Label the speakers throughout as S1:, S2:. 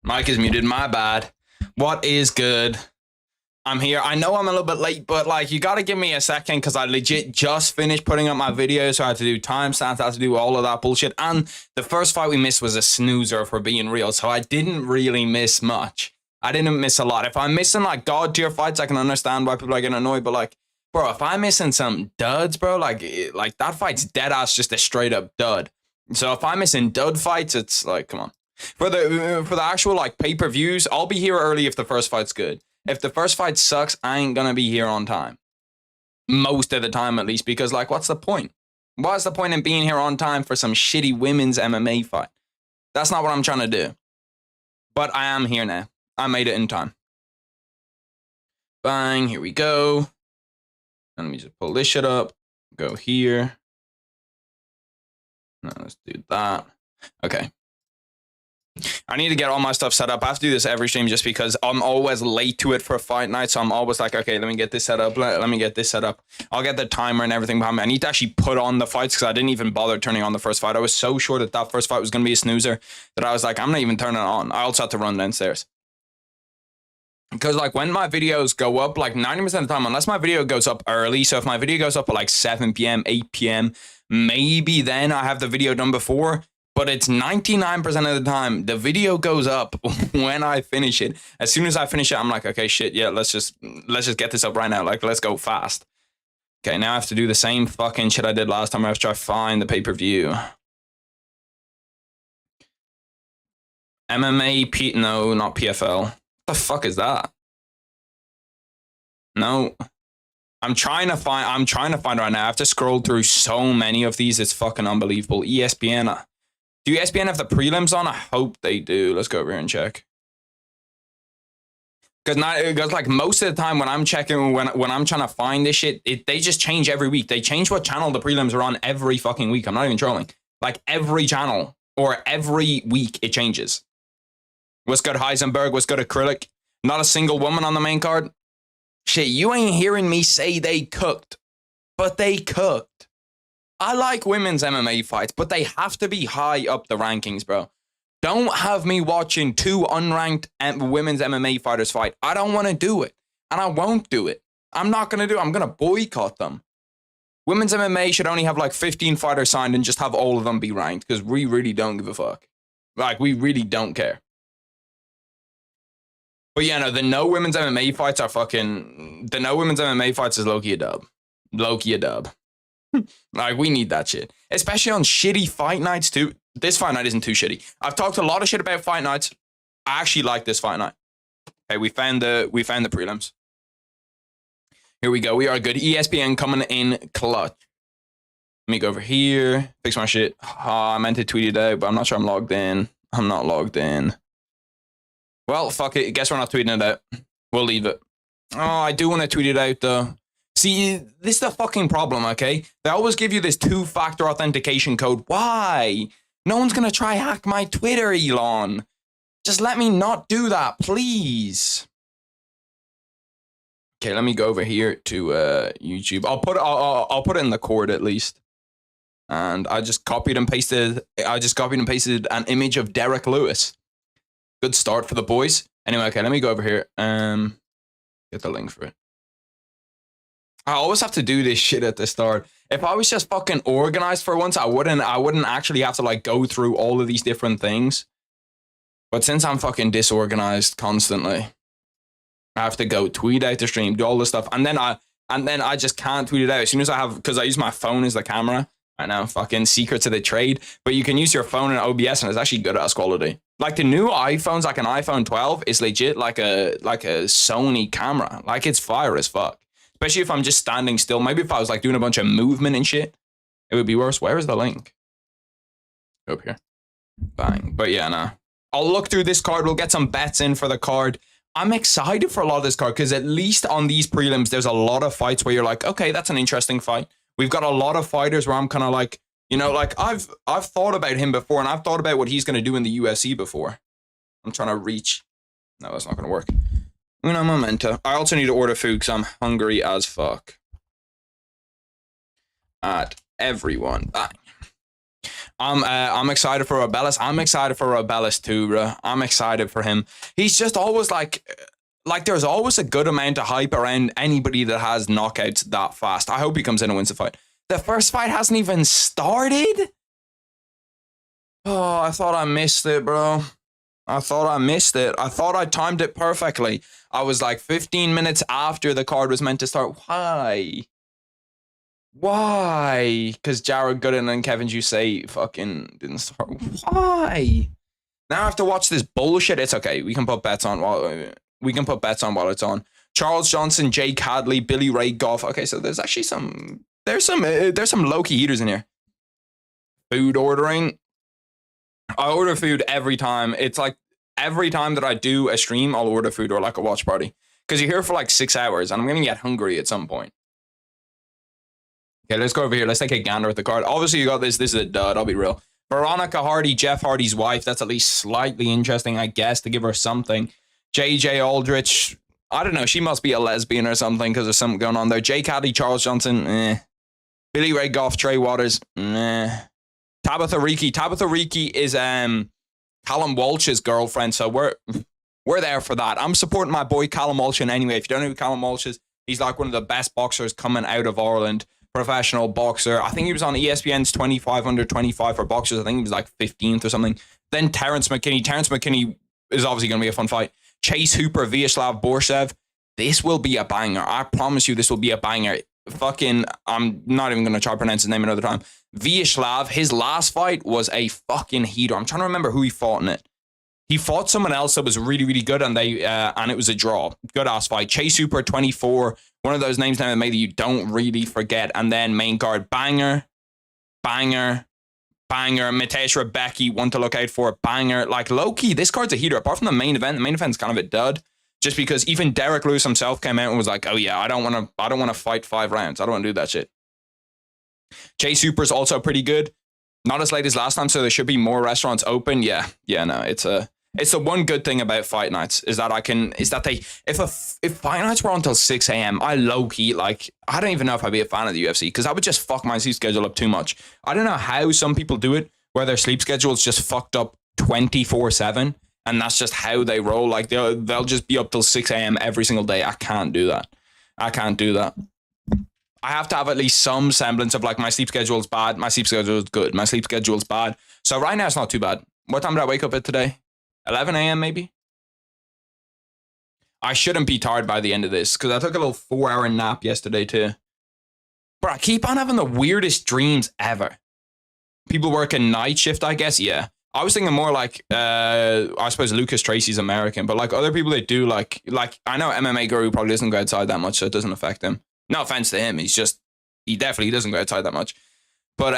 S1: Mic is muted, my bad. What is good? I'm here. I know I'm a little bit late, but like you gotta give me a second because I legit just finished putting up my video, so I had to do timestamps, I had to do all of that bullshit. And the first fight we missed was a snoozer, if we're being real, so I didn't really miss much. I didn't miss a lot. If I'm missing like god tier fights, I can understand why people are getting annoyed, but like, bro, if I'm missing some duds, bro, like that fight's dead ass just a straight up dud. So if I'm missing dud fights, it's like, come on. For the actual like pay-per-views, I'll be here early if the first fight's good. If the first fight sucks, I ain't gonna be here on time. Most of the time, at least, because like, what's the point? What's the point in being here on time for some shitty women's MMA fight? That's not what I'm trying to do. But I am here now. I made it in time. Bang, here we go. Let me just pull this shit up. Go here. No, let's do that. Okay. I need to get all my stuff set up. I have to do this every stream just because I'm always late to it for a fight night. So I'm always like, okay, let me get this set up. Let me get this set up. I'll get the timer and everything behind me. I need to actually put on the fights because I didn't even bother turning on the first fight. I was so sure that that first fight was going to be a snoozer that I was like, I'm not even turning it on. I also had to run downstairs. Because like when my videos go up, like 90% of the time, unless my video goes up early. So if my video goes up at like 7 p.m., 8 p.m., maybe then I have the video done before. But it's 99% of the time, the video goes up when I finish it. As soon as I finish it, I'm like, okay, shit, yeah, let's just get this up right now. Like, let's go fast. Okay, now I have to do the same fucking shit I did last time. I have to try to find the pay-per-view. MMA, no, not PFL. What the fuck is that? No. I'm trying to find right now. I have to scroll through so many of these. It's fucking unbelievable. ESPN. Do ESPN have the prelims on? I hope they do. Let's go over here and check. Because like most of the time when I'm checking, when I'm trying to find this shit, they just change every week. They change what channel the prelims are on every fucking week. I'm not even trolling. Like every channel or every week it changes. What's good, Heisenberg? What's good, Acrylic? Not a single woman on the main card. Shit, you ain't hearing me say they cooked, but they cooked. I like women's MMA fights, but they have to be high up the rankings, bro. Don't have me watching two unranked women's MMA fighters fight. I don't want to do it, and I won't do it. I'm not going to do it. I'm going to boycott them. Women's MMA should only have like 15 fighters signed and just have all of them be ranked, because we really don't give a fuck. Like, we really don't care. But yeah, no, the no women's MMA fights are fucking... The no women's MMA fights is low-key a dub. Low-key a dub. Like, we need that shit. Especially on shitty fight nights, too. This fight night isn't too shitty. I've talked a lot of shit about fight nights. I actually like this fight night. Okay, we found the prelims. Here we go. We are good. ESPN coming in clutch. Let me go over here. Fix my shit. Oh, I meant to tweet it out, but I'm not sure I'm logged in. I'm not logged in. Well, fuck it. Guess we're not tweeting it out. We'll leave it. Oh, I do want to tweet it out, though. See, this is the fucking problem, okay? They always give you this two-factor authentication code. Why? No one's going to try hack my Twitter, Elon. Just let me not do that, please. Okay, let me go over here to YouTube. I'll put it in the cord at least. And I just copied and pasted an image of Derek Lewis. Good start for the boys. Anyway, okay, let me go over here. Get the link for it. I always have to do this shit at the start. If I was just fucking organized for once, I wouldn't actually have to like go through all of these different things. But since I'm fucking disorganized constantly, I have to go tweet out the stream, do all this stuff, and then I just can't tweet it out as soon as I have, because I use my phone as the camera. I know, fucking secrets of the trade. But you can use your phone in OBS and it's actually good ass quality. Like the new iPhones, like an iPhone 12 is legit like a Sony camera. Like it's fire as fuck. Especially if I'm just standing still. Maybe if I was like doing a bunch of movement and shit, it would be worse. Where is the link? Up here. Bang. But yeah, nah. I'll look through this card. We'll get some bets in for the card. I'm excited for a lot of this card because at least on these prelims, there's a lot of fights where you're like, okay, that's an interesting fight. We've got a lot of fighters where I'm kind of like, you know, like I've thought about him before and I've thought about what he's going to do in the UFC before. I'm trying to reach. No, that's not going to work. Una momento. I also need to order food because I'm hungry as fuck. At everyone. Bye. I'm excited for Robelis. I'm excited for Robelis too, bro. I'm excited for him. He's just always like there's always a good amount of hype around anybody that has knockouts that fast. I hope he comes in and wins the fight. The first fight hasn't even started. Oh, I thought I missed it, bro. I thought I missed it. I thought I timed it perfectly. I was like 15 minutes after the card was meant to start. Why? Why? Because Jared Gooden and Kevin Jusay fucking didn't start. Why? Now I have to watch this bullshit. It's okay. We can put bets on while it's on. Charles Johnson, Jake Hadley, Billy Ray Goff. Okay, so there's actually some low-key eaters in here. Food ordering. I order food every time. It's like every time that I do a stream, I'll order food or like a watch party. Because you're here for like 6 hours and I'm going to get hungry at some point. Okay, let's go over here. Let's take a gander at the card. Obviously, you got this. This is a dud. I'll be real. Veronica Hardy, Jeff Hardy's wife. That's at least slightly interesting, I guess, to give her something. JJ Aldrich. I don't know. She must be a lesbian or something because there's something going on there. Jake Hadley, Charles Johnson. Billy Ray Goff, Trey Waters. Tabitha Ricci. Tabitha Ricci is Callum Walsh's girlfriend, so we're there for that. I'm supporting my boy Callum Walsh in anyway. If you don't know who Callum Walsh is, he's like one of the best boxers coming out of Ireland. Professional boxer. I think he was on ESPN's 25 under 25 for boxers. I think he was like 15th or something. Then Terrence McKinney. Terrence McKinney is obviously going to be a fun fight. Chase Hooper, Viacheslav, Borshchev. This will be a banger. I promise you this will be a banger. Fucking, I'm not even going to try to pronounce his name another time. Viacheslav, his last fight was a fucking heater. I'm trying to remember who he fought in it. He fought someone else that was really, really good, and it was a draw. Good ass fight. Chase Hooper, 24. One of those names now that maybe you don't really forget. And then main card, banger. Mateus Rebecki, one to look out for, banger. Like low-key, this card's a heater. Apart from the main event's kind of a dud. Just because even Derek Lewis himself came out and was like, oh yeah, I don't want to fight 5 rounds. I don't want to do that shit. Chase Hooper's also pretty good. Not as late as last time, so there should be more restaurants open. Yeah, no, it's the one good thing about fight nights is that if fight nights were until 6 a.m., I low-key, like, I don't even know if I'd be a fan of the UFC because I would just fuck my sleep schedule up too much. I don't know how some people do it where their sleep schedule is just fucked up 24/7 and that's just how they roll. Like, they'll just be up till 6 a.m. every single day. I can't do that. I have to have at least some semblance of like my sleep schedule is bad, my sleep schedule is good, my sleep schedule is bad. So right now it's not too bad. What time did I wake up at today? 11 a.m. maybe? I shouldn't be tired by the end of this because I took a little 4-hour nap yesterday too. But I keep on having the weirdest dreams ever. People working night shift, I guess. Yeah. I was thinking more like, I suppose Lucas Tracy's American, but like other people that do like I know MMA Guru probably doesn't go outside that much, so it doesn't affect him. No offense to him. He definitely doesn't go outside that much. But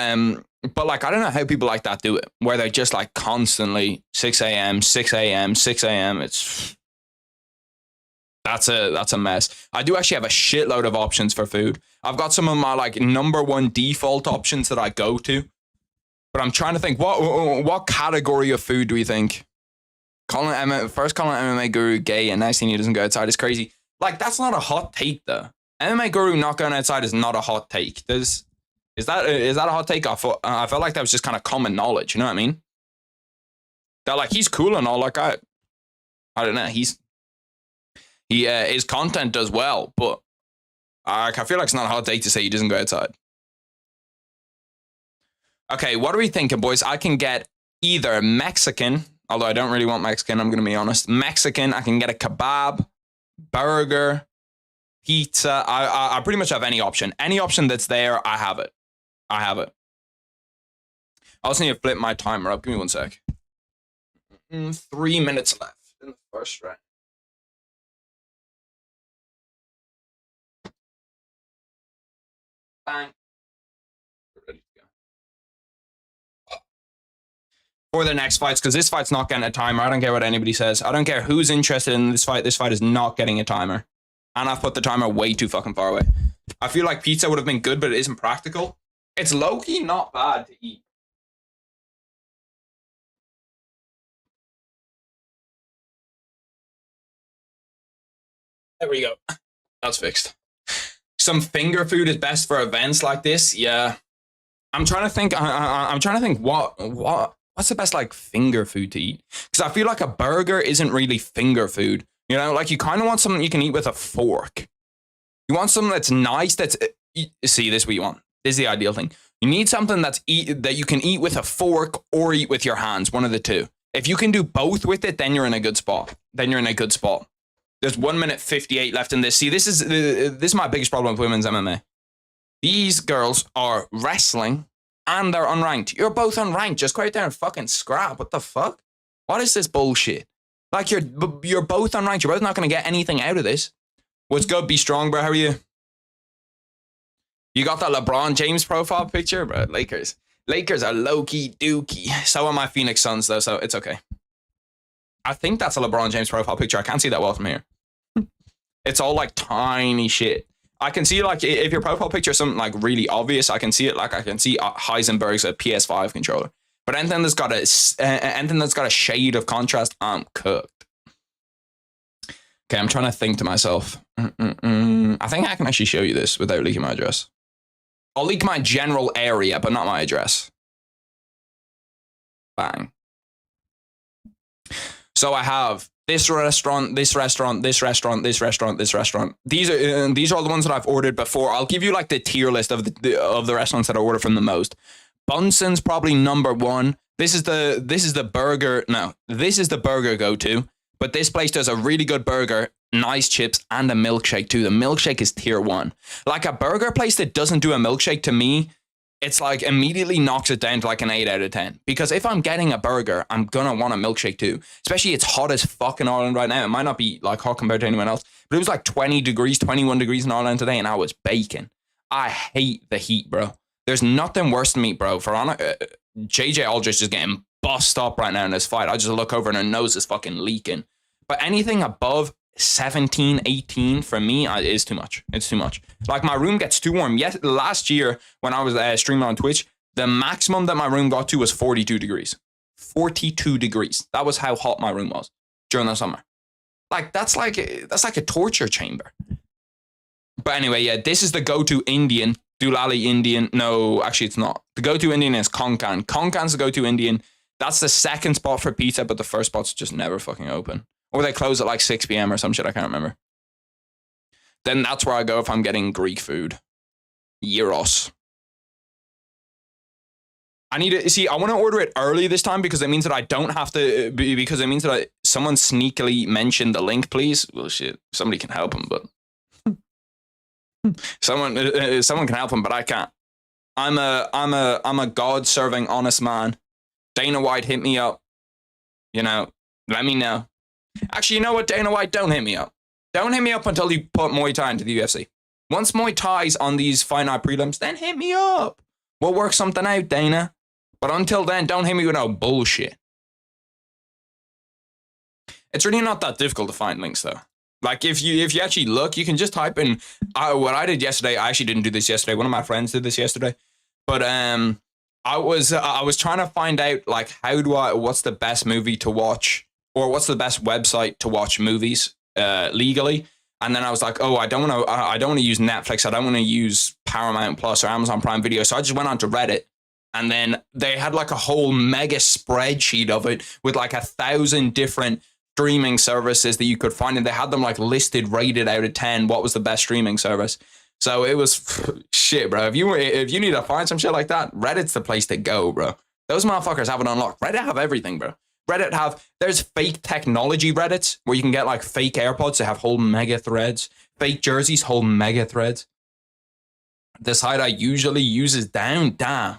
S1: like, I don't know how people like that do it, where they're just like constantly 6 a.m., 6 a.m., 6 a.m. That's a mess. I do actually have a shitload of options for food. I've got some of my like number one default options that I go to, but I'm trying to think what category of food do we think? Calling MMA Guru gay and next thing he doesn't go outside is crazy. Like, that's not a hot take though. MMA Guru not going outside is not a hot take. Is that a hot take? I felt like that was just kind of common knowledge. You know what I mean? That like he's cool and all. Like I don't know. His content does well, but I feel like it's not a hot take to say he doesn't go outside. Okay, what are we thinking, boys? I can get either Mexican, although I don't really want Mexican. I'm gonna be honest. Mexican. I can get a kebab, burger, pizza. I pretty much have any option. Any option that's there, I have it. I also need to flip my timer up. Give me 1 sec. 3 minutes left in the first round. Bang. We're ready to go. For the next fights, because this fight's not getting a timer. I don't care what anybody says. I don't care who's interested in this fight. This fight is not getting a timer. And I've put the timer way too fucking far away. I feel like pizza would have been good, but it isn't practical. It's low-key not bad to eat. There we go. That's fixed. Some finger food is best for events like this. Yeah. I'm trying to think. I'm trying to think what's the best like finger food to eat? Because I feel like a burger isn't really finger food. You know, like you kind of want something you can eat with a fork. You want something that's nice. See, this is what you want. This is the ideal thing. You need something that you can eat with a fork or eat with your hands. One of the two. If you can do both with it, then you're in a good spot. There's 1 minute 58 left in this. See, this is my biggest problem with women's MMA. These girls are wrestling and they're unranked. You're both unranked. Just go out there and fucking scrap. What the fuck? What is this bullshit? Like you're both unranked. You're both not going to get anything out of this. What's good? Be strong, bro. How are you? You got that LeBron James profile picture, bro? Lakers are low-key dookie. So are my Phoenix Suns, though, so it's okay. I think that's a LeBron James profile picture. I can't see that well from here. It's all like tiny shit. I can see like if your profile picture is something like really obvious, I can see it. Like I can see Heisenberg's a PS5 controller. But anything that's got a shade of contrast, I'm cooked. Okay, I'm trying to think to myself. I think I can actually show you this without leaking my address. I'll leak my general area, but not my address. Bang. So I have this restaurant, this restaurant, this restaurant, this restaurant, this restaurant. These are all the ones that I've ordered before. I'll give you like the tier list of the restaurants that I order from the most. Bunsen's probably number one. This is the burger. No, this is the burger go-to. But this place does a really good burger, nice chips, and a milkshake too. The milkshake is tier one. Like a burger place that doesn't do a milkshake, to me, it's like immediately knocks it down to like an 8 out of 10. Because if I'm getting a burger, I'm gonna want a milkshake too. Especially it's hot as fuck in Ireland right now. It might not be like hot compared to anyone else, but it was like 20 degrees, 21 degrees in Ireland today, and I was baking. I hate the heat, bro. There's nothing worse than me, bro. For JJ Aldrich is getting bust up right now in this fight. I just look over and her nose is fucking leaking. But anything above 17, 18 for me is too much. It's too much. Like my room gets too warm. Yes, last year when I was streaming on Twitch, the maximum that my room got to was 42 degrees. 42 degrees. That was how hot my room was during the summer. Like that's like a torture chamber. But anyway, yeah, this is the go-to Indian. Doolally Indian. No, actually it's not. The go-to Indian is Konkan. Konkan's the go-to Indian. That's the second spot for pizza, but the first spot's just never fucking open. Or they close at like 6 p.m. or some shit, I can't remember. Then that's where I go if I'm getting Greek food. Gyros. I need to, see, I want to order it early this time because it means that I don't have to, because it means that someone sneakily mentioned the link, please. Well, shit, somebody can help him, but... someone can help him, but I can't. I'm a God-serving, honest man. Dana White, hit me up. You know, let me know. Actually, you know what, Dana White? Don't hit me up. Don't hit me up until you put Muay Thai into the UFC. Once Muay Thai's on these Fight Night prelims, then hit me up. We'll work something out, Dana. But until then, don't hit me with no bullshit. It's really not that difficult to find links, though. Like, if you actually look, you can just type in... what I did yesterday, I actually didn't do this yesterday. One of my friends did this yesterday. But I was trying to find out, like, what's the best movie to watch? Or what's the best website to watch movies legally? And then I was like, oh, I don't want to use Netflix. I don't want to use Paramount Plus or Amazon Prime Video. So I just went on to Reddit. And then they had like a whole mega spreadsheet of it with like 1,000 different streaming services that you could find. And they had them like listed, rated out of 10. What was the best streaming service? So it was shit, bro. If you need to find some shit like that, Reddit's the place to go, bro. Those motherfuckers have it unlocked. Reddit have everything, bro. There's fake technology Reddits where you can get like fake AirPods. They have whole mega threads. Fake jerseys, whole mega threads. The site I usually use is down. Damn.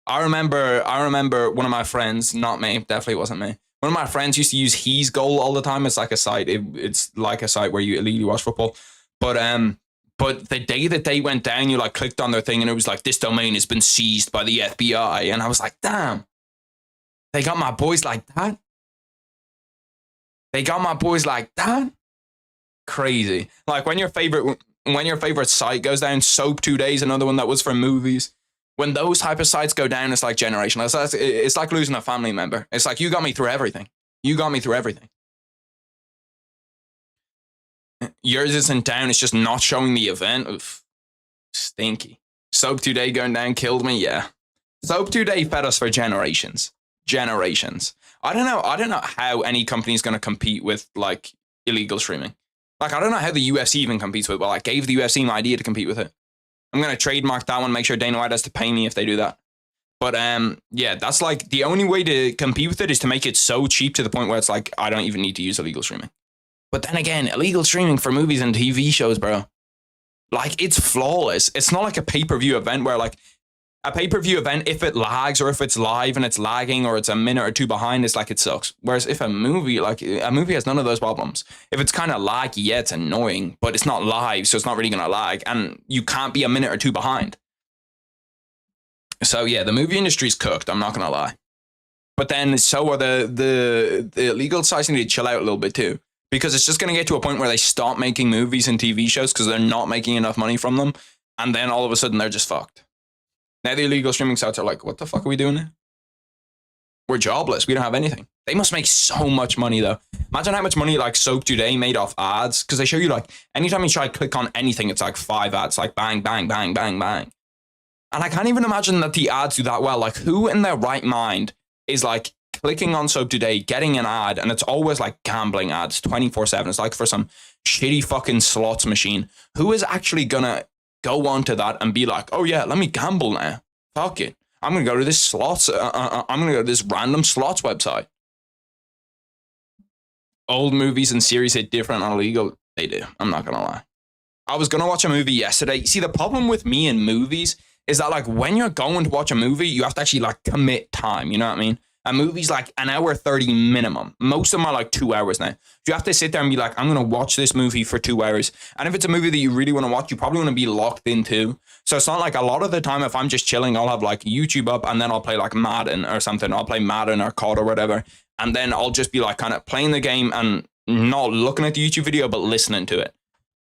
S1: I remember one of my friends, not me, definitely wasn't me. One of my friends used to use He's Goal all the time. It's like a site. It's like a site where you illegally watch football. But the day that they went down, you like clicked on their thing and it was like, this domain has been seized by the FBI. And I was like, damn. They got my boys like that? Crazy. Like when your favorite site goes down, Soap 2 Days, another one that was for movies. When those type of sites go down, it's like generational. It's like losing a family member. It's like, you got me through everything. Yours isn't down. It's just not showing the event. Oof. Stinky. Soap 2 Day going down killed me. Yeah. Soap Today fed us for generations. I don't know how any company is going to compete with like illegal streaming. Like, I don't know how the UFC even competes with it. Well, I gave the UFC my idea to compete with it. I'm going to trademark that one, make sure Dana White has to pay me if they do that. But yeah, that's like the only way to compete with it is to make it so cheap to the point where it's like, I don't even need to use illegal streaming. But then again, illegal streaming for movies and TV shows, bro. Like, it's flawless. It's not like a pay-per-view event where like a pay-per-view event, if it lags or if it's live and it's lagging or it's a minute or two behind, it's like it sucks. Whereas if a movie has none of those problems. If it's kind of laggy, yeah, it's annoying, but it's not live, so it's not really going to lag. And you can't be a minute or two behind. So yeah, the movie industry's cooked, I'm not going to lie. But then so are the legal sites need to chill out a little bit too. Because it's just going to get to a point where they stop making movies and TV shows because they're not making enough money from them. And then all of a sudden they're just fucked. Now the illegal streaming sites are like, what the fuck are we doing now? We're jobless. We don't have anything. They must make so much money though. Imagine how much money like Soap Today made off ads. Because they show you like, anytime you try to click on anything, it's like 5 ads. Like bang, bang, bang, bang, bang. And I can't even imagine that the ads do that well. Like, who in their right mind is like clicking on Soap Today, getting an ad, and it's always like gambling ads 24/7. It's like for some shitty fucking slots machine. Who is actually gonna go onto that and be like, oh yeah, let me gamble now. Fuck it. I'm gonna go to this slots. I'm gonna go to this random slots website. Old movies and series hit different on illegal. They do. I'm not gonna lie. I was gonna watch a movie yesterday. See, the problem with me in movies is that like when you're going to watch a movie, you have to actually like commit time. You know what I mean? A movie's like an hour 30 minimum. Most of them are like 2 hours now. You have to sit there and be like, I'm going to watch this movie for 2 hours. And if it's a movie that you really want to watch, you probably want to be locked into. So it's not like a lot of the time, if I'm just chilling, I'll have like YouTube up and then I'll play like Madden or something. I'll play Madden or COD or whatever. And then I'll just be like kind of playing the game and not looking at the YouTube video, but listening to it.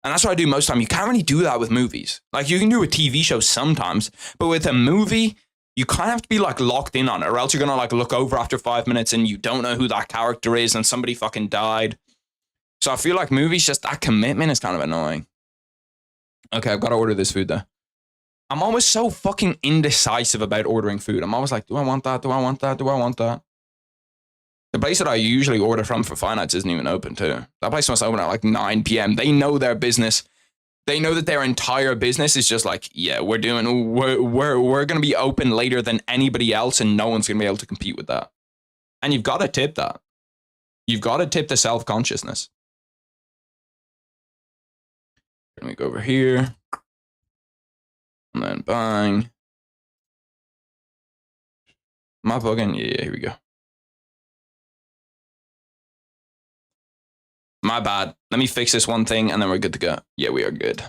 S1: And that's what I do most of the time. You can't really do that with movies. Like you can do a TV show sometimes, but with a movie, you kind of have to be like locked in on it, or else you're going to like look over after 5 minutes and you don't know who that character is and somebody fucking died. So I feel like movies, just that commitment is kind of annoying. Okay, I've got to order this food though. I'm always so fucking indecisive about ordering food. I'm always like, do I want that? Do I want that? Do I want that? The place that I usually order from for finance isn't even open too. That place must open at like 9 p.m. They know their business. They know that their entire business is just like, yeah, we're going to be open later than anybody else and no one's going to be able to compete with that. And you've got to tip that. You've got to tip the self-consciousness. Let me go over here. And then bang. Am I bugging? Yeah, here we go. My bad. Let me fix this one thing and then we're good to go. Yeah, we are good.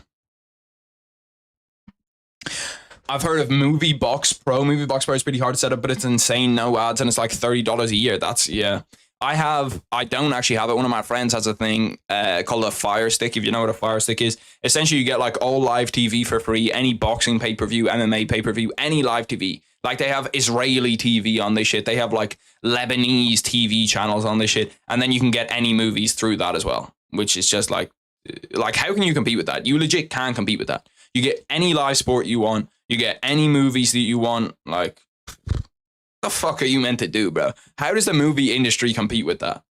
S1: I've heard of Moviebox Pro. Moviebox Pro is pretty hard to set up, but it's insane. No ads and it's like $30 a year. That's, yeah. I don't actually have it. One of my friends has a thing called a Fire Stick. If you know what a Fire Stick is, essentially you get like all live TV for free, any boxing pay-per-view, MMA pay-per-view, any live TV. Like they have Israeli TV on this shit. They have like Lebanese TV channels on this shit. And then you can get any movies through that as well, which is just like how can you compete with that? You legit can't compete with that. You get any live sport you want. You get any movies that you want. Like, the fuck are you meant to do, bro? How does the movie industry compete with that?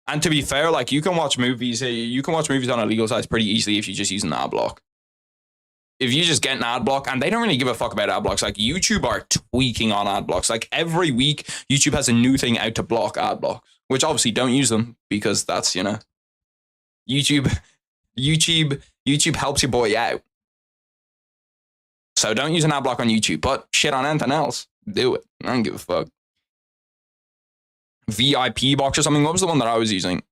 S1: And to be fair, like you can watch movies on illegal sites pretty easily if you just use an ad block. If you just get an ad block, and they don't really give a fuck about ad blocks. Like YouTube are tweaking on ad blocks. Like every week, YouTube has a new thing out to block ad blocks, which obviously don't use them because that's, you know, YouTube helps your boy out. So don't use an ad block on YouTube, but shit on anything else. Do it. I don't give a fuck. VIP box or something. What was the one that I was using?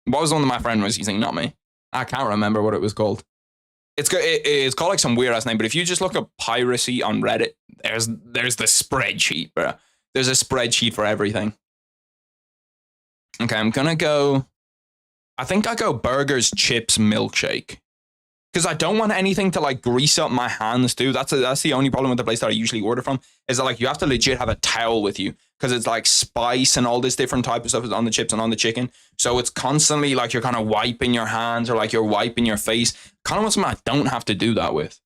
S1: What was the one that my friend was using? Not me. I can't remember what it was called. It's called like some weird ass name, but if you just look up piracy on Reddit, there's the spreadsheet, bro. There's a spreadsheet for everything. Okay, I'm gonna go. I think I go burgers, chips, milkshake. Because I don't want anything to like grease up my hands too. That's the only problem with the place that I usually order from, is that like you have to legit have a towel with you because it's like spice and all this different type of stuff is on the chips and on the chicken. So it's constantly like you're kind of wiping your hands or like you're wiping your face. Kind of want something I don't have to do that with.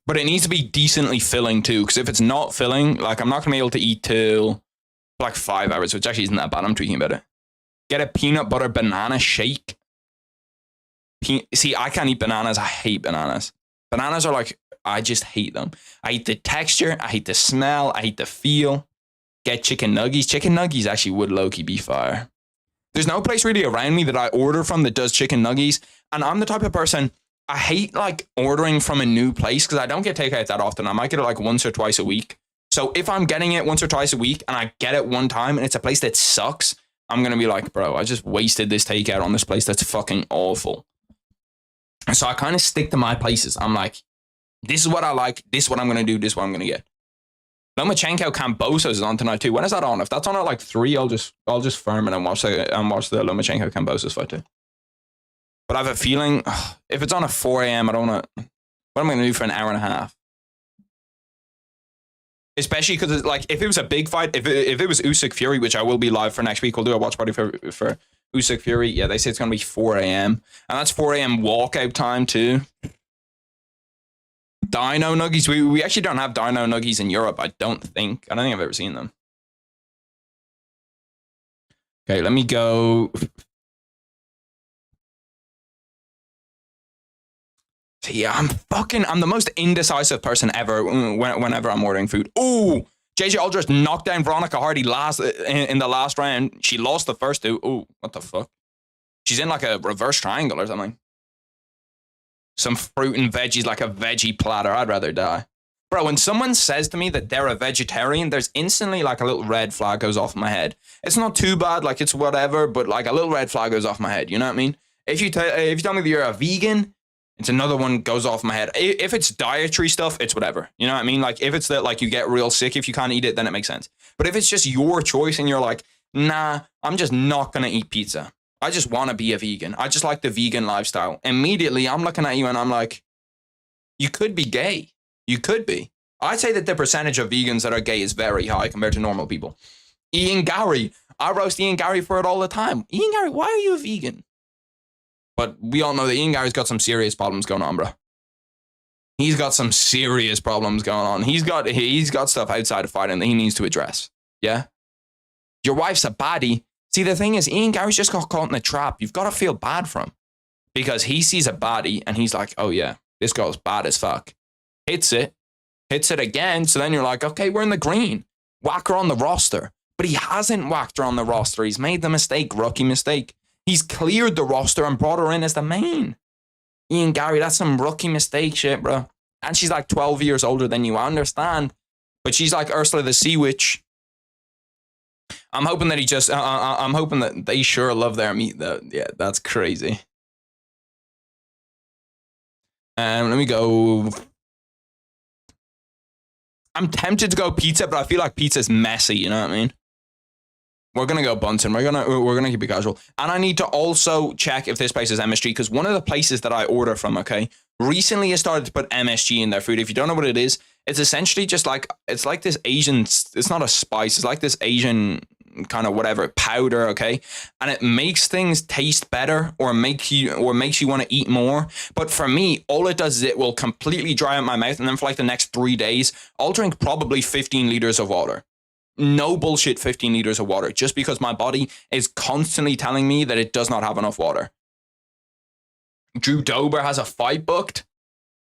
S1: But it needs to be decently filling too, because if it's not filling, like I'm not gonna be able to eat till like 5 hours, which actually isn't that bad. I'm tweaking about it. Get a peanut butter banana shake. See, I can't eat bananas. I hate bananas. Bananas are like, I just hate them. I hate the texture. I hate the smell. I hate the feel. Get chicken nuggies. Chicken nuggies actually would low-key be fire. There's no place really around me that I order from that does chicken nuggies. And I'm the type of person, I hate like ordering from a new place because I don't get takeout that often. I might get it like once or twice a week. So if I'm getting it once or twice a week and I get it one time and it's a place that sucks, I'm going to be like, bro, I just wasted this takeout on this place that's fucking awful. And so I kind of stick to my places. I'm like, this is what I like. This is what I'm going to do. This is what I'm going to get. Lomachenko Kambosos is on tonight too. When is that on? If that's on at like 3, I'll just firm it and watch the Lomachenko Kambosos fight too. But I have a feeling if it's on at 4 a.m., I don't know what am I going to do for an hour and a half. Especially because it's like if it was a big fight, if it was Usyk Fury, which I will be live for next week, we'll do a watch party for Usyk Fury. Yeah, they say it's going to be 4 a.m. and that's 4 a.m. walkout time too. Dino Nuggies. We actually don't have Dino Nuggies in Europe, I don't think. I don't think I've ever seen them. Okay, let me go. Yeah, I'm the most indecisive person ever whenever I'm ordering food. Ooh, JJ Aldrich knocked down Veronica Hardy in the last round. She lost the first 2. Ooh, what the fuck? She's in like a reverse triangle or something. Some fruit and veggies, like a veggie platter. I'd rather die. Bro, when someone says to me that they're a vegetarian, there's instantly like a little red flag goes off my head. It's not too bad, like it's whatever, but like a little red flag goes off my head. You know what I mean? If you tell me that you're a vegan, it's another one goes off my head. If it's dietary stuff, it's whatever. You know what I mean? Like if it's that like you get real sick if you can't eat it, then it makes sense. But if it's just your choice and you're like, nah, I'm just not going to eat pizza. I just want to be a vegan. I just like the vegan lifestyle. Immediately, I'm looking at you and I'm like, you could be gay. You could be. I'd say that the percentage of vegans that are gay is very high compared to normal people. Ian Gary. I roast Ian Gary for it all the time. Ian Gary, why are you a vegan? But we all know that Ian Gary's got some serious problems going on, bro. He's got some serious problems going on. He's got stuff outside of fighting that he needs to address. Yeah? Your wife's a baddie. See, the thing is, Ian Gary's just got caught in a trap. You've got to feel bad for him. Because he sees a baddie and he's like, oh yeah, this girl's bad as fuck. Hits it again. So then you're like, okay, we're in the green. Whack her on the roster. But he hasn't whacked her on the roster. He's made the mistake, rookie mistake. He's cleared the roster and brought her in as the main. Ian Gary, that's some rookie mistake shit, bro. And she's like 12 years older than you, I understand. But she's like Ursula the Sea Witch. I'm hoping that I'm hoping that they sure love their meat, though. Yeah, that's crazy. Let me go. I'm tempted to go pizza, but I feel like pizza's messy, you know what I mean? We're gonna go Bunsen. We're gonna keep it casual. And I need to also check if this place is MSG, because one of the places that I order from, okay, recently has started to put MSG in their food. If you don't know what it is, it's essentially just like it's like this Asian. It's not a spice. It's like this Asian kind of whatever powder, okay, and it makes things taste better or makes you want to eat more. But for me, all it does is it will completely dry out my mouth, and then for like the next 3 days, I'll drink probably 15 liters of water. No bullshit, 15 liters of water, just because my body is constantly telling me that it does not have enough water. Drew Dober has a fight booked.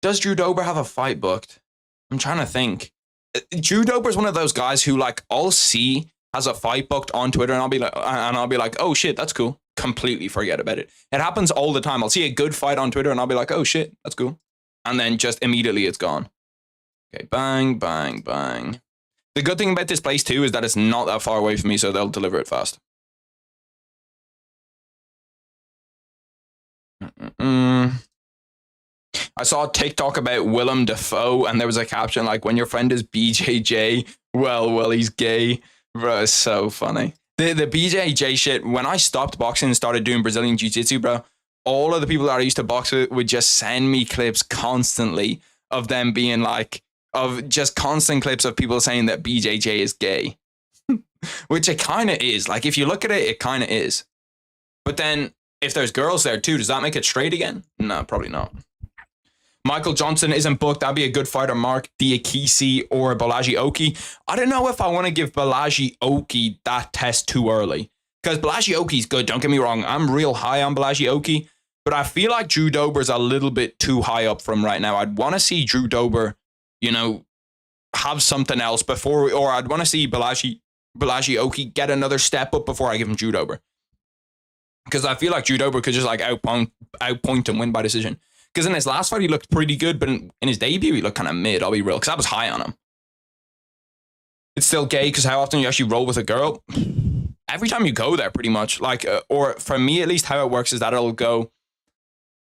S1: Does Drew Dober have a fight booked? I'm trying to think. Drew Dober is one of those guys who, like, I'll see has a fight booked on Twitter, and I'll be like, oh shit, that's cool. Completely forget about it. It happens all the time. I'll see a good fight on Twitter, and I'll be like, oh shit, that's cool, and then just immediately it's gone. Okay, bang, bang, bang. The good thing about this place too is that it's not that far away from me, so they'll deliver it fast. I saw a TikTok about Willem Dafoe, and there was a caption like, when your friend is BJJ, well, he's gay. Bro, it's so funny. The BJJ shit, when I stopped boxing and started doing Brazilian Jiu-Jitsu, bro, all of the people that I used to box with would just send me clips constantly of them being like, of just constant clips of people saying that BJJ is gay. Which it kind of is. Like, if you look at it, it kind of is. But then, if there's girls there too, does that make it straight again? No, probably not. Michael Johnson isn't booked. That'd be a good fighter. Mark Diakisi or Balaji Oki. I don't know if I want to give Balaji Oki that test too early. Because Balaji Oki's good, don't get me wrong. I'm real high on Balaji Oki. But I feel like Drew Dober's a little bit too high up from right now. I'd want to see Drew Dober, you know, have something else before, or I'd want to see Balaji Oki get another step up before I give him Drew Dober. Because I feel like Drew Dober could just like outpoint and win by decision. Because in his last fight, he looked pretty good, but in his debut, he looked kind of mid, I'll be real, because I was high on him. It's still gay because how often you actually roll with a girl? Every time you go there, pretty much. Like, or for me at least, how it works is that it'll go.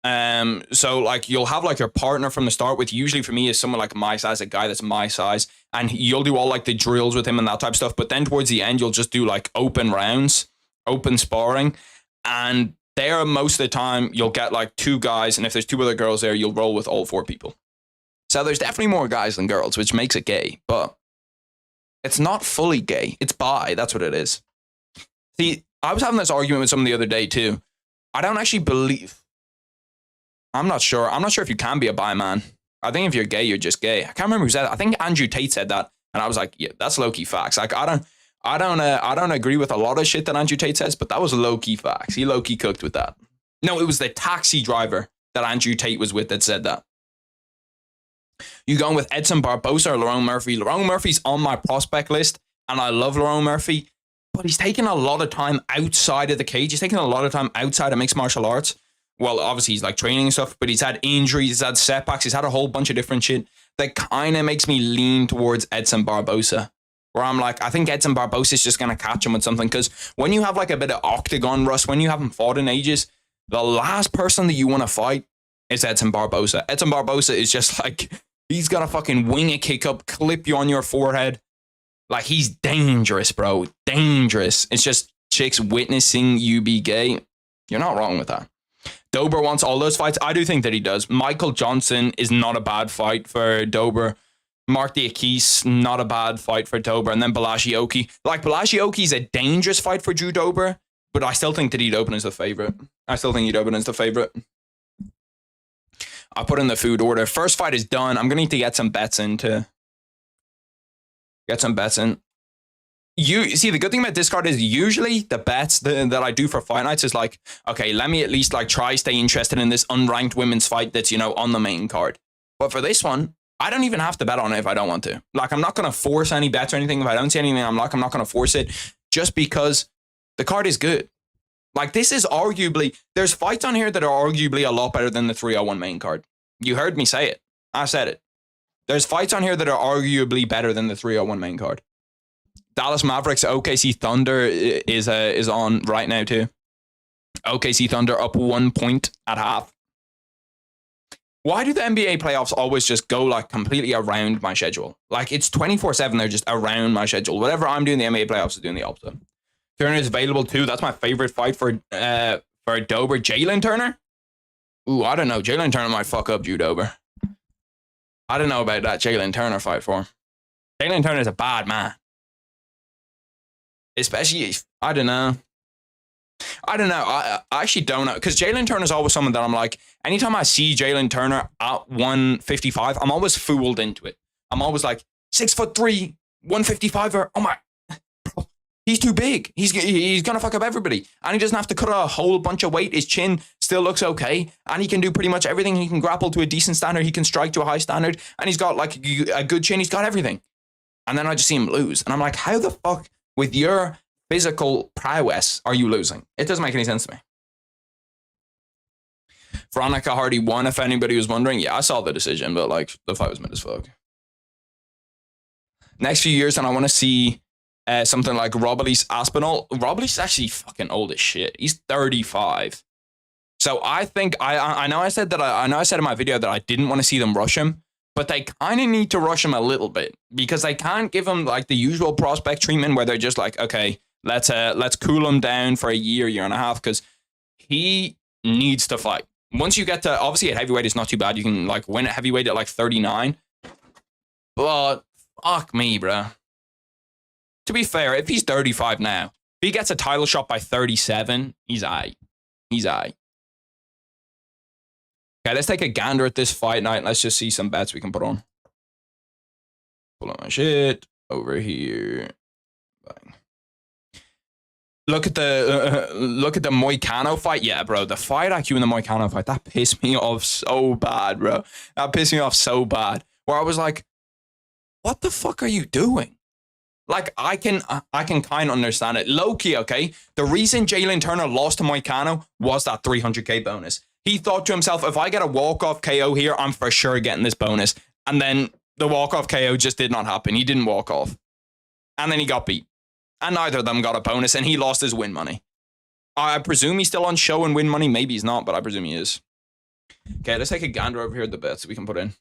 S1: So like you'll have like your partner from the start, with usually for me is someone like my size, a guy that's my size, and you'll do all like the drills with him and that type of stuff. But then towards the end, you'll just do like open rounds, open sparring, and there most of the time you'll get like 2 guys, and if there's 2 other girls there, you'll roll with all 4 people. So there's definitely more guys than girls, which makes it gay, but it's not fully gay. It's bi. That's what it is. See, I was having this argument with someone the other day too. I don't actually believe. I'm not sure. I'm not sure if you can be a bi man. I think if you're gay, you're just gay. I can't remember who said that. I think Andrew Tate said that, and I was like, yeah, that's low key facts. Like I don't agree with a lot of shit that Andrew Tate says, but that was low key facts. He low key cooked with that. No, it was the taxi driver that Andrew Tate was with that said that. You going with Edson Barbosa or Lerone Murphy? Lerone Murphy's on my prospect list, and I love Lerone Murphy, but he's taking a lot of time outside of the cage. He's taking a lot of time outside of mixed martial arts. Well, obviously he's like training and stuff, but he's had injuries, he's had setbacks, he's had a whole bunch of different shit that kind of makes me lean towards Edson Barbosa. Where I'm like, I think Edson Barbosa is just going to catch him with something. Because when you have like a bit of octagon rust, when you haven't fought in ages, the last person that you want to fight is Edson Barbosa. Edson Barbosa is just like, he's got to fucking wing a kick up, clip you on your forehead. Like, he's dangerous, bro. Dangerous. It's just chicks witnessing you be gay. You're not wrong with that. Dober wants all those fights. I do think that he does. Michael Johnson is not a bad fight for Dober. Mark Diakis, not a bad fight for Dober. And then Balaji Oki. Like, Balaji Oki is a dangerous fight for Drew Dober, but I still think that he'd open as the favorite. I put in the food order. First fight is done. I'm going to need to get some bets in to get some bets in. You see, the good thing about this card is usually the bets that I do for fight nights is like, okay, let me at least like try stay interested in this unranked women's fight that's, you know, on the main card. But for this one, I don't even have to bet on it if I don't want to. Like, I'm not going to force any bets or anything. If I don't see anything, I'm not going to force it just because the card is good. Like, this is arguably, there's fights on here that are arguably a lot better than the 301 main card. You heard me say it. I said it. There's fights on here that are arguably better than the 301 main card. Dallas Mavericks, OKC Thunder is on right now too. OKC Thunder up 1 point at half. Why do the NBA playoffs always just go like completely around my schedule? Like, it's 24/7, they're just around my schedule. Whatever I'm doing, the NBA playoffs is doing the opposite. Turner is available too. That's my favorite fight for Dober. Jalen Turner? Ooh, I don't know. Jalen Turner might fuck up Drew Dober. I don't know about that Jalen Turner fight for him. Jalen Turner is a bad man. Especially, I don't know. I actually don't know. Because Jalen Turner is always someone that I'm like, anytime I see Jalen Turner at 155, I'm always fooled into it. I'm always like, 6'3", 155er. Oh my, he's too big. He's going to fuck up everybody. And he doesn't have to cut a whole bunch of weight. His chin still looks okay. And he can do pretty much everything. He can grapple to a decent standard. He can strike to a high standard. And he's got like a good chin. He's got everything. And then I just see him lose. And I'm like, how the fuck, with your physical prowess, are you losing? It doesn't make any sense to me. Veronica Hardy won, if anybody was wondering. Yeah, I saw the decision, but like, the fight was mid as fuck. Next few years, and I want to see something like Robelis Aspinall. Robelis is actually fucking old as shit. He's 35. So I think I know I said in my video that I didn't want to see them rush him, but they kind of need to rush him a little bit because they can't give him like the usual prospect treatment where they're just like, okay, let's cool him down for a year and a half, because he needs to fight. Once you get to, obviously at heavyweight it's not too bad. You can like win at heavyweight at like 39. But fuck me, bro. To be fair, if he's 35 now, if he gets a title shot by 37, he's aight. He's aight. Okay, let's take a gander at this fight night. Let's just see some bets we can put on. Pull out my shit over here. Bang. Look at the Moicano fight. Yeah, bro, the fight IQ in the Moicano fight, that pissed me off so bad, bro. That pissed me off so bad. Where I was like, what the fuck are you doing? Like, I can kind of understand it. Low-key, okay? The reason Jalen Turner lost to Moicano was that 300k bonus. He thought to himself, if I get a walk-off KO here, I'm for sure getting this bonus. And then the walk-off KO just did not happen. He didn't walk off. And then he got beat. And neither of them got a bonus, and he lost his win money. I presume he's still on show and win money. Maybe he's not, but I presume he is. Okay, let's take a gander over here at the bets we can put in.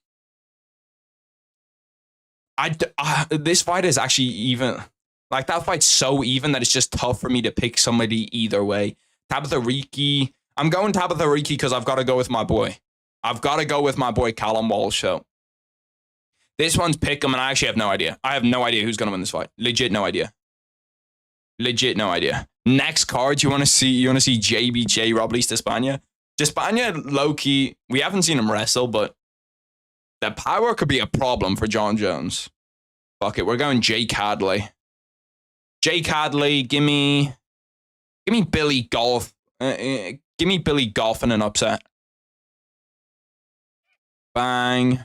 S1: This fight is actually even. Like, that fight's so even that it's just tough for me to pick somebody either way. Tabitha Ricci. I'm going Tabitha Ricci because I've got to go with my boy. I've got to go with my boy Callum Walsh. So this one's pick 'em, and I actually have no idea. I have no idea who's going to win this fight. Legit no idea. Legit no idea. Next card, you want to see JBJ Robelis Despaigne. Despaigne, low-key, we haven't seen him wrestle, but the power could be a problem for John Jones. Fuck it, we're going Jake Hadley. Jake Hadley, give me Billy Goff. Give me Billy Goff in an upset. Bang.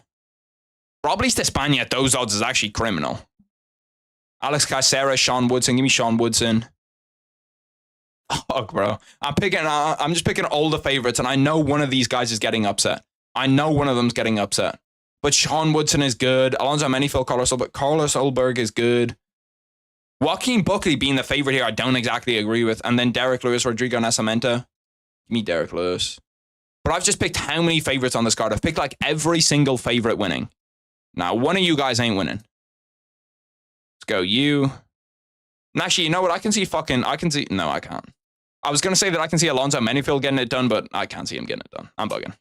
S1: Robelis Despaigne at those odds is actually criminal. Alex Caceres, Sean Woodson. Give me Sean Woodson. Fuck, bro. I'm just picking all the favorites, and I know one of these guys is getting upset. I know one of them's getting upset. But Sean Woodson is good. Alonzo Menifield, Carlos Ulberg is good. Joaquin Buckley being the favorite here, I don't exactly agree with. And then Derek Lewis, Rodrigo Nascimento. Give me Derek Lewis. But I've just picked how many favorites on this card? I've picked like every single favorite winning. Now, one of you guys ain't winning. Let's go you. And actually, you know what? I can see. No, I can't. I was going to say that I can see Alonzo Menifield getting it done, but I can't see him getting it done. I'm bugging.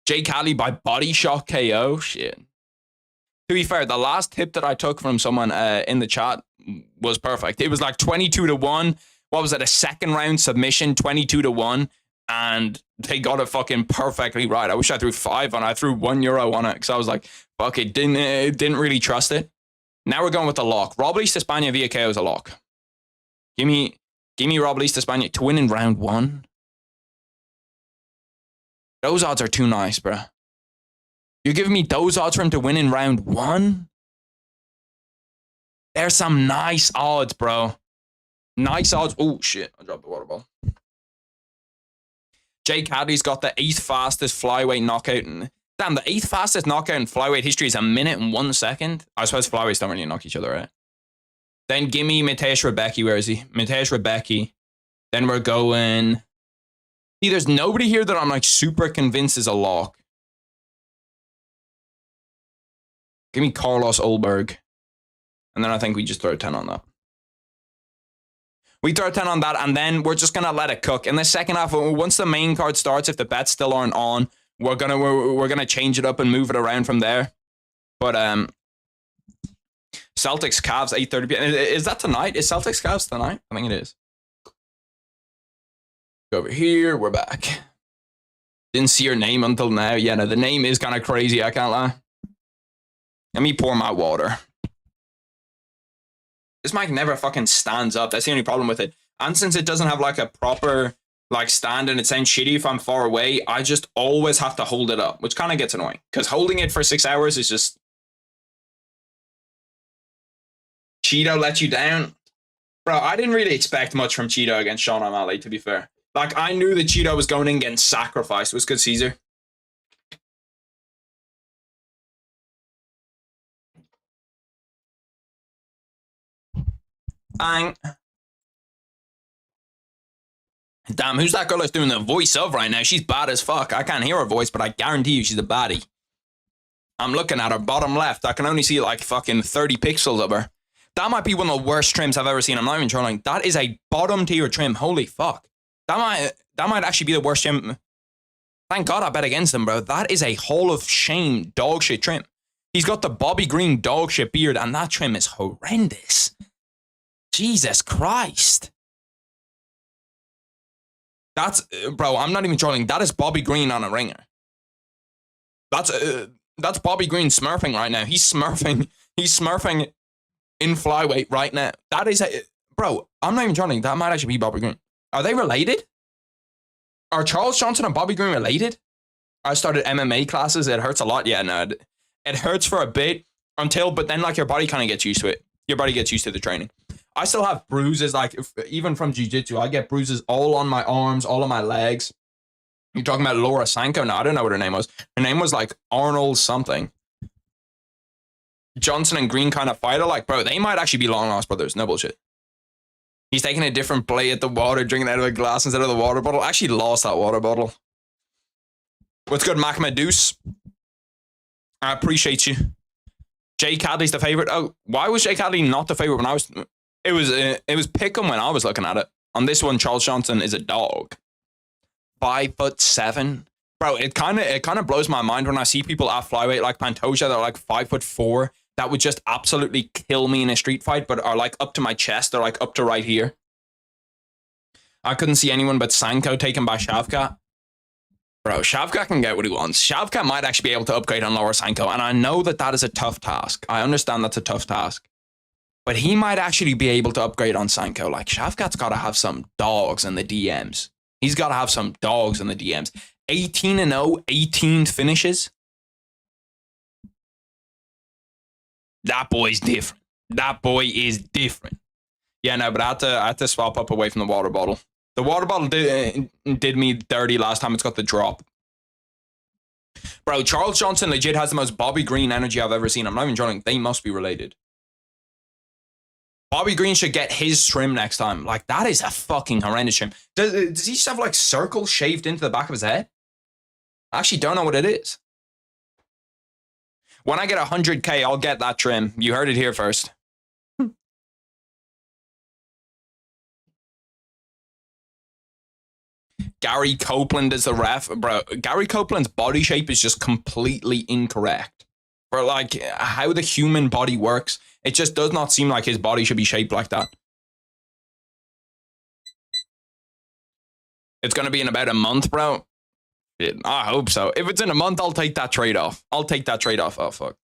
S1: Jake Hadley by body shot KO. Shit. To be fair, the last tip that I took from someone in the chat was perfect. It was like 22-1. What was it? A second round submission, 22-1. And they got it fucking perfectly right. I wish I threw 5 on it. I threw €1 on it because I was like, fuck it, didn't really trust it. Now we're going with the lock. Robelis Despaigne via KO is a lock. Give me Robelis Despaigne to win in round 1. Those odds are too nice, bro. You're giving me those odds for him to win in round 1? There's some nice odds, bro. Nice odds. Oh, shit. I dropped the water ball. Jake Hadley's got the 8th fastest flyweight knockout. Damn, the 8th fastest knockout in flyweight history is 1 minute and 1 second. I suppose flyweights don't really knock each other out. Then give me Mateusz Rebecki. Where is he? Mateusz Rebecki. Then we're going... See, there's nobody here that I'm like super convinced is a lock. Give me Carlos Ulberg. And then I think we just throw 10 on that. We throw 10 on that, and then we're just going to let it cook. In the second half, once the main card starts, if the bets still aren't on, we're gonna change it up and move it around from there. But Celtics Cavs 8:30 p.m. Is that tonight? Is Celtics Cavs tonight? I think it is. Go over here. We're back. Didn't see your name until now. Yeah, no, the name is kind of crazy. I can't lie. Let me pour my water. This mic never fucking stands up. That's the only problem with it. And since it doesn't have like a proper like stand and it sounds shitty if I'm far away, I just always have to hold it up, which kind of gets annoying. Because holding it for 6 hours is just... Cheeto let you down? Bro, I didn't really expect much from Cheeto against Sean O'Malley, to be fair. Like, I knew that Cheeto was going in getting sacrificed. It was good, Caesar. Bang. Damn, who's that girl that's doing the voice of right now? She's bad as fuck. I can't hear her voice, but I guarantee you she's a baddie. I'm looking at her bottom left. I can only see like fucking 30 pixels of her. That might be one of the worst trims I've ever seen. I'm not even trolling. That is a bottom tier trim. Holy fuck. That might actually be the worst trim. Thank God I bet against him, bro. That is a Hall of Shame dog shit trim. He's got the Bobby Green dog shit beard, and that trim is horrendous. Jesus Christ. That's, bro, I'm not even trolling. That is Bobby Green on a ringer. That's Bobby Green smurfing right now. He's smurfing in flyweight right now. That is, bro, I'm not even trolling. That might actually be Bobby Green. Are they related? Are Charles Johnson and Bobby Green related? I started MMA classes. It hurts a lot. Yeah, no, it hurts for a bit but then like your body kind of gets used to it. Your body gets used to the training. I still have bruises, like even from jiu-jitsu. I get bruises all on my arms, all on my legs. You're talking about Laura Sanko? No, I don't know what her name was. Her name was like Arnold something. Johnson and Green kind of fight alike. Bro, they might actually be long-lost brothers. No bullshit. He's taking a different play at the water, drinking out of a glass instead of the water bottle. I actually lost that water bottle. What's good, Macmadeus? I appreciate you. Jay Cadley's the favorite. Oh, why was Jay Cadley not the favorite when I was... It was Pick'em when I was looking at it. On this one, Charles Johnson is a dog. 5'7". Bro, it kind of blows my mind when I see people at flyweight like Pantoja that are like 5'4", that would just absolutely kill me in a street fight, but are like up to my chest. They're like up to right here. I couldn't see anyone but Sanko taken by Shavkat. Bro, Shavkat can get what he wants. Shavkat might actually be able to upgrade on Laura Sanko, and I know that is a tough task. I understand that's a tough task. But he might actually be able to upgrade on Sanko. Like, Shavkat's got to have some dogs in the DMs. He's got to have some dogs in the DMs. 18-0, 18 finishes. That boy's different. That boy is different. Yeah, no, but I had to swap up away from the water bottle. The water bottle did me dirty last time. It's got the drop. Bro, Charles Johnson legit has the most Bobby Green energy I've ever seen. I'm not even joking. They must be related. Bobby Green should get his trim next time. Like, that is a fucking horrendous trim. Does he just have, like, circles shaved into the back of his head? I actually don't know what it is. When I get 100K, I'll get that trim. You heard it here first. Gary Copeland is the ref. Bro, Gary Copeland's body shape is just completely incorrect. For, like, how the human body works, it just does not seem like his body should be shaped like that. It's going to be in about a month, bro. I hope so. If it's in a month, I'll take that trade-off. I'll take that trade-off. Oh, fuck.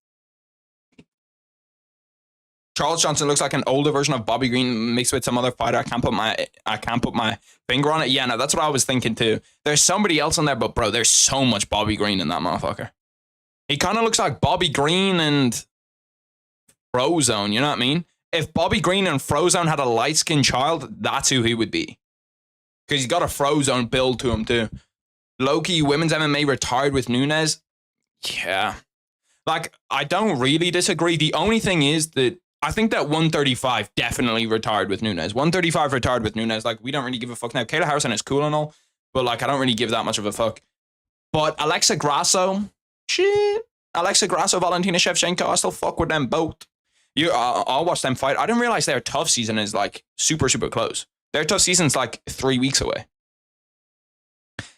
S1: Charles Johnson looks like an older version of Bobby Green mixed with some other fighter. I can't put my finger on it. Yeah, no, that's what I was thinking too. There's somebody else in there, but bro, there's so much Bobby Green in that motherfucker. He kind of looks like Bobby Green and Frozone, you know what I mean? If Bobby Green and Frozone had a light-skinned child, that's who he would be. Because he's got a Frozone build to him too. Loki, women's MMA retired with Nunes. Yeah. Like, I don't really disagree. The only thing is that I think that 135 definitely retired with Nunes. 135 retired with Nunes. Like, we don't really give a fuck now. Kayla Harrison is cool and all, but like, I don't really give that much of a fuck. But Alexa Grasso, shit. Alexa Grasso, Valentina Shevchenko, I still fuck with them both. I'll watch them fight. I didn't realize their tough season is like super, super close. Their tough season's like 3 weeks away.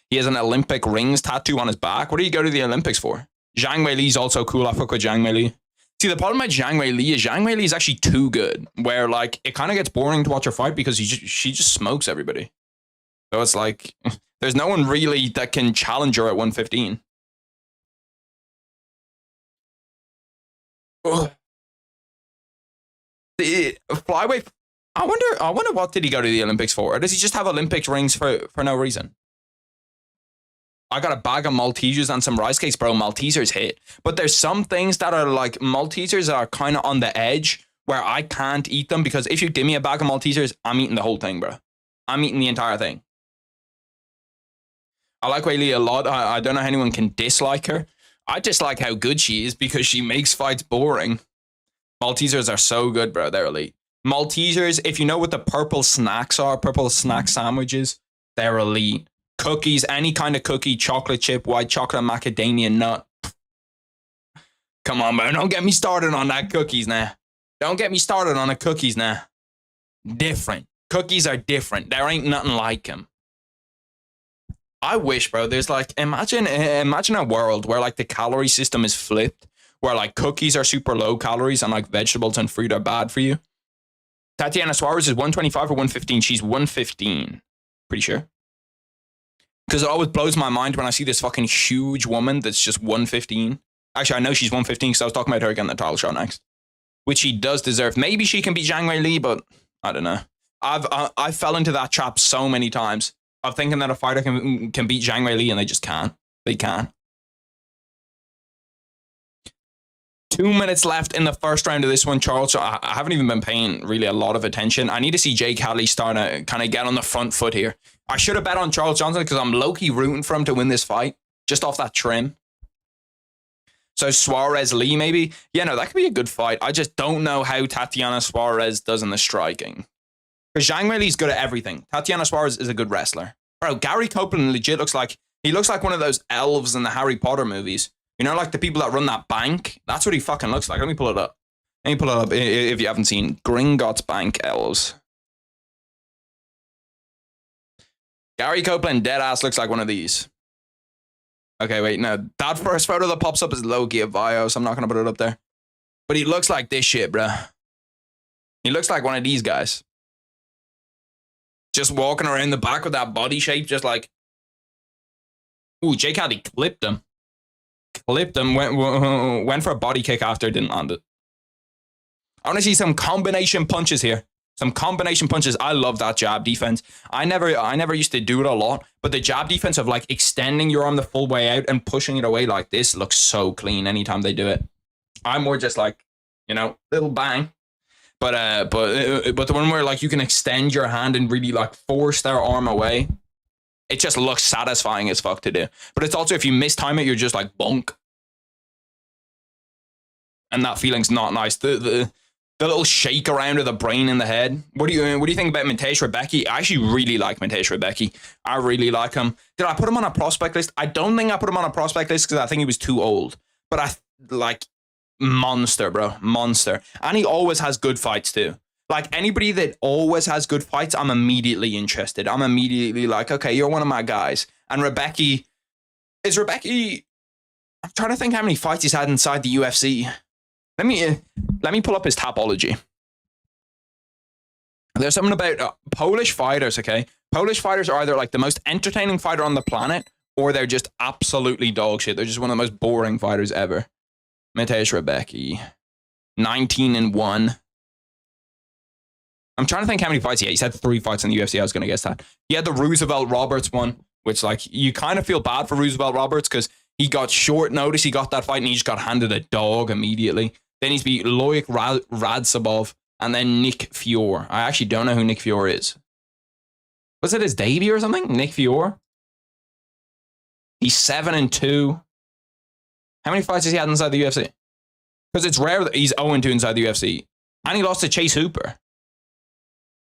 S1: He has an Olympic rings tattoo on his back. What do you go to the Olympics for? Zhang Weili's also cool. I fuck with Zhang Weili. See, the problem with Zhang Weili is actually too good, where like it kind of gets boring to watch her fight because she just smokes everybody. So it's like there's no one really that can challenge her at 115. Ugh. The flyweight. I wonder what did he go to the Olympics for? Or does he just have Olympics rings for no reason? I got a bag of Maltesers and some rice cakes, bro. Maltesers hit. But there's some things that are like, Maltesers are kind of on the edge where I can't eat them because if you give me a bag of Maltesers, I'm eating the whole thing, bro. I'm eating the entire thing. I like Weili a lot. I don't know how anyone can dislike her. I dislike how good she is because she makes fights boring. Maltesers are so good, bro. They're elite. Maltesers, if you know what the purple snacks are, purple snack sandwiches, they're elite. Cookies, any kind of cookie, chocolate chip, white chocolate, macadamia nut. Come on, man. Don't get me started on that cookies now. Don't get me started on the cookies now. Different. Cookies are different. There ain't nothing like them. I wish, bro, there's like, imagine a world where like the calorie system is flipped, where like cookies are super low calories and like vegetables and fruit are bad for you. Tatiana Suarez is 125 or 115. She's 115. Pretty sure. Because it always blows my mind when I see this fucking huge woman that's just 115. Actually, I know she's 115 because I was talking about her getting the title shot next, which she does deserve. Maybe she can beat Zhang Weili, but I don't know. I fell into that trap so many times of thinking that a fighter can beat Zhang Weili, and they just can't. They can't. 2 minutes left in the first round of this one, Charles. I haven't even been paying really a lot of attention. I need to see Jake Hadley starting to kind of get on the front foot here. I should have bet on Charles Johnson because I'm low-key rooting for him to win this fight, just off that trim. So Suarez Lee, maybe? Yeah, no, that could be a good fight. I just don't know how Tatiana Suarez does in the striking. Because Zhang Weili's good at everything. Tatiana Suarez is a good wrestler. Bro, Gary Copeland legit looks like one of those elves in the Harry Potter movies. You know, like the people that run that bank? That's what he fucking looks like. Let me pull it up. If you haven't seen Gringotts Bank Elves. Gary Copeland deadass looks like one of these. Okay, wait, no. That first photo that pops up is low-key a bio, so I'm not going to put it up there. But he looks like this shit, bro. He looks like one of these guys. Just walking around the back with that body shape, just like... Ooh, Jake Hadley clipped him. Went for a body kick after, didn't land it. I want to see some combination punches here. Some combination punches. I love that jab defense. I never used to do it a lot, but the jab defense of like extending your arm the full way out and pushing it away like this looks so clean anytime they do it. I'm more just like, you know, little bang. But the one where like you can extend your hand and really like force their arm away, it just looks satisfying as fuck to do. But it's also, if you mistime it, you're just like bonk. And that feeling's not nice. The little shake around of the brain in the head. What do you think about Mateusz Rebecki? I actually really like Mateusz Rebecki. I really like him. Did I put him on a prospect list? I don't think I put him on a prospect list because I think he was too old. But I like monster, bro. Monster. And he always has good fights too. Like anybody that always has good fights, I'm immediately interested. I'm immediately like, okay, you're one of my guys. And Rebecki, I'm trying to think how many fights he's had inside the UFC. Let me pull up his Tapology. There's something about Polish fighters, okay? Polish fighters are either like the most entertaining fighter on the planet, or they're just absolutely dog shit. They're just one of the most boring fighters ever. Mateusz Rebecki, 19-1. I'm trying to think how many fights he had. He's had 3 fights in the UFC. I was going to guess that. He had the Roosevelt Roberts one, which like you kind of feel bad for Roosevelt Roberts because he got short notice. He got that fight and he just got handed a dog immediately. Then he's beat Loic Radzhabov and then Nick Fior. I actually don't know who Nick Fior is. Was it his debut or something? Nick Fior? He's 7-2. How many fights has he had inside the UFC? Because it's rare that he's 0-2 inside the UFC. And he lost to Chase Hooper.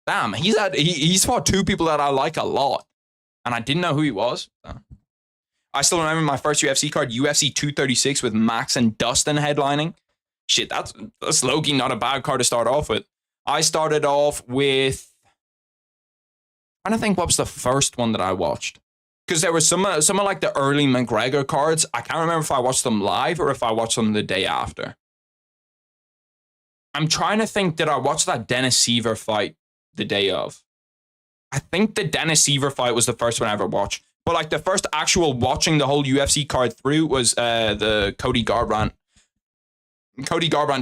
S1: Damn, he's fought 2 people that I like a lot. And I didn't know who he was. I still remember my first UFC card, UFC 236 with Max and Dustin headlining. Shit, that's low-key not a bad card to start off with. I started off with... I'm trying to think what was the first one that I watched. Because there was some of like the early McGregor cards. I can't remember if I watched them live or if I watched them the day after. I'm trying to think, did I watch that Dennis Seaver fight the day of? I think the Dennis Seaver fight was the first one I ever watched. But like the first actual watching the whole UFC card through was the Cody Garbrandt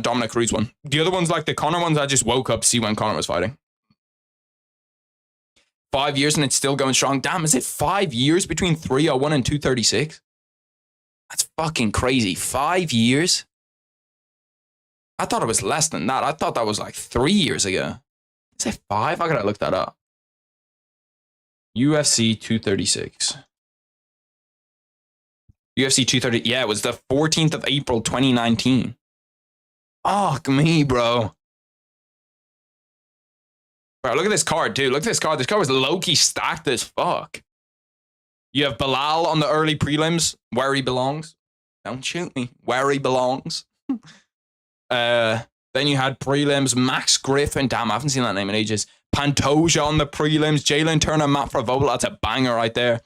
S1: Dominic Cruz one. The other ones, like the Conor ones, I just woke up to see when Conor was fighting. 5 years and it's still going strong. Damn, is it 5 years between 301 and 236? That's fucking crazy. 5 years? I thought it was less than that. I thought that was like 3 years ago. Is it 5? I gotta look that up. UFC 236. UFC 230. Yeah, it was the 14th of April, 2019. Fuck me, bro. Bro, look at this card, dude. Look at this card. This card was low-key stacked as fuck. You have Bilal on the early prelims, where he belongs. Don't shoot me. Where he belongs. Then you had prelims, Max Griffin. Damn, I haven't seen that name in ages. Pantoja on the prelims. Jalen Turner, Matt Favola. That's a banger right there.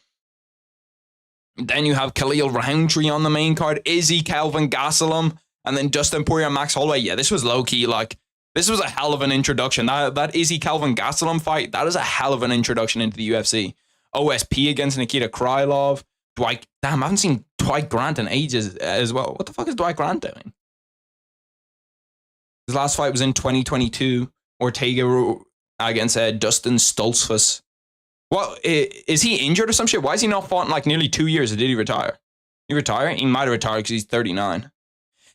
S1: Then you have Khalil Roundtree on the main card. Izzy, Kelvin Gastelum. And then Dustin Poirier and Max Holloway. Yeah, this was low-key, like, this was a hell of an introduction. That Izzy Kelvin Gastelum fight, that is a hell of an introduction into the UFC. OSP against Nikita Krylov. Damn, I haven't seen Dwight Grant in ages as well. What the fuck is Dwight Grant doing? His last fight was in 2022. Ortega against Dustin Stoltzfus. What, is he injured or some shit? Why is he not fought in like nearly 2 years? Or did he retire? He retire? He might have retired because he's 39.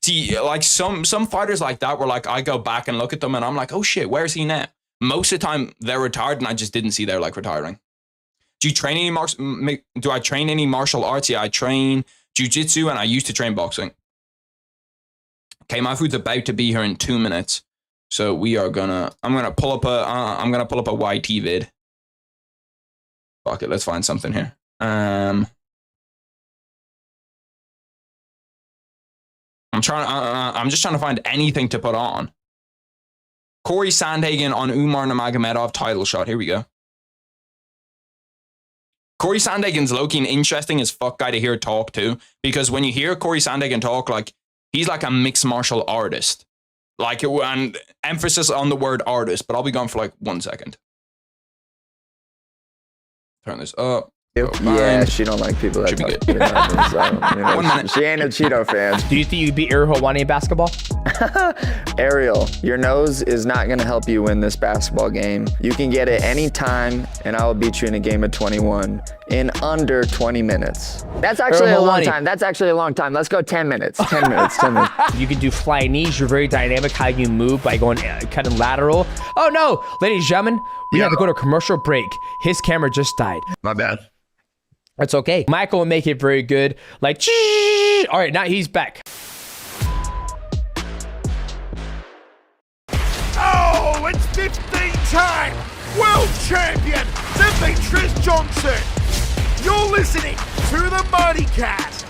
S1: See, like some fighters like that where like I go back and look at them and I'm like, oh shit, where's he now? Most of the time they're retired and I just didn't see they're like retiring. Do you train any do I train any martial arts? Yeah, I train jiu-jitsu and I used to train boxing. Okay, my food's about to be here in 2 minutes. So I'm gonna pull up a YT vid. Fuck it, let's find something here. I'm just trying to find anything to put on. Corey Sandhagen on Umar Nurmagomedov title shot. Here we go. Corey Sandhagen's low-key an interesting as fuck guy to hear talk to, because when you hear Corey Sandhagen talk, like he's like a mixed martial artist. Like, and emphasis on the word artist, but I'll be gone for like 1 second. Turn this up.
S2: Yeah, she don't like people that talk to her. So, you know,
S1: 1 minute.
S2: She ain't a Cheeto fan.
S3: Do you think you beat Ariel Helwani in basketball?
S2: Ariel, your nose is not going to help you win this basketball game. You can get it anytime, and I will beat you in a game of 21 in under 20 minutes. That's actually a long time. That's actually a long time. Let's go 10 minutes. 10 minutes. 10 minutes.
S3: You can do flying knees. You're very dynamic how you move by going cutting lateral. Oh no, ladies and gentlemen, we have to go to a commercial break. His camera just died.
S4: My bad.
S3: That's okay. Michael will make it very good. Like, all right, now he's back.
S4: Oh, it's 15-time world champion, Demetrius Johnson. You're listening to the Mighty Cast.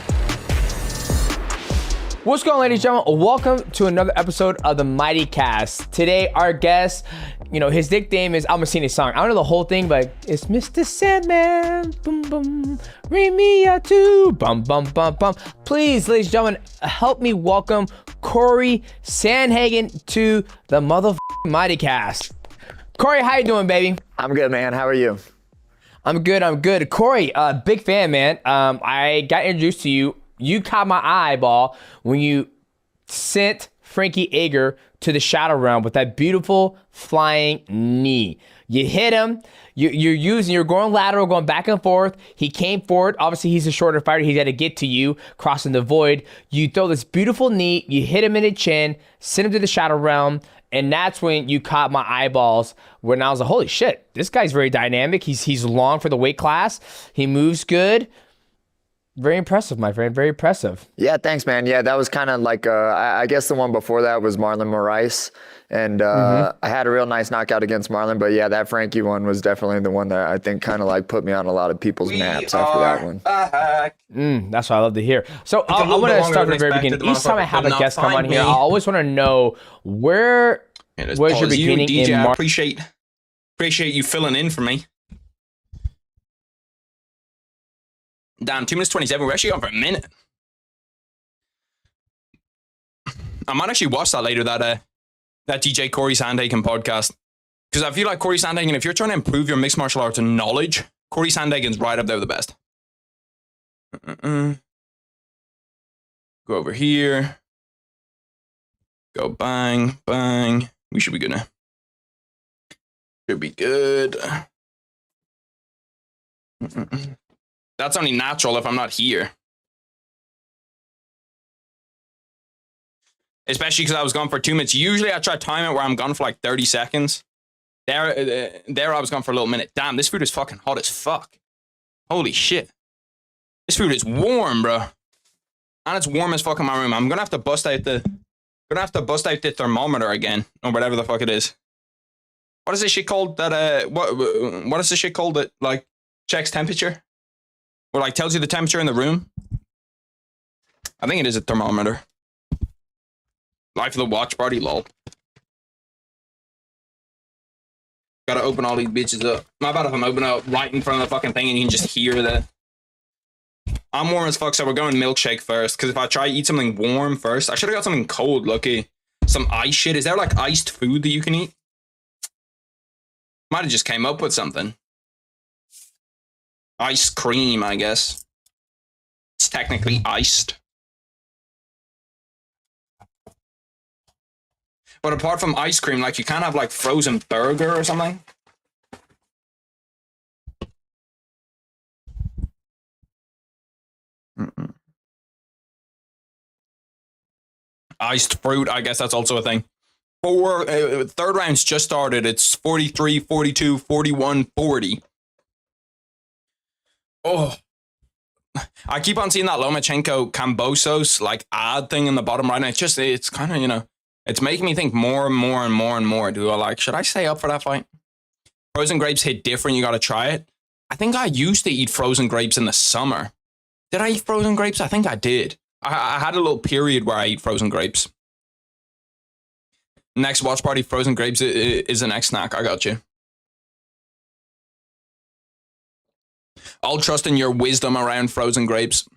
S3: What's going on, ladies and gentlemen? Welcome to another episode of the Mighty Cast. Today, our guest, you know, his nickname is, I'm gonna sing his song. I don't know the whole thing, but it's Mr. Sandman, boom, boom, ring me out too, bum, bum, bum, bum. Please, ladies and gentlemen, help me welcome Corey Sandhagen to the motherfucking Mighty Cast. Corey, how you doing, baby?
S2: I'm good, man. How are you?
S3: I'm good. Corey, big fan, man. I got introduced to you. You caught my eyeball when you sent Frankie Edgar to the shadow realm with that beautiful flying knee. You hit him. You're going lateral, going back and forth. He came forward. Obviously, he's a shorter fighter. He had to get to you, crossing the void. You throw this beautiful knee. You hit him in the chin, send him to the shadow realm, and that's when you caught my eyeballs. When I was like, holy shit, this guy's very dynamic. He's long for the weight class. He moves good. Very impressive, my friend. Very impressive.
S2: Yeah, thanks, man. Yeah, that was kind of like, I guess the one before that was Marlon Moraes. And I had a real nice knockout against Marlon. But yeah, that Frankie one was definitely the one that I think kind of like put me on a lot of people's maps after that one.
S3: That's what I love to hear. So I want to start from the very beginning. Each time I have a guest come on here, I always want to know where was your beginning
S1: DJ,
S3: in
S1: I appreciate you filling in for me. Damn, 2 minutes 27. We're actually on for a minute. I might actually watch that later, that DJ Corey Sandhagen podcast. Because I feel like Corey Sandhagen, if you're trying to improve your mixed martial arts and knowledge, Corey Sandhagen's right up there with the best. Go over here. Go bang, bang. We should be good now. Should be good. That's only natural if I'm not here. Especially because I was gone for 2 minutes. Usually I try to time it where I'm gone for like 30 seconds. There I was gone for a little minute. Damn, this food is fucking hot as fuck. Holy shit. This food is warm, bro. And it's warm as fuck in my room. I'm gonna have to bust out the thermometer again, or whatever the fuck it is. What is this shit called? What is this shit called that like checks temperature? Or like tells you the temperature in the room? I think it is a thermometer. Life of the watch party, lol. Gotta open all these bitches up. My bad if I'm opening up right in front of the fucking thing and you can just hear that. I'm warm as fuck, so we're going milkshake first. Because if I try to eat something warm first, I should have got something cold, lucky. Some ice shit. Is there like iced food that you can eat? Might have just came up with something. Ice cream, I guess. It's technically iced. But apart from ice cream, like, you can't have, like, frozen burger or something. Iced fruit, I guess that's also a thing. Third round's just started. It's 43, 42, 41, 40. Oh. I keep on seeing that Lomachenko Kambosos, like, ad thing in the bottom right. And it's kind of, you know, it's making me think more and more and more and more. Do I, like, should I stay up for that fight? Frozen grapes hit different. You got to try it. I think I used to eat frozen grapes in the summer. Did I eat frozen grapes? I think I did. I had a little period where I eat frozen grapes. Next watch party, frozen grapes is the next snack. I got you. I'll trust in your wisdom around frozen grapes.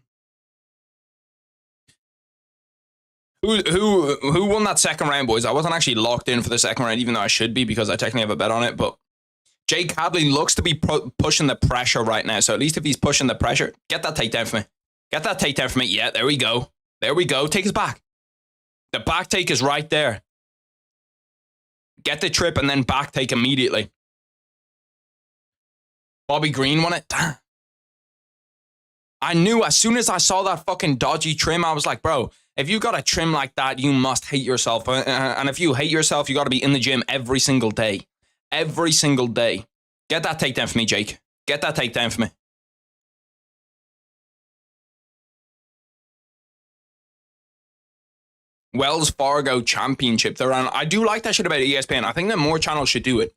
S1: Who won that second round, boys? I wasn't actually locked in for the second round, even though I should be because I technically have a bet on it. But Jake Hadley looks to be pushing the pressure right now. So at least if he's pushing the pressure, get that takedown for me. Get that takedown for me. Yeah, there we go. There we go. Take his back. The back take is right there. Get the trip and then back take immediately. Bobby Green won it. Damn. I knew as soon as I saw that fucking dodgy trim, I was like, bro, if you got a trim like that, you must hate yourself. And if you hate yourself, you got to be in the gym every single day. Every single day. Get that takedown for me, Jake. Get that takedown for me. Wells Fargo Championship. They're on. I do like that shit about ESPN. I think that more channels should do it.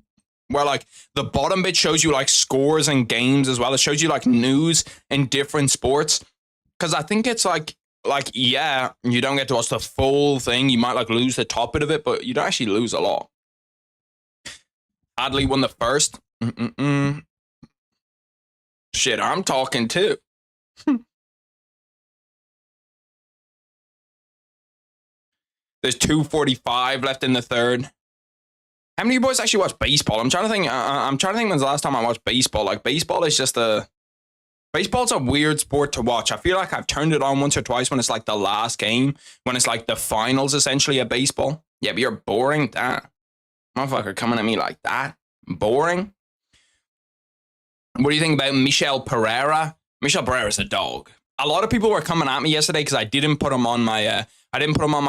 S1: Where, like, the bottom bit shows you, like, scores and games as well. It shows you, like, news in different sports. Because I think it's, like, yeah, you don't get to watch the full thing. You might, like, lose the top bit of it, but you don't actually lose a lot. Hadley won the first. Shit, I'm talking too. There's 2:45 left in the third. How many of you boys actually watch baseball? I'm trying to think. When's the last time I watched baseball. Like, baseball is just baseball's a weird sport to watch. I feel like I've turned it on once or twice when it's like the last game, when it's like the finals essentially of baseball. Yeah, but you're boring. Damn. Motherfucker coming at me like that. Boring. What do you think about Michel Pereira? Michel Pereira's a dog. A lot of people were coming at me yesterday because I didn't put him on my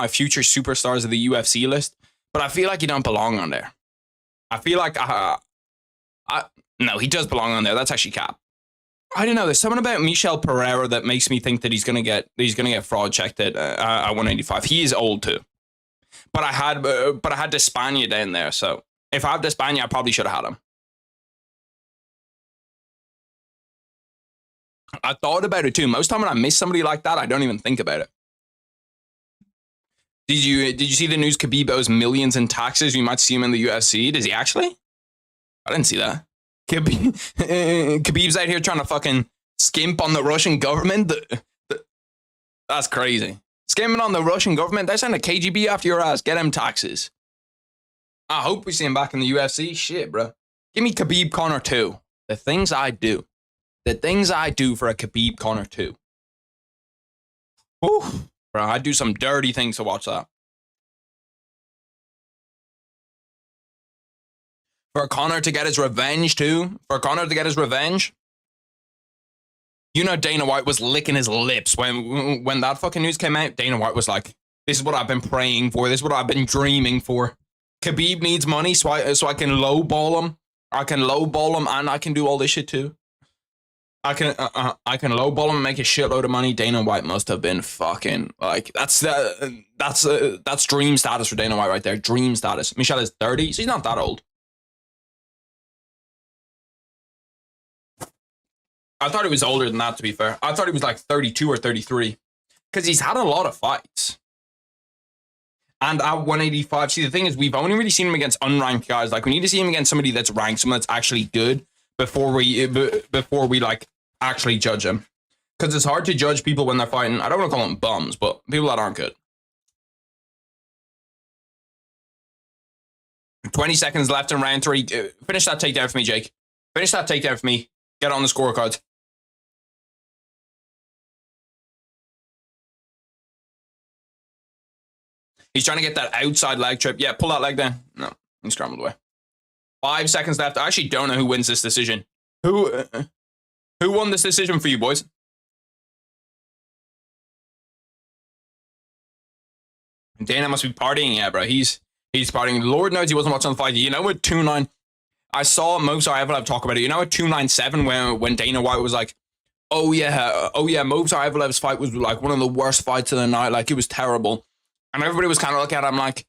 S1: future superstars of the UFC list. But I feel like he don't belong on there. I feel like no, he does belong on there. That's actually cap. I don't know. There's something about Michel Pereira that makes me think that he's gonna get fraud checked at 185. He is old too. But I had Despaigne down there. So if I have Despaigne, I probably should have had him. I thought about it too. Most time when I miss somebody like that, I don't even think about it. Did you see the news? Khabib owes millions in taxes. You might see him in the UFC. Does he actually? I didn't see that. Khabib's out here trying to fucking skimp on the Russian government. That's crazy. Skimming on the Russian government. They're sending a KGB after your ass. Get him taxes. I hope we see him back in the UFC. Shit, bro. Give me Khabib Conor 2. The things I do. The things I do for a Khabib Conor 2. Whew. Bro, I'd do some dirty things to watch that. For Conor to get his revenge too. For Conor to get his revenge. You know Dana White was licking his lips when that fucking news came out. Dana White was like, this is what I've been praying for. This is what I've been dreaming for. Khabib needs money so I can lowball him. I can lowball him and I can do all this shit too. I can lowball him and make a shitload of money. Dana White must have been fucking like that's dream status for Dana White right there. Dream status. Michelle is 30, so he's not that old. I thought he was older than that, to be fair. I thought he was like 32 or 33 because he's had a lot of fights. And at 185, see, the thing is, we've only really seen him against unranked guys. Like, we need to see him against somebody that's ranked, someone that's actually good before we like actually judge him. Because it's hard to judge people when they're fighting. I don't want to call them bums, but people that aren't good. 20 seconds left in round 3. Finish that takedown for me, Jake. Finish that takedown for me. Get on the scorecard. He's trying to get that outside leg trip. Yeah, pull that leg down. No, he scrambled away. 5 seconds left. I actually don't know who wins this decision. Who won this decision for you, boys? Dana must be partying. Yeah, bro. He's partying. Lord knows he wasn't watching the fight. You know what, 2-9... I saw Movsar Evloev talk about it. You know at 297 when Dana White was like, oh yeah, Movsar Evloev's fight was like one of the worst fights of the night. Like it was terrible. And everybody was kind of looking at him like,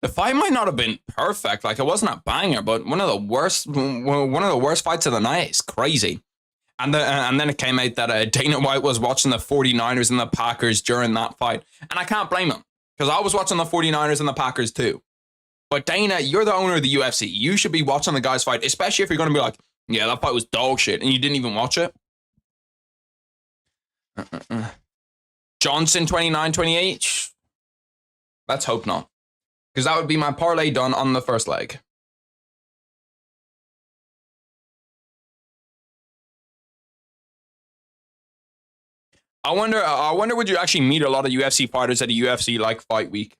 S1: the fight might not have been perfect. Like it wasn't a banger, but one of the worst fights of the night. It's crazy. And then it came out that Dana White was watching the 49ers and the Packers during that fight. And I can't blame him because I was watching the 49ers and the Packers too. But Dana, you're the owner of the UFC. You should be watching the guys fight, especially if you're going to be like, yeah, that fight was dog shit, and you didn't even watch it. Johnson 29-28. Let's hope not. Because that would be my parlay done on the first leg. I wonder would you actually meet a lot of UFC fighters at a UFC like fight week?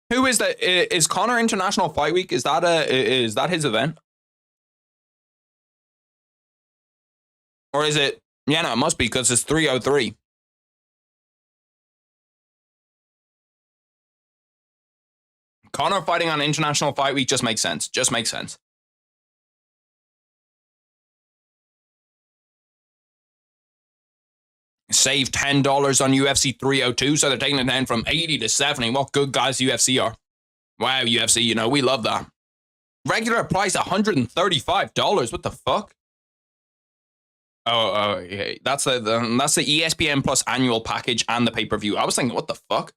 S1: Who is that? Is Connor International Fight Week? Is that his event? Or is it? Yeah, no, it must be because it's 303. Connor fighting on International Fight Week just makes sense. Just makes sense. Save $10 on UFC 302, so they're taking it down from 80 to 70. What good guys UFC are. Wow, UFC, you know, we love that. Regular price $135. What the fuck? Oh, yeah. That's the ESPN Plus annual package and the pay-per-view. I was thinking, what the fuck?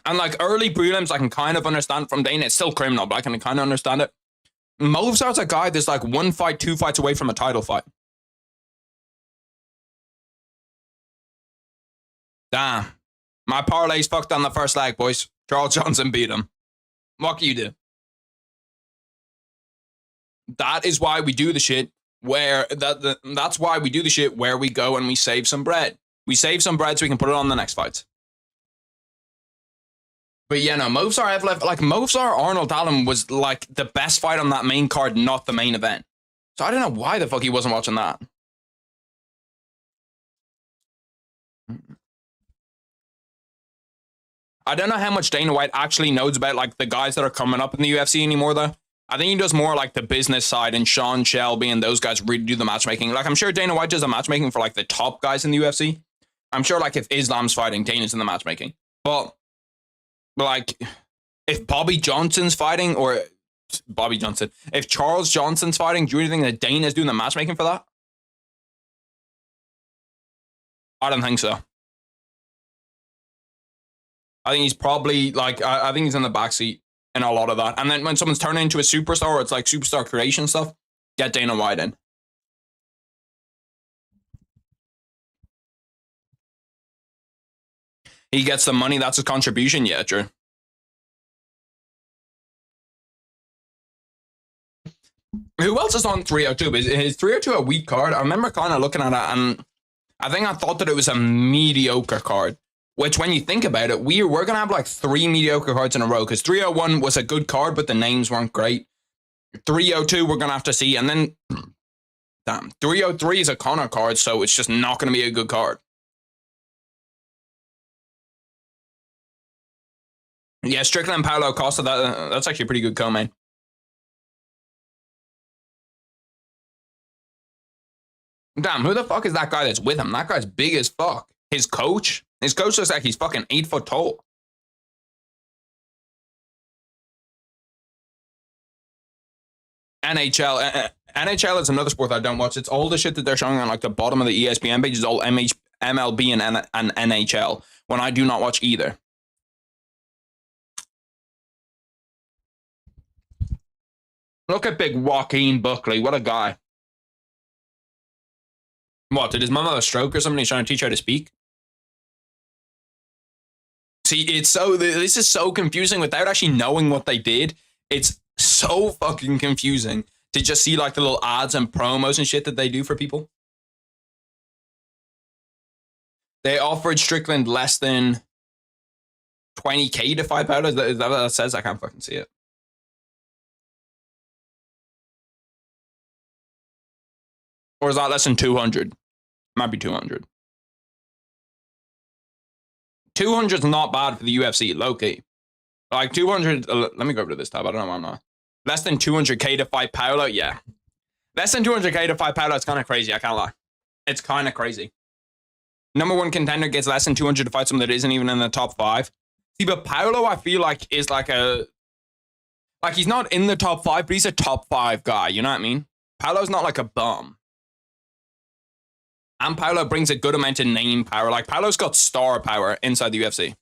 S1: And like early prelims, I can kind of understand from Dana. It's still criminal, but I can kind of understand it. Movsar's a guy that's like 1 fight, 2 fights away from a title fight. Damn. My parlay's fucked on the first leg, boys. Charles Johnson beat him. What can you do? That is why we do the shit where that's why we do the shit where we go and we save some bread. We save some bread so we can put it on the next fights. But yeah, no, Movsar Evloev, like Movsar Arnold Allen was like the best fight on that main card, not the main event. So I don't know why the fuck he wasn't watching that. I don't know how much Dana White actually knows about like the guys that are coming up in the UFC anymore though. I think he does more like the business side, and Sean Shelby and those guys really do the matchmaking. Like I'm sure Dana White does the matchmaking for like the top guys in the UFC. I'm sure like if Islam's fighting, Dana's in the matchmaking. But like, if Bobby Johnson's fighting, or if Charles Johnson's fighting, do you think that Dana's doing the matchmaking for that? I don't think so. I think he's probably like, I think he's in the backseat in a lot of that. And then when someone's turning into a superstar, or it's like superstar creation stuff, get Dana White in. He gets the money, that's his contribution. Yeah, true. Who else is on 302? Is 302 a weak card? I remember kind of looking at it, and I thought that it was a mediocre card. Which, when you think about it, we're going to have like 3 mediocre cards in a row, because 301 was a good card, but the names weren't great. 302, we're going to have to see. And then, damn, 303 is a Connor card, so it's just not going to be a good card. Yeah, Strickland and Paulo Costa, that's actually a pretty good co-main. Damn, who the fuck is that guy that's with him? That guy's big as fuck. His coach looks like he's fucking 8 foot tall. NHL is another sport I don't watch. It's all the shit that they're showing on like the bottom of the ESPN page is all MLB and NHL, when I do not watch either. Look at big Joaquin Buckley. What a guy. What, did his mom have a stroke or something? He's trying to teach her how to speak? See, this is so confusing without actually knowing what they did. It's so fucking confusing to just see like the little ads and promos and shit that they do for people. They offered Strickland less than 20K to fight Paolo. Is that what that says? I can't fucking see it. Or is that less than 200? Might be 200. 200 is not bad for the UFC, low-key. Like 200, let me go over to this tab. I don't know why I'm not. Less than 200K to fight Paolo? Yeah. Less than 200K to fight Paolo, it's kind of crazy. I can't lie. It's kind of crazy. Number one contender gets less than 200 to fight someone that isn't even in the top 5. See, but Paolo, I feel like, is like a... Like, he's not in the top 5, but he's a top 5 guy. You know what I mean? Paolo's not like a bum. And Paolo brings a good amount of name power. Like, Paolo's got star power inside the UFC.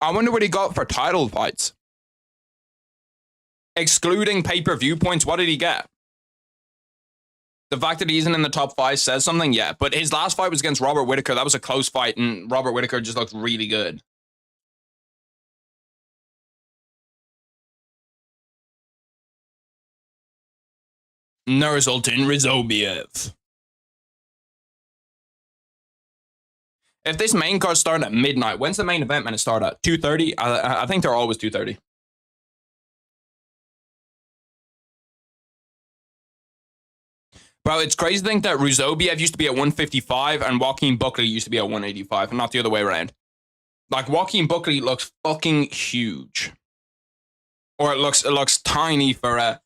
S1: I wonder what he got for title fights. Excluding pay-per-view points, what did he get? The fact that he isn't in the top 5 says something, yeah. But his last fight was against Robert Whittaker. That was a close fight, and Robert Whittaker just looked really good. Nursultan Ribovics. If this main card started at midnight, when's the main event meant to start at? 2:30? I think they're always 2:30. Bro, it's crazy to think that Ribovics used to be at 155 and Joaquin Buckley used to be at 185, and not the other way around. Like, Joaquin Buckley looks fucking huge. Or it looks tiny for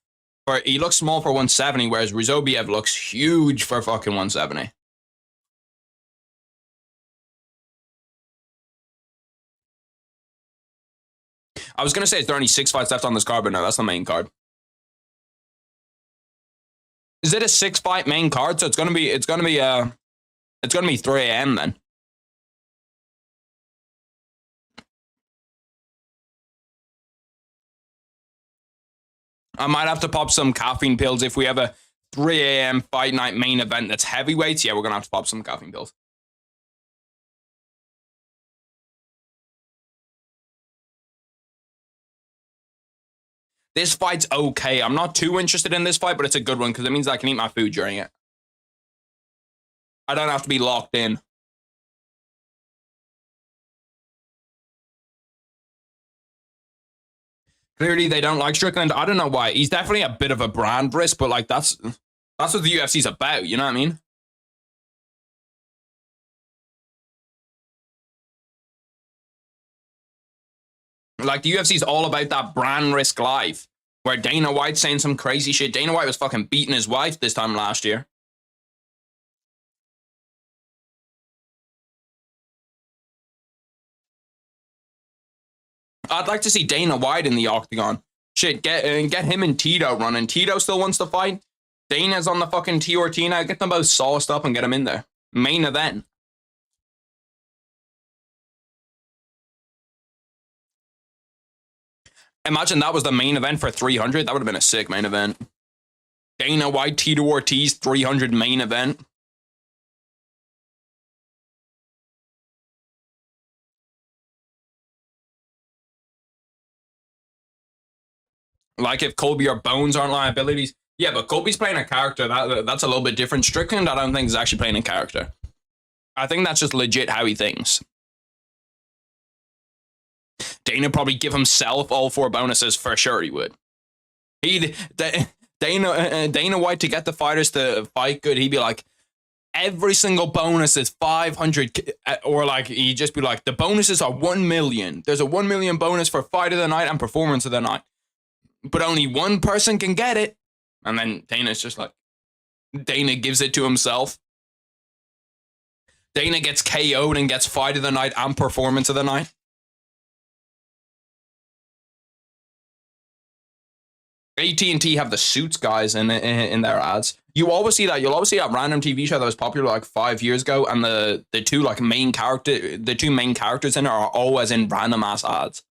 S1: he looks small for 170, whereas Ribovics looks huge for fucking 170. I was gonna say there are only 6 fights left on this card, but no, that's the main card. Is it a 6-fight main card? So it's gonna be 3 a.m. then. I might have to pop some caffeine pills if we have a 3 a.m. fight night main event that's heavyweights. Yeah, we're gonna have to pop some caffeine pills. This fight's okay. I'm not too interested in this fight, but it's a good one because it means I can eat my food during it. I don't have to be locked in. Clearly, they don't like Strickland. I don't know why. He's definitely a bit of a brand risk, but like that's what the UFC's about. You know what I mean? Like, the UFC's all about that brand risk life, where Dana White's saying some crazy shit. Dana White was fucking beating his wife this time last year. I'd like to see Dana White in the octagon. Shit, get him and Tito running. Tito still wants to fight. Dana's on the fucking TRT now. Get them both sauced up and get him in there. Main event. Imagine that was the main event for 300. That would have been a sick main event. Dana White, Tito Ortiz, 300 main event. Like if Colby or Bones aren't liabilities. Yeah, but Colby's playing a character. That's a little bit different. Strickland, I don't think, is actually playing a character. I think that's just legit how he thinks. Dana probably give himself all 4 bonuses for sure. He would. Dana White, to get the fighters to fight good, he'd be like, every single bonus is 500, or like he'd just be like, the bonuses are 1 million. There's a 1 million bonus for fight of the night and performance of the night, but only one person can get it. And then Dana's just like, Dana gives it to himself. Dana gets KO'd and gets fight of the night and performance of the night. AT&T have the Suits guys in their ads. You always see that. You'll always see that random TV show that was popular like 5 years ago, and the two main characters in it are always in random ass ads.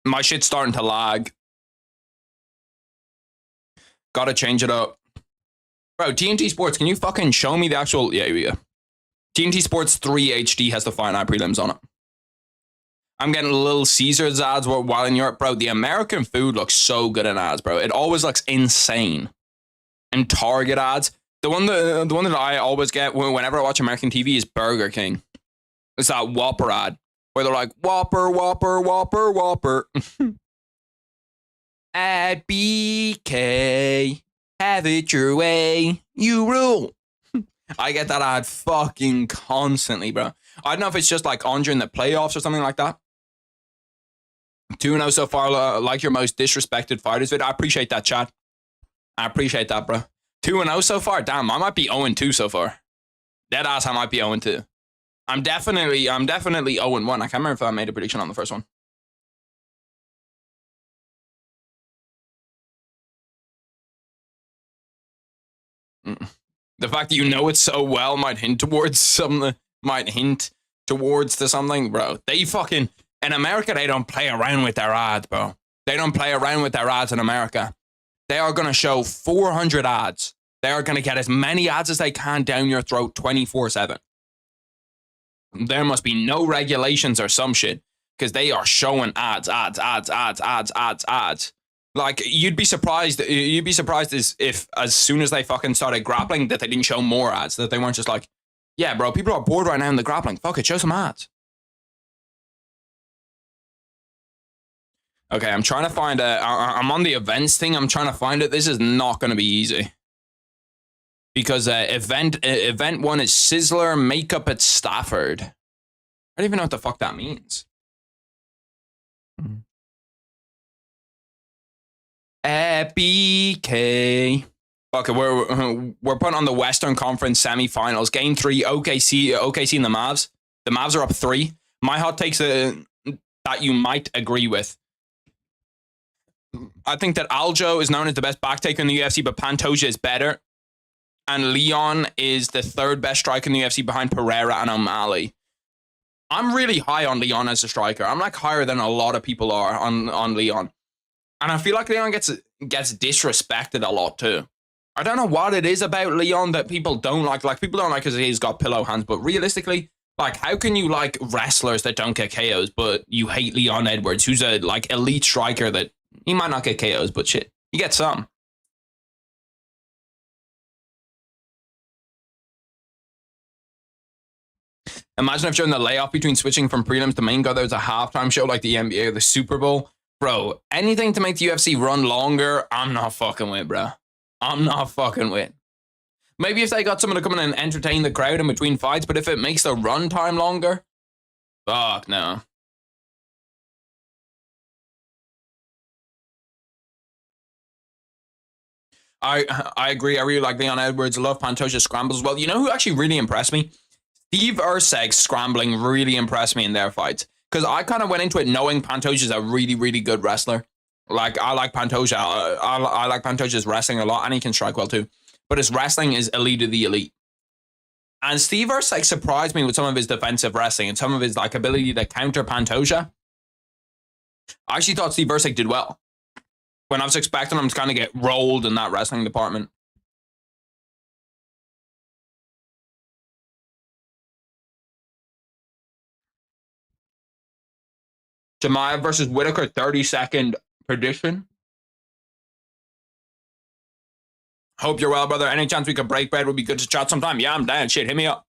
S1: My shit's starting to lag. Gotta change it up. Bro, TNT Sports, can you fucking show me the actual... Yeah, here we go. TNT Sports 3 HD has the Fight Night prelims on it. I'm getting Little Caesars ads while in Europe, bro. The American food looks so good in ads, bro. It always looks insane. And Target ads. The one that I always get whenever I watch American TV is Burger King. It's that Whopper ad where they're like, Whopper, Whopper, Whopper, Whopper. At BK, have it your way, you rule. I get that ad fucking constantly, bro. I don't know if it's just like on during the playoffs or something like that. 2-0 so far, like your most disrespected fighters vid. I appreciate that, chat. I appreciate that, bro. 2-0 so far? Damn, I might be 0-2 so far. Dead ass, I might be 0-2. I'm definitely 0-1. I can't remember if I made a prediction on the first one. The fact that you know it so well might hint towards something. Bro. They fucking in America, they don't play around with their ads, bro. They don't play around with their ads in America. They are gonna show 400 ads. They are gonna get as many ads as they can down your throat 24/7. There must be no regulations or some shit because they are showing ads. Like you'd be surprised if as soon as they fucking started grappling that they didn't show more ads, that they weren't just like, yeah, bro, people are bored right now in the grappling. Fuck it, show some ads. Okay, I'm trying to find I'm on the events thing. I'm trying to find it. This is not going to be easy. Because event 1 is Sizzler Makeup at Stafford. I don't even know what the fuck that means. BK. Okay, we're putting on the Western Conference semifinals. Game 3, OKC and the Mavs. The Mavs are up 3. My hot takes that you might agree with. I think that Aljo is known as the best back taker in the UFC, but Pantoja is better. And Leon is the 3rd best striker in the UFC behind Pereira and O'Malley. I'm really high on Leon as a striker. I'm like higher than a lot of people are on Leon. And I feel like Leon gets disrespected a lot too. I don't know what it is about Leon that people don't like. Like people don't like because he's got pillow hands. But realistically, like how can you like wrestlers that don't get KOs, but you hate Leon Edwards, who's a like elite striker that he might not get KOs, but shit, you get some. Imagine if during the layoff between switching from prelims to main card, there was a halftime show like the NBA or the Super Bowl. Bro, anything to make the UFC run longer, I'm not fucking with, bro. I'm not fucking with. Maybe if they got someone to come in and entertain the crowd in between fights, but if it makes the run time longer, fuck no. I agree. I really like Leon Edwards. I love Pantoja's scrambles as well. You know who actually really impressed me? Steve Urseg's scrambling really impressed me in their fights. Because I kind of went into it knowing Pantoja's a really, really good wrestler. Like, I like Pantoja. I like Pantoja's wrestling a lot, and he can strike well too. But his wrestling is elite of the elite. And Steve Urseg surprised me with some of his defensive wrestling and some of his like ability to counter Pantoja. I actually thought Steve Urseg did well. When I was expecting him to kind of get rolled in that wrestling department. Jemiah versus Whitaker, 30-second prediction. Hope you're well, brother. Any chance we could break bread would be good to chat sometime. Yeah, I'm down. Shit, hit me up.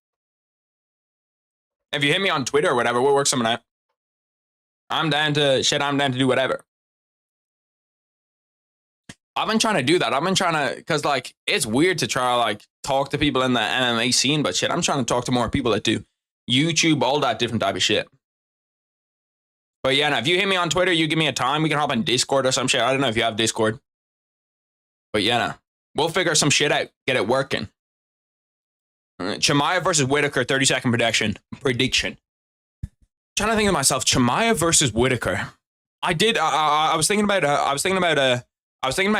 S1: If you hit me on Twitter or whatever, we'll work something out. I'm down to do whatever. I've been trying to do that. I've been trying to, because like, it's weird to try to like talk to people in the MMA scene, but shit, I'm trying to talk to more people that do YouTube, all that different type of shit. But yeah, now, if you hit me on Twitter, you give me a time, we can hop on Discord or some shit. I don't know if you have Discord. But yeah, now, we'll figure some shit out, get it working. Chimaev versus Whitaker, 30-second prediction. Trying to think of myself, Chimaev versus Whitaker. I was thinking about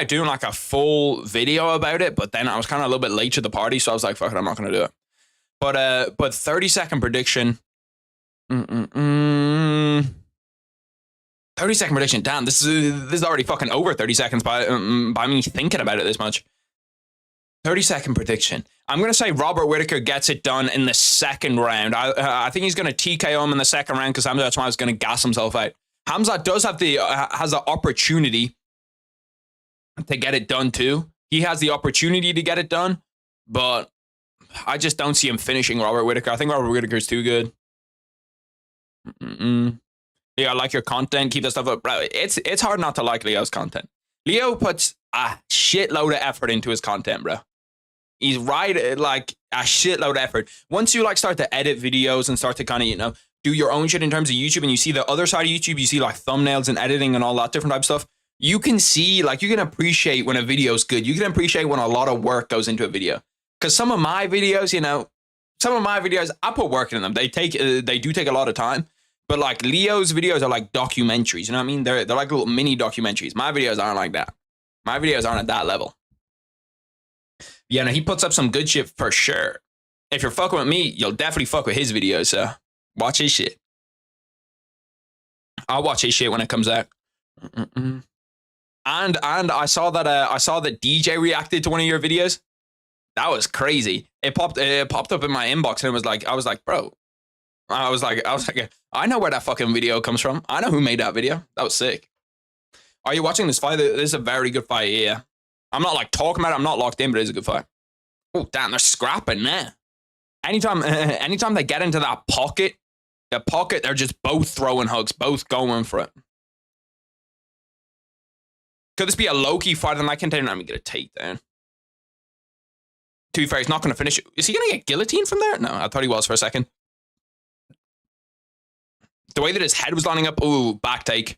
S1: doing like a full video about it, but then I was kind of a little bit late to the party, so I was like, fuck it, I'm not gonna do it. But 30-second prediction. 30-second prediction. Damn, this is already fucking over 30 seconds by me thinking about it this much. 30-second prediction. I'm going to say Robert Whittaker gets it done in the second round. I think he's going to TKO him in the second round because Hamza Chimaev is going to gas himself out. Hamza does have has the opportunity to get it done too. He has the opportunity to get it done, but I just don't see him finishing Robert Whittaker. I think Robert Whittaker is too good. Yeah, I like your content. Keep that stuff up, bro. It's hard not to like Leo's content. Leo puts a shitload of effort into his content, bro. He's like a shitload of effort. Once you like start to edit videos and start to kind of, you know, do your own shit in terms of YouTube, and you see the other side of YouTube, you see like thumbnails and editing and all that different type of stuff. You can see, like, you can appreciate when a video is good. You can appreciate when a lot of work goes into a video. Because some of my videos, you know, I put work in them. They do take a lot of time. But like Leo's videos are like documentaries. You know what I mean? They're like little mini documentaries. My videos aren't like that. My videos aren't at that level. Yeah, no, he puts up some good shit for sure. If you're fucking with me, you'll definitely fuck with his videos. So watch his shit. I'll watch his shit when it comes out. And I saw that DJ reacted to one of your videos. That was crazy. It popped up in my inbox and I was like, bro. I was like, I know where that fucking video comes from. I know who made that video. That was sick. Are you watching this fight? This is a very good fight. Yeah. I'm not like talking about it. I'm not locked in, but it is a good fight. Oh, damn, they're scrapping there. Anytime they get into that pocket, they're just both throwing hugs, both going for it. Could this be a low-key fight in that container? Let me get a takedown. To be fair, he's not going to finish it. Is he going to get guillotined from there? No, I thought he was for a second. The way that his head was lining up, ooh, back take.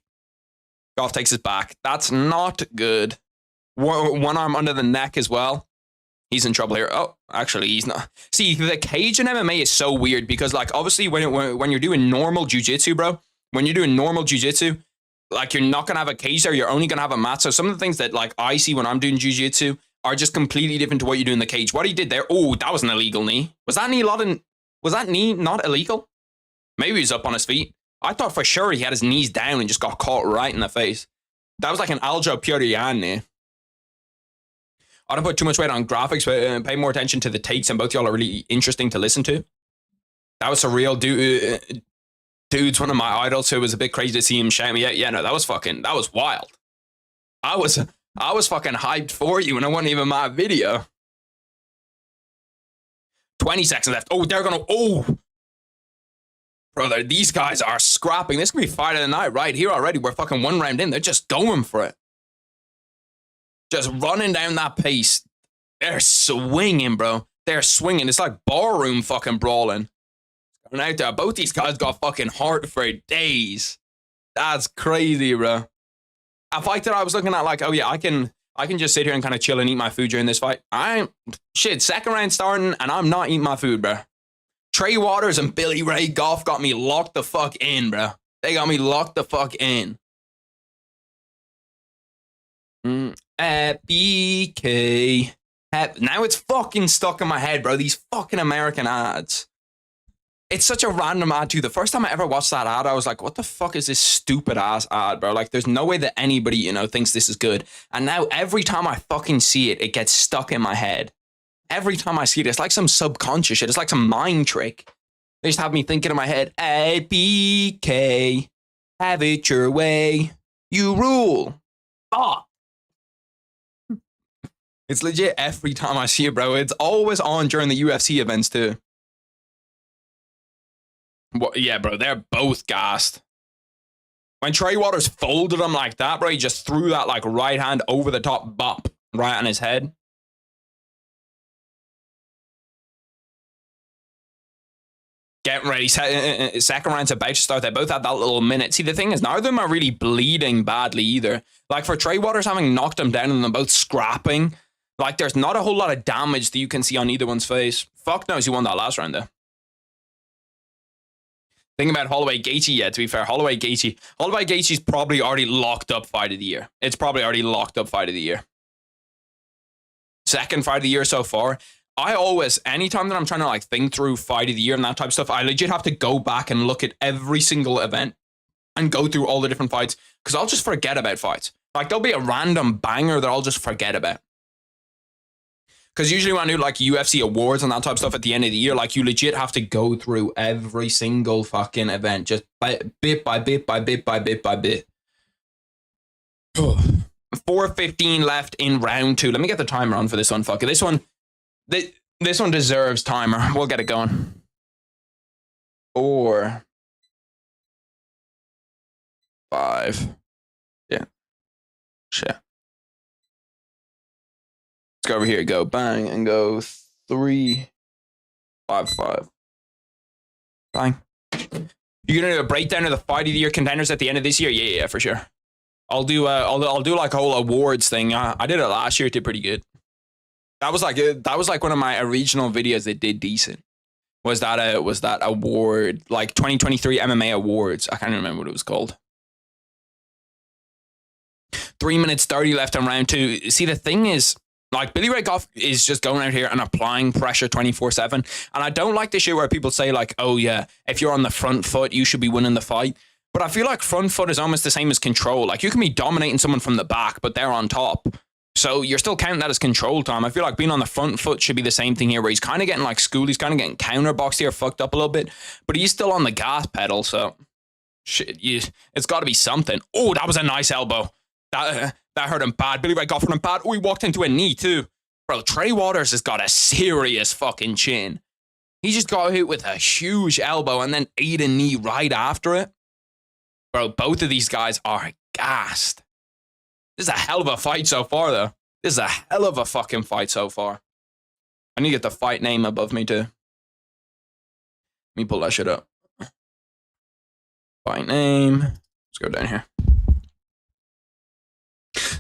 S1: Goff takes his back. That's not good. One arm under the neck as well. He's in trouble here. Oh, actually, he's not. See, the cage in MMA is so weird because, like, obviously, when you're doing normal jiu-jitsu, bro, when you're doing normal jiu-jitsu, like, you're not going to have a cage there. You're only going to have a mat. So some of the things that, like, I see when I'm doing jiu-jitsu are just completely different to what you do in the cage. What he did there, oh, that was an illegal knee. Was that knee not illegal? Maybe he was up on his feet. I thought for sure he had his knees down and just got caught right in the face. That was like an Aljo Piorian knee. I don't put too much weight on graphics, but pay more attention to the takes, and both y'all are really interesting to listen to. That was a real dude's one of my idols, so it was a bit crazy to see him shout me. Yeah, no, that was wild. I was fucking hyped for you, and it wasn't even my video. 20 seconds left. Oh, they're gonna, oh. Brother, these guys are scrapping. This could be fight of the night right here already. We're fucking one round in. They're just going for it. Just running down that pace. They're swinging, bro. They're swinging. It's like barroom fucking brawling. And out there, both these guys got fucking hurt for days. That's crazy, bro. A fight that I was looking at like, oh yeah, I can just sit here and kind of chill and eat my food during this fight. Second round starting and I'm not eating my food, bro. Trey Waters and Billy Ray Goff got me locked the fuck in, bro. They got me locked the fuck in. BK. Now it's fucking stuck in my head, bro. These fucking American ads. It's such a random ad, too. The first time I ever watched that ad, I was like, what the fuck is this stupid ass ad, bro? Like, there's no way that anybody, you know, thinks this is good. And now every time I fucking see it, it gets stuck in my head. Every time I see it, it's like some subconscious shit. It's like some mind trick. They just have me thinking in my head, hey, BK, have it your way. You rule. Fuck. It's legit every time I see it, bro. It's always on during the UFC events, too. Well, yeah, bro, they're both gassed. When Trey Waters folded him like that, bro, he just threw that, like, right hand over the top bop right on his head. Getting ready. Second round's about to start. They both had that little minute. See, the thing is, neither of them are really bleeding badly either. Like, for Trey Waters having knocked him down and them both scrapping, like, there's not a whole lot of damage that you can see on either one's face. Fuck knows who won that last round, though. Thing about Holloway Gaethje, yeah, to be fair, Holloway Gaethje's probably already locked up fight of the year. It's probably already locked up fight of the year. Second fight of the year so far. I always, anytime that I'm trying to like think through fight of the year and that type of stuff, I legit have to go back and look at every single event and go through all the different fights because I'll just forget about fights. Like there'll be a random banger that I'll just forget about. Because usually when I do like UFC awards and that type of stuff at the end of the year, like you legit have to go through every single fucking event, just bit by bit by bit by bit by bit. 4:15 left in round 2. Let me get the timer on for this one. Fuck it. This one deserves timer. We'll get it going. 4, 5. Yeah. Shit. Let's go over here. Go bang and go 3, 5, 5. Bang. You're gonna do a breakdown of the fight of the year contenders at the end of this year? Yeah, for sure. I'll do like a whole awards thing. I did it last year. It did pretty good. That was like one of my original videos that did decent. Was that award, like 2023 MMA awards? I can't remember what it was called. 3 minutes 30 left on round 2. See, the thing is, like, Billy Ray Goff is just going out here and applying pressure 24/7. And I don't like the shit where people say, like, oh yeah, if you're on the front foot, you should be winning the fight. But I feel like front foot is almost the same as control. Like, you can be dominating someone from the back, but they're on top. So you're still counting that as control time. I feel like being on the front foot should be the same thing here, where he's kind of getting like schooled. He's kind of getting counterboxed here, fucked up a little bit. But he's still on the gas pedal, so shit, it's got to be something. Oh, that was a nice elbow. That hurt him bad. Billy Ray Goff hurt him bad. Oh, he walked into a knee too. Bro, Trey Waters has got a serious fucking chin. He just got hit with a huge elbow and then ate a knee right after it. Bro, both of these guys are gassed. This is a hell of a fight so far, though. This is a hell of a fucking fight so far. I need to get the fight name above me, too. Let me pull that shit up. Fight name. Let's go down here.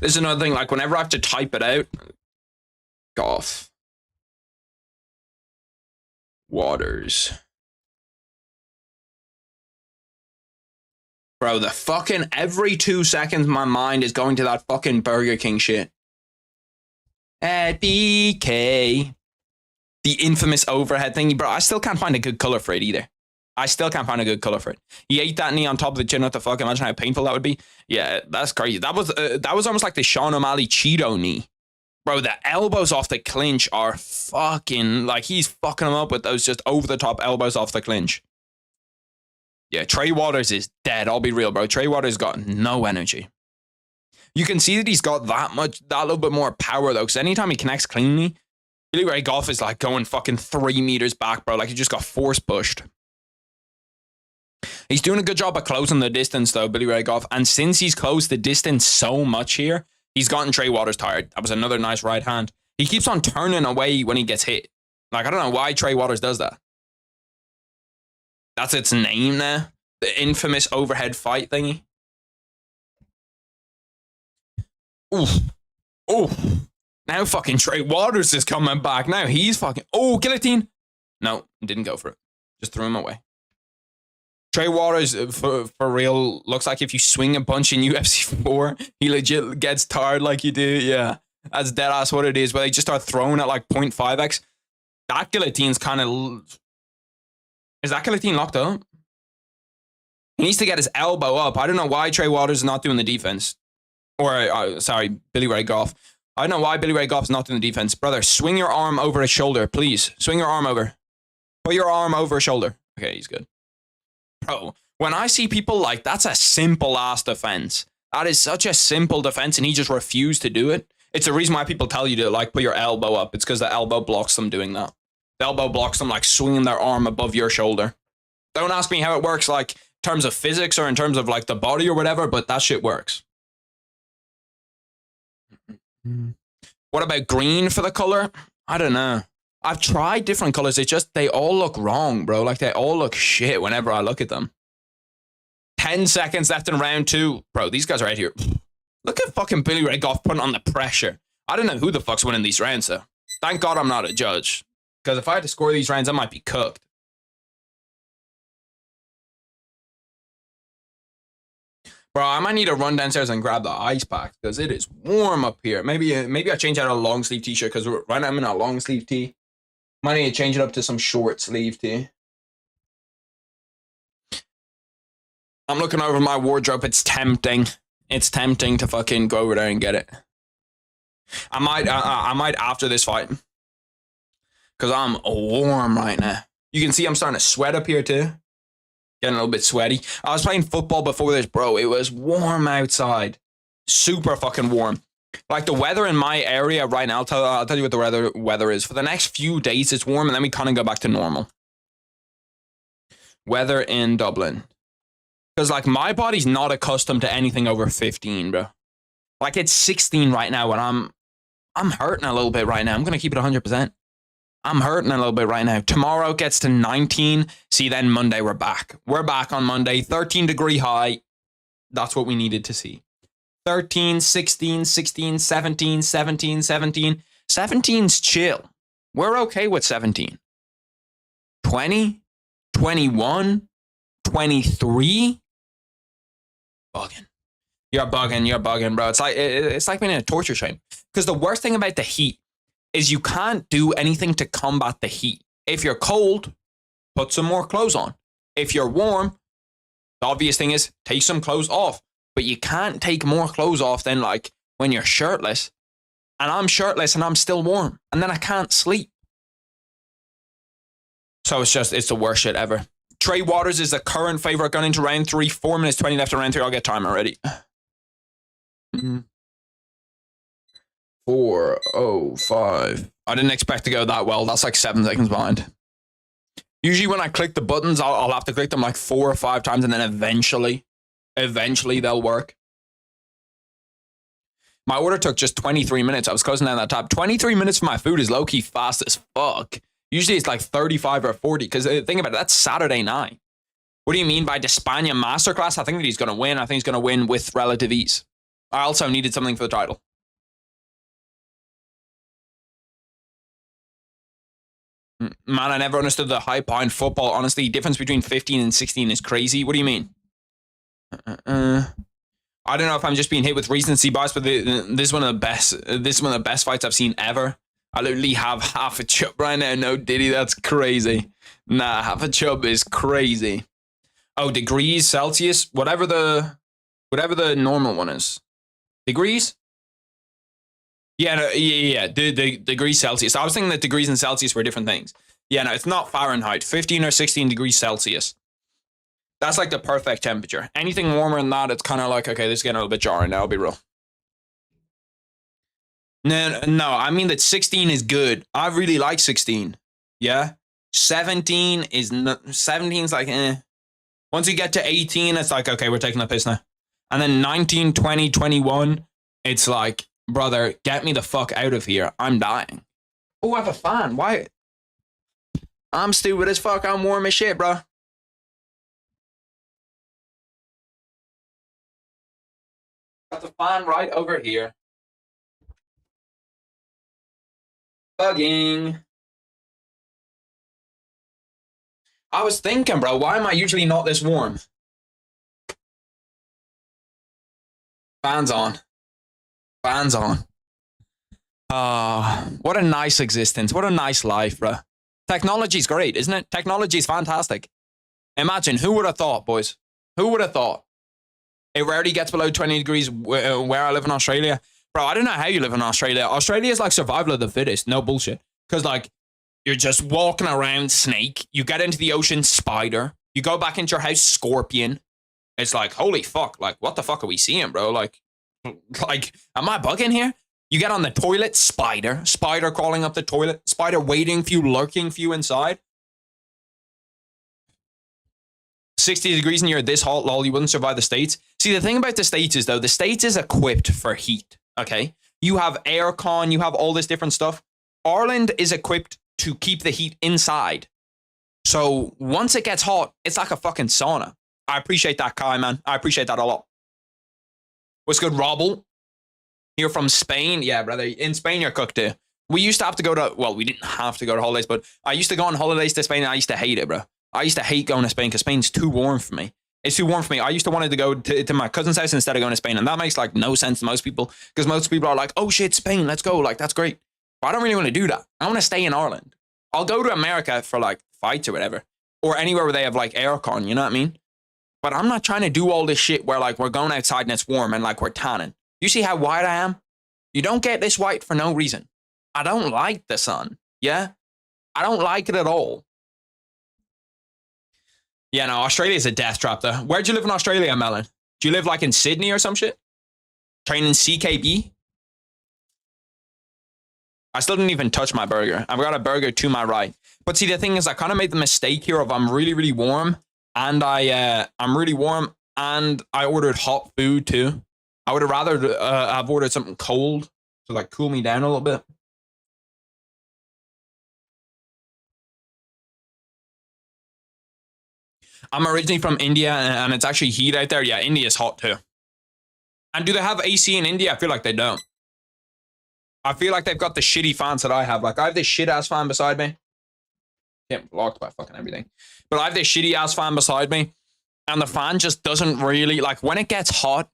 S1: This is another thing, like, whenever I have to type it out, Goff. Waters. Bro, the fucking every 2 seconds my mind is going to that fucking Burger King shit. At BK. The infamous overhead thingy. Bro, I still can't find a good color for it either. I still can't find a good color for it. He ate that knee on top of the chin. What the fuck? Imagine how painful that would be. Yeah, that's crazy. That was almost like the Sean O'Malley Cheeto knee. Bro, the elbows off the clinch are fucking, like, he's fucking him up with those just over-the-top elbows off the clinch. Yeah, Trey Waters is dead. I'll be real, bro. Trey Waters got no energy. You can see that he's got that little bit more power, though, because anytime he connects cleanly, Billy Ray Goff is, like, going fucking 3 meters back, bro. Like, he just got force pushed. He's doing a good job of closing the distance, though, Billy Ray Goff. And since he's closed the distance so much here, he's gotten Trey Waters tired. That was another nice right hand. He keeps on turning away when he gets hit. Like, I don't know why Trey Waters does that. That's its name there. The infamous overhead fight thingy. Oof. Oof. Now fucking Trey Waters is coming back. Now he's fucking... Oh, guillotine. No, didn't go for it. Just threw him away. Trey Waters, for real, looks like if you swing a punch in UFC 4, he legit gets tired like you do. Yeah, that's deadass what it is. But they just start throwing at like 0.5x. That guillotine's kind of... Is that guillotine locked up? He needs to get his elbow up. I don't know why Trey Waters is not doing the defense. Or, sorry, Billy Ray Goff. I don't know why Billy Ray Goff's not doing the defense. Brother, swing your arm over his shoulder, please. Swing your arm over. Put your arm over his shoulder. Okay, he's good. Bro, when I see people like, that's a simple-ass defense. That is such a simple defense, and he just refused to do it. It's the reason why people tell you to, like, put your elbow up. It's because the elbow blocks them doing that. The elbow blocks them, like, swinging their arm above your shoulder. Don't ask me how it works, like, in terms of physics or in terms of, like, the body or whatever, but that shit works. What about green for the color? I don't know. I've tried different colors. It's just, they all look wrong, bro. Like, they all look shit whenever I look at them. 10 seconds left in round 2. Bro, these guys are out here. Look at fucking Billy Ray Goff putting on the pressure. I don't know who the fuck's winning these rounds, though. Thank God I'm not a judge. Because if I had to score these rounds, I might be cooked. Bro, I might need to run downstairs and grab the ice pack because it is warm up here. Maybe I change out a long sleeve t-shirt because right now I'm in a long sleeve tee. Might need to change it up to some short sleeve tee. I'm looking over my wardrobe. It's tempting. It's tempting to fucking go over there and get it. I might after this fight. because I'm warm right now. You can see I'm starting to sweat up here too. Getting a little bit sweaty. I was playing football before this, bro. It was warm outside. Super fucking warm. Like the weather in my area right now, I'll tell you what the weather is. For the next few days, it's warm, and then we kind of go back to normal. Weather in Dublin. Because, like, my body's not accustomed to anything over 15, bro. Like, it's 16 right now, and I'm hurting a little bit right now. I'm going to keep it 100%. I'm hurting a little bit right now. Tomorrow gets to 19. See, then Monday we're back. We're back on Monday. 13-degree high. That's what we needed to see. 13, 16, 16, 17, 17, 17. 17's chill. We're okay with 17. 20, 21, 23. Bugging. You're bugging, bro. It's like being in a torture chamber. Because the worst thing about the heat is you can't do anything to combat the heat. If you're cold, put some more clothes on. If you're warm, the obvious thing is take some clothes off. But you can't take more clothes off than like when you're shirtless. And I'm shirtless and I'm still warm. And then I can't sleep. So it's the worst shit ever. Trey Waters is the current favorite going into round 3. 4 minutes 20 left in round 3. I'll get timer ready. 4:05. I didn't expect to go that well. That's like 7 seconds behind. Usually when I click the buttons, I'll have to click them like 4 or 5 times, and then eventually they'll work. My order took just 23 minutes. I was closing down that tab. 23 minutes for my food is low-key fast as fuck. Usually it's like 35 or 40, because think about it, that's Saturday night. What do you mean by Despaigne Masterclass? I think that he's going to win. I think he's going to win with relative ease. I also needed something for the title. Man, I never understood the hype behind football. Honestly, the difference between 15 and 16 is crazy. What do you mean? I don't know if I'm just being hit with recency bias, but this is one of the best. This is one of the best fights I've seen ever. I literally have half a chub right now. No Diddy, that's crazy. Nah, half a chub is crazy. Oh, degrees Celsius, whatever the normal one is. Degrees? Yeah, no, yeah. The degrees Celsius. I was thinking that degrees and Celsius were different things. Yeah, no, it's not Fahrenheit. 15 or 16 degrees Celsius. That's like the perfect temperature. Anything warmer than that, it's kind of like, okay, this is getting a little bit jarring now, I'll be real. No, I mean that 16 is good. I really like 16. Yeah? 17 is 17's like, eh. Once you get to 18, it's like, okay, we're taking the piss now. And then 19, 20, 21, it's like, brother, get me the fuck out of here. I'm dying. Oh, I have a fan. Why? I'm stupid as fuck. I'm warm as shit, bro. Got the fan right over here. Bugging. I was thinking, bro, why am I usually not this warm? Fans on. Fans on. What a nice existence. What a nice life, bro. Technology's great, isn't it? Technology's fantastic. Imagine, who would have thought, boys? Who would have thought? It rarely gets below 20 degrees where I live in Australia. Bro, I don't know how you live in Australia. Australia is like survival of the fittest. No bullshit. Because, like, you're just walking around, snake. You get into the ocean, spider. You go back into your house, scorpion. It's like, holy fuck. Like, what the fuck are we seeing, bro? Like, am I bugging here? You get on the toilet, spider. Spider crawling up the toilet. Spider waiting for you, lurking for you inside. 60 degrees and you're this hot, lol, you wouldn't survive the States. See, the thing about the States is, though, the States is equipped for heat, okay? You have aircon, you have all this different stuff. Ireland is equipped to keep the heat inside. So once it gets hot, it's like a fucking sauna. I appreciate that, Kai, man. I appreciate that a lot. What's good, Robel? You're from Spain? Yeah, brother. In Spain, you're cooked too. We used to have to go to, well, we didn't have to go to holidays, but I used to go on holidays to Spain and I used to hate it, bro. I used to hate going to Spain because Spain's too warm for me. It's too warm for me. I used to want to go to my cousin's house instead of going to Spain. And that makes like no sense to most people because most people are like, oh shit, Spain, let's go. Like, that's great. But I don't really want to do that. I want to stay in Ireland. I'll go to America for like fights or whatever. Or anywhere where they have like aircon, you know what I mean? But I'm not trying to do all this shit where like we're going outside and it's warm and like we're tanning. You see how white I am? You don't get this white for no reason. I don't like the sun. Yeah? I don't like it at all. Yeah, no, Australia's a death trap, though. Where'd you live in Australia, Melon? Do you live, like, in Sydney or some shit? Training CKB? I still didn't even touch my burger. I've got a burger to my right. But see, the thing is, I kind of made the mistake here of I'm really, really warm. And I'm really warm. And I ordered hot food, too. I would have rather have ordered something cold to, like, cool me down a little bit. I'm originally from India, and it's actually heat out there. Yeah, India's hot, too. And do they have AC in India? I feel like they don't. I feel like they've got the shitty fans that I have. Like, I have this shit-ass fan beside me. Getting blocked by fucking everything. But I have this shitty-ass fan beside me, and the fan just doesn't really... Like, when it gets hot,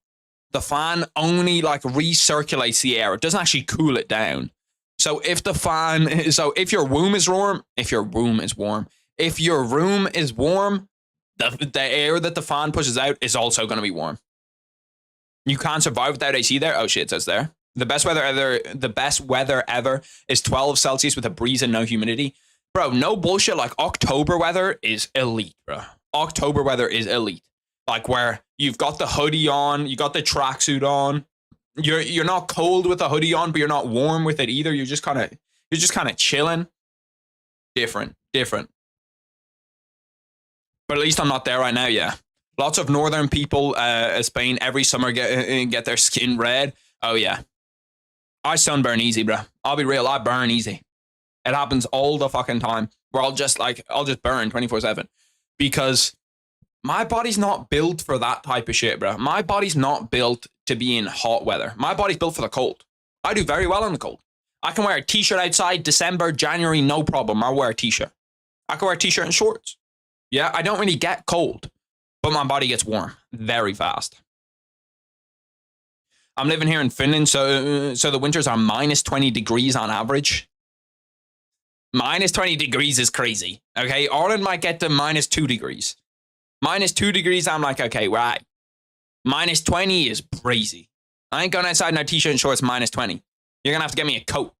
S1: the fan only, like, recirculates the air. It doesn't actually cool it down. So if the fan... So if your room is warm... If your room is warm... If your room is warm... The air that the fan pushes out is also going to be warm. You can't survive without AC there. Oh shit, it says there. The best weather ever is 12 Celsius with a breeze and no humidity. Bro, no bullshit. Like, October weather is elite, bro. October weather is elite. Like, where you've got the hoodie on, you got the tracksuit on. You're not cold with the hoodie on, but you're not warm with it either. You're just kind of chilling. Different. But at least I'm not there right now, yeah. Lots of northern people, Spain, every summer get their skin red. Oh, yeah. I sunburn easy, bro. I'll be real, I burn easy. It happens all the fucking time. Where I'll just burn 24/7. Because my body's not built for that type of shit, bro. My body's not built to be in hot weather. My body's built for the cold. I do very well in the cold. I can wear a t-shirt outside December, January, no problem. I'll wear a t-shirt. I can wear a t-shirt and shorts. Yeah, I don't really get cold, but my body gets warm very fast. I'm living here in Finland, so the winters are minus 20 degrees on average. Minus 20 degrees is crazy, okay? Ireland might get to minus 2 degrees. Minus 2 degrees, I'm like, okay, right. Minus 20 is crazy. I ain't going outside in a t-shirt and shorts minus 20. You're going to have to get me a coat.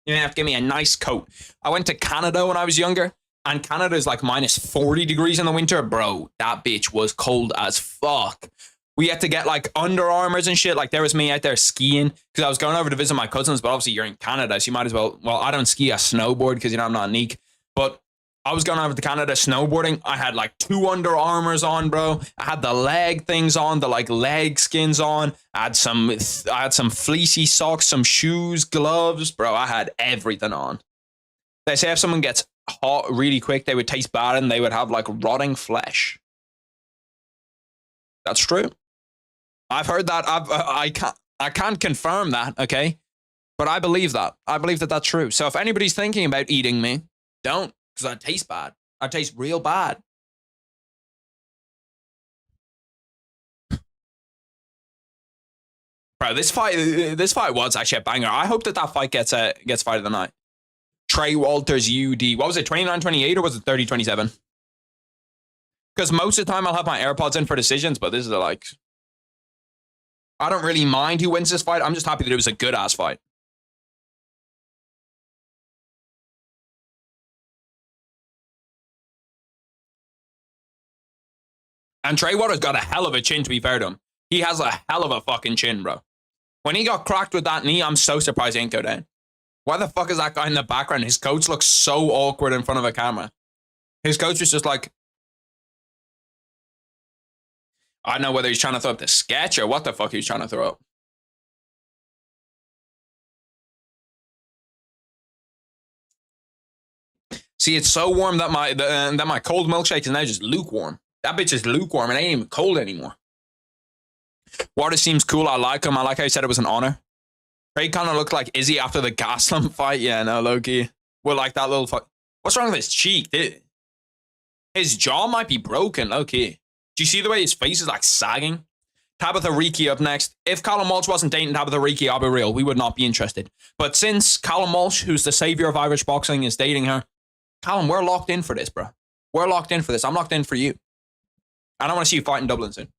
S1: You're going to have to get me a nice coat. I went to Canada when I was younger. And Canada is like minus 40 degrees in the winter. Bro, that bitch was cold as fuck. We had to get like Under Armours and shit. Like there was me out there skiing because I was going over to visit my cousins. But obviously you're in Canada, so you might as well. Well, I don't ski, I snowboard because, you know, I'm not Neek. But I was going over to Canada snowboarding. I had like 2 Under Armours on, bro. I had the leg things on, the like leg skins on. I had some fleecy socks, some shoes, gloves. Bro, I had everything on. They say if someone gets hot really quick, they would taste bad and they would have like rotting flesh. That's true. I've heard that. I can't confirm that, okay? But I believe that. I believe that that's true. So if anybody's thinking about eating me, don't, because I taste bad. I taste real bad. Bro, this fight was actually a banger. I hope that fight gets fight of the night. Trey Walters UD. What was it, 29-28 or was it 30-27? Because most of the time I'll have my AirPods in for decisions, but this is like... I don't really mind who wins this fight. I'm just happy that it was a good-ass fight. And Trey Waters got a hell of a chin, to be fair to him. He has a hell of a fucking chin, bro. When he got cracked with that knee, I'm so surprised he didn't go down. Why the fuck is that guy in the background? His coach looks so awkward in front of a camera. His coach was just like... I don't know whether he's trying to throw up the sketch or what the fuck he's trying to throw up. See, it's so warm that my cold milkshake is now just lukewarm. That bitch is lukewarm. It ain't even cold anymore. Water seems cool. I like him. I like how he said it was an honor. Trey kind of looked like Izzy after the Gaslam fight. Yeah, no, low-key. Well, like that little fight. What's wrong with his cheek? His jaw might be broken, low-key. Do you see the way his face is like sagging? Tabitha Ricci up next. If Callum Walsh wasn't dating Tabitha Ricci, I'll be real, we would not be interested. But since Callum Walsh, who's the savior of Irish boxing, is dating her, Callum, we're locked in for this, bro. We're locked in for this. I'm locked in for you. I don't want to see you fight in Dublin soon.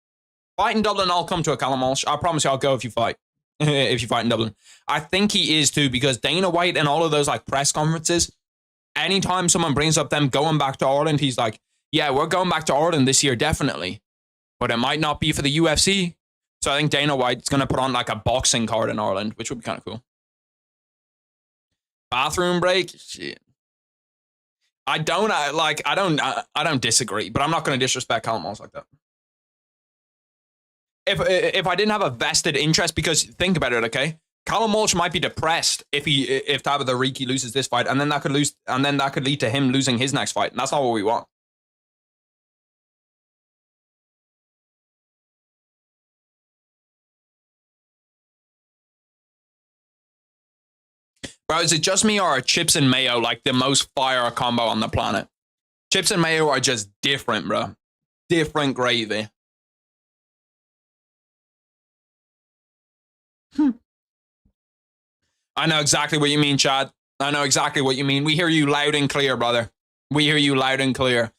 S1: Fight in Dublin, I'll come to a Callum Walsh. I promise you I'll go if you fight. If you fight in Dublin. I think he is too, because Dana White and all of those like press conferences, anytime someone brings up them going back to Ireland, he's like, yeah, we're going back to Ireland this year, definitely. But it might not be for the UFC. So I think Dana White's going to put on like a boxing card in Ireland, which would be kind of cool. Bathroom break? Shit. I don't disagree, but I'm not going to disrespect Callum Walsh like that. If I didn't have a vested interest, because think about it, okay? Callum Walsh might be depressed if Tabitha Ricci loses this fight, and then that could lead to him losing his next fight, and that's not what we want. Bro, is it just me or are chips and mayo like the most fire combo on the planet? Chips and mayo are just different, bro. Different gravy. I know exactly what you mean, Chad. I know exactly what you mean. We hear you loud and clear, brother. We hear you loud and clear.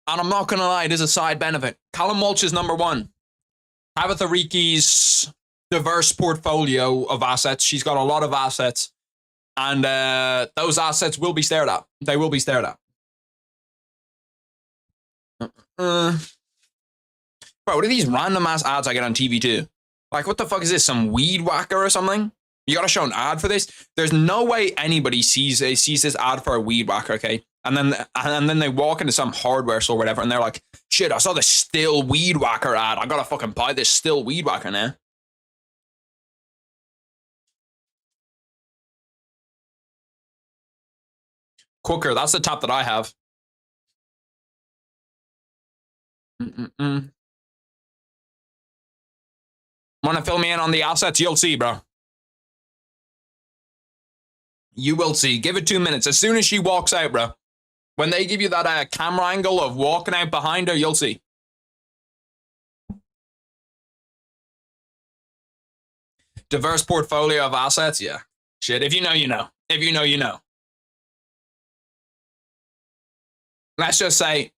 S1: And I'm not going to lie, there's a side benefit. Callum Walsh is number one. Tabitha Ricci's diverse portfolio of assets. She's got a lot of assets. And those assets will be stared at. They will be stared at. Bro, what are these random ass ads I get on TV too? Like, what the fuck is this? Some weed whacker or something? You gotta show an ad for this? There's no way anybody sees this ad for a weed whacker, okay? And then they walk into some hardware store or whatever, and they're like, shit, I saw the Still Weed Whacker ad. I gotta fucking buy this Still Weed Whacker now. Cooker, that's the top that I have. Wanna fill me in on the assets? You'll see, bro. You will see. Give it 2 minutes. As soon as she walks out, bro. When they give you that camera angle of walking out behind her, you'll see. Diverse portfolio of assets? Yeah. Shit, if you know, you know. If you know, you know. Let's just say,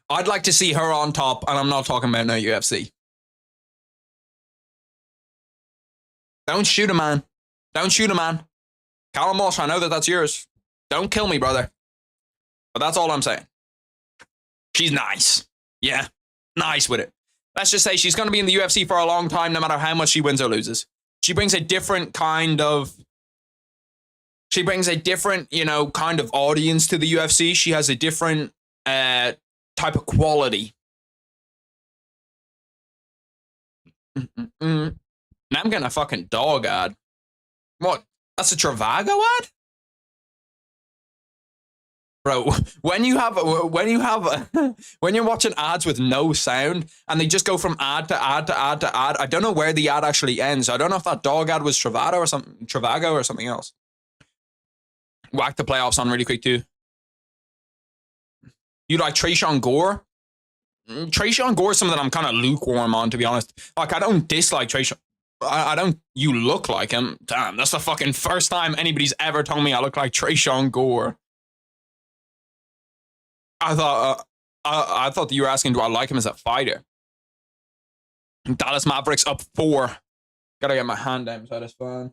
S1: I'd like to see her on top, and I'm not talking about no UFC. Don't shoot a man. Don't shoot a man. Callum Walsh, I know that's yours. Don't kill me, brother. But that's all I'm saying. She's nice. Yeah, nice with it. Let's just say she's going to be in the UFC for a long time, no matter how much she wins or loses. She brings a different kind of... She brings a different, kind of audience to the UFC. She has a different type of quality. Now I'm getting a fucking dog ad. What? That's a Travago ad? Bro, when you're watching ads with no sound and they just go from ad to ad to ad to ad, I don't know where the ad actually ends. I don't know if that dog ad was Travago or something else. Whack the playoffs on really quick too. You like Tresean Gore? Tresean Gore is something that I'm kind of lukewarm on, to be honest. Like, I don't dislike Tresean. I don't. You look like him. Damn, that's the fucking first time anybody's ever told me I look like Tresean Gore. I thought that you were asking, do I like him as a fighter? Dallas Mavericks up 4. Gotta get my hand down beside this phone.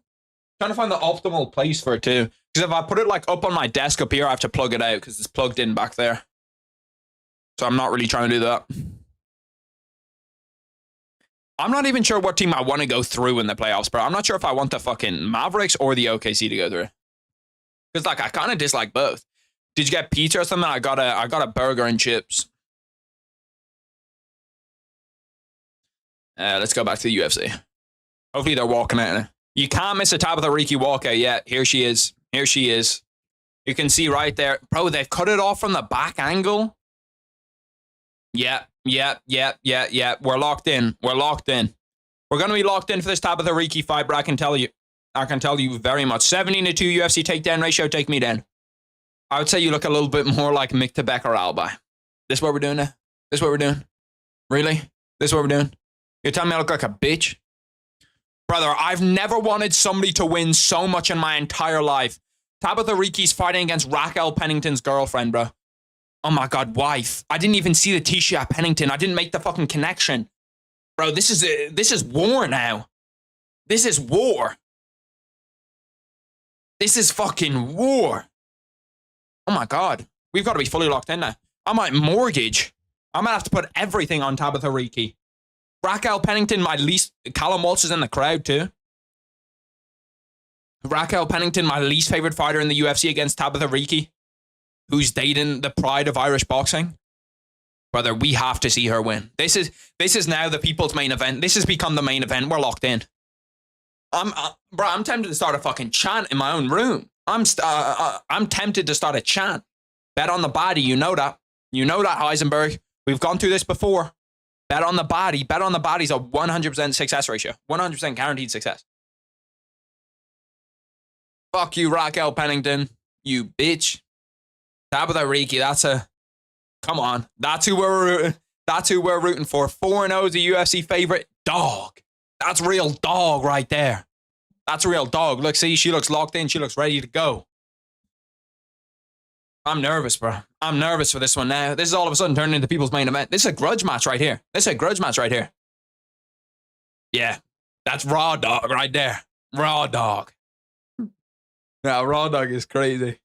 S1: Trying to find the optimal place for it too. Because if I put it like up on my desk up here, I have to plug it out because it's plugged in back there. So I'm not really trying to do that. I'm not even sure what team I want to go through in the playoffs, bro. I'm not sure if I want the fucking Mavericks or the OKC to go through. Because like I kind of dislike both. Did you get pizza or something? I got a burger and chips. Let's go back to the UFC. Hopefully they're walking out. You can't miss a Tabitha Ricci walkout yet. Here she is. Here she is. You can see right there. Bro, they've cut it off from the back angle. Yeah. We're locked in. We're locked in. We're going to be locked in for this Tabitha Ricci fight, but I can tell you very much. 17-2 UFC takedown ratio, take me down. I would say you look a little bit more like Mick Tebek or Alba. This is what we're doing now? This is what we're doing? Really? This is what we're doing? You're telling me I look like a bitch? Brother, I've never wanted somebody to win so much in my entire life. Tabitha Ricci's fighting against Raquel Pennington's girlfriend, bro. Oh my God, wife. I didn't even see the Tecia at Pennington. I didn't make the fucking connection. Bro, this is war now. This is war. This is fucking war. Oh my God. We've got to be fully locked in now. I might mortgage. I might have to put everything on Tabitha Ricci. Raquel Pennington, my least... Callum Walsh is in the crowd too. Raquel Pennington, my least favorite fighter in the UFC against Tabitha Ricci, who's dating the pride of Irish boxing. Brother, we have to see her win. This is now the people's main event. This has become the main event. We're locked in. I'm tempted to start a fucking chant in my own room. I'm tempted to start a chant. Bet on the body. You know that. You know that, Heisenberg. We've gone through this before. Bet on the body. Bet on the body's a 100% success ratio. 100% guaranteed success. Fuck you, Raquel Pennington. You bitch. Tabitha Ricci, that's a... Come on. That's who we're rooting for. 4-0 is a UFC favorite. Dog. That's real dog right there. That's a real dog. Look, see, she looks locked in. She looks ready to go. I'm nervous, bro. I'm nervous for this one now. This is all of a sudden turning into people's main event. This is a grudge match right here. Yeah. That's raw dog right there. Raw dog. Yeah, raw dog is crazy.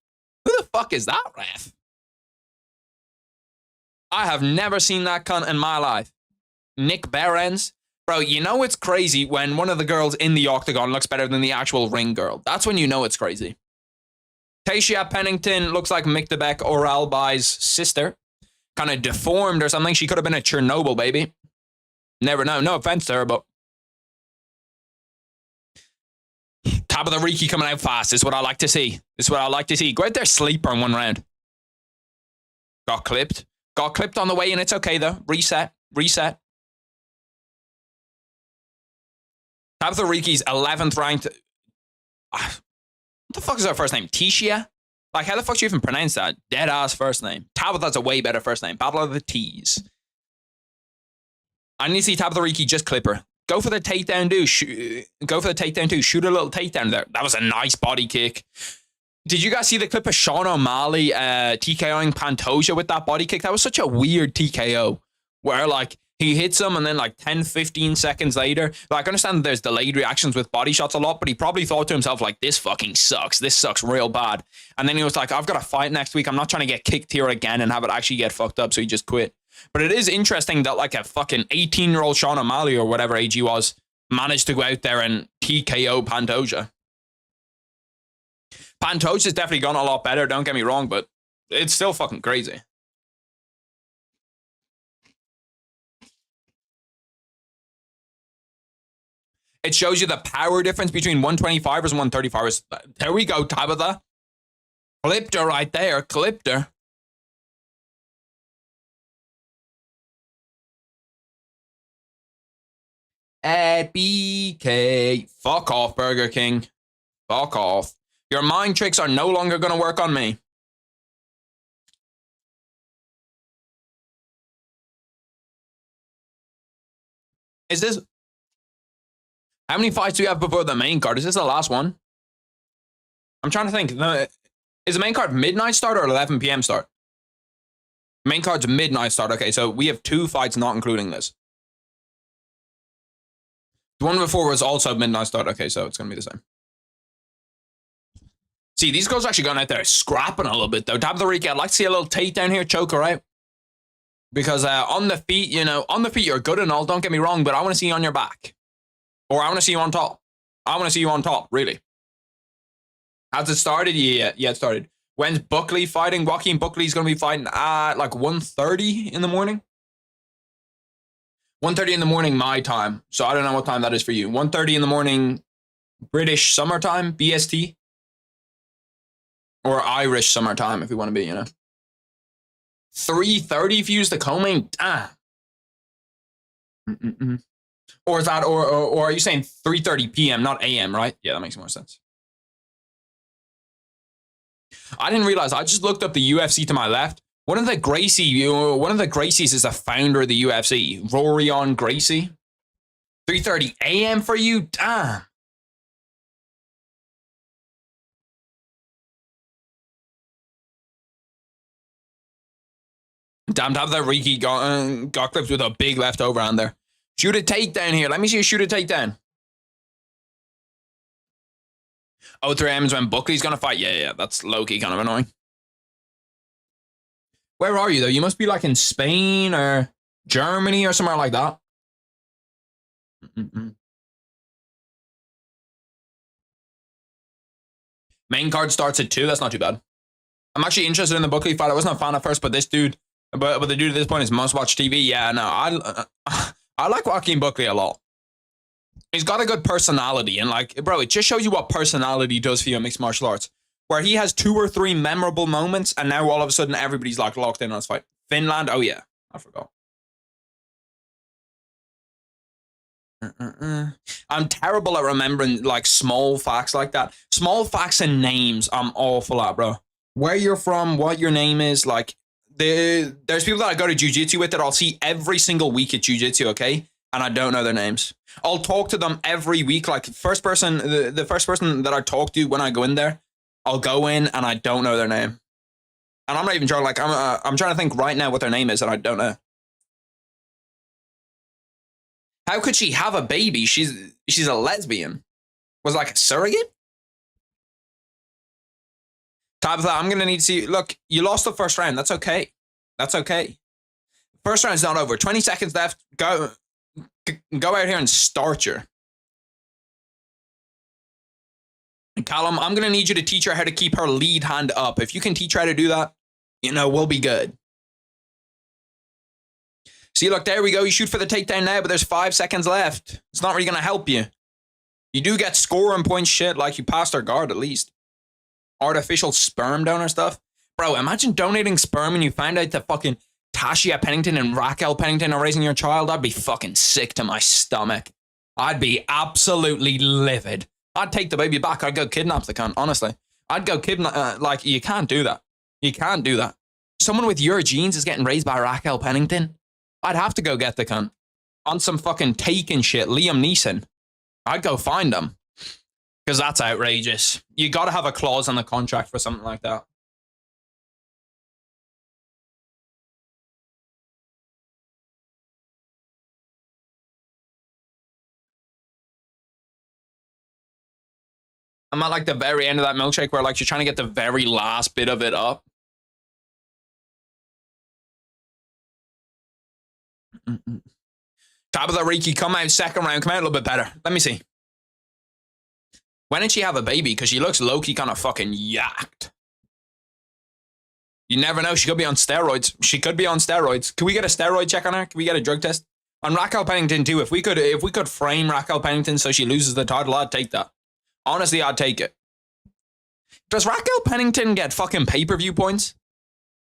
S1: Who the fuck is that, ref? I have never seen that cunt in my life. Nick Behrens. Bro, you know it's crazy when one of the girls in the octagon looks better than the actual ring girl. That's when you know it's crazy. Tecia Pennington looks like Mick DeBeck or Albai's sister. Kind of deformed or something. She could have been a Chernobyl baby. Never know. No offense to her, but... Tabitha Ricci coming out fast is what I like to see. Go out there, sleeper in one round. Got clipped. Got clipped on the way in. It's okay, though. Reset. Tabitha Ricci's 11th ranked. What the fuck is her first name? Tecia? Like, how the fuck do you even pronounce that? Dead ass first name. Tabitha's a way better first name. Battle of the T's. I need to see Tabitha Ricci just clip her. Go for the takedown, dude. Go for the takedown, too. Shoot a little takedown there. That was a nice body kick. Did you guys see the clip of Sean O'Malley TKOing Pantoja with that body kick? That was such a weird TKO where, like, he hits him and then, like, 10, 15 seconds later, like, I understand that there's delayed reactions with body shots a lot, but he probably thought to himself, like, this fucking sucks. This sucks real bad. And then he was like, I've got a fight next week. I'm not trying to get kicked here again and have it actually get fucked up. So he just quit. But it is interesting that, like, a fucking 18-year-old Sean O'Malley or whatever age he was managed to go out there and TKO Pantoja. Pantoja's definitely gone a lot better, don't get me wrong, but it's still fucking crazy. It shows you the power difference between 125ers and 135ers. There we go, Tabitha. Clipped her right there. Clipped her. At BK. Fuck off, Burger King. Fuck off. Your mind tricks are no longer going to work on me. Is this... How many fights do you have before the main card? Is this the last one? I'm trying to think. Is the main card midnight start or 11 p.m. start? Main card's midnight start. Okay, so we have 2 fights not including this. The one before was also midnight start. Okay, so it's going to be the same. See, these girls actually going out there scrapping a little bit, though. Tabitha Ricci, I'd like to see a little takedown here, choke her out. Because on the feet, you know, on the feet you're good and all, don't get me wrong, but I want to see you on your back. Or I want to see you on top. I want to see you on top, really. Has it started? Yeah, it started. When's Buckley fighting? Joaquin Buckley's going to be fighting at like 1:30 in the morning. 1:30 in the morning, my time. So I don't know what time that is for you. 1:30 in the morning, British summertime, BST. Or Irish summertime, if you want to be, you know. 3:30 if you use the co-main. Damn. Or is that, or are you saying 3:30 p.m., not a.m., right? Yeah, that makes more sense. I didn't realize. I just looked up the UFC to my left. One of the Gracies is a founder of the UFC. Rorion Gracie. 3:30 a.m. for you? Damn. Damn, to have that Ricci got clipped with a big left overhand there. Shoot a takedown here. Let me see you shoot a takedown. Oh, 3 a.m. is when Buckley's gonna fight. Yeah, that's low-key kind of annoying. Where are you, though? You must be, like, in Spain or Germany or somewhere like that. Main card starts at 2. That's not too bad. I'm actually interested in the Buckley fight. I wasn't a fan at first, but this dude, but the dude at this point is must-watch TV. Yeah, no, I like Joaquin Buckley a lot. He's got a good personality, and like, bro, it just shows you what personality does for you in mixed martial arts. Where he has 2 or 3 memorable moments, and now all of a sudden everybody's like locked in on his fight. Finland, oh yeah, I forgot. I'm terrible at remembering like small facts like that. Small facts and names, I'm awful at, bro. Where you're from, what your name is, like there's people that I go to jiu-jitsu with that I'll see every single week at jiu-jitsu, okay? And I don't know their names. I'll talk to them every week. Like the first person that I talk to when I go in there, I'll go in and I don't know their name. And I'm not even sure, like I'm trying to think right now what their name is and I don't know. How could she have a baby? She's a lesbian. Was it like a surrogate? Tabitha, I'm going to need to see. Look, you lost the first round. That's okay. That's okay. First round's not over. 20 seconds left. Go out here and start her. And Callum, I'm going to need you to teach her how to keep her lead hand up. If you can teach her how to do that, you know, we'll be good. See, look, there we go. You shoot for the takedown now, but there's 5 seconds left. It's not really going to help you. You do get scoring points shit, like you passed our guard at least. Artificial sperm donor stuff. Bro, imagine donating sperm and you find out that fucking Tecia Pennington and Raquel Pennington are raising your child. I'd be fucking sick to my stomach. I'd be absolutely livid. I'd take the baby back. I'd go kidnap the cunt, honestly. I'd go kidnap, like, you can't do that. You can't do that. Someone with your genes is getting raised by Raquel Pennington. I'd have to go get the cunt. On some fucking Taken shit, Liam Neeson. I'd go find them. Because that's outrageous. You gotta have a clause on the contract for something like that. I'm at like the very end of that milkshake where like you're trying to get the very last bit of it up. Tabitha, Ricci, come out second round. Come out a little bit better. Let me see. When did she have a baby? Because she looks low-key kind of fucking yacked. You never know. She could be on steroids. She could be on steroids. Can we get a steroid check on her? Can we get a drug test? On Raquel Pennington too. If we could frame Raquel Pennington so she loses the title, I'd take that. Honestly, I'd take it. Does Raquel Pennington get fucking pay-per-view points?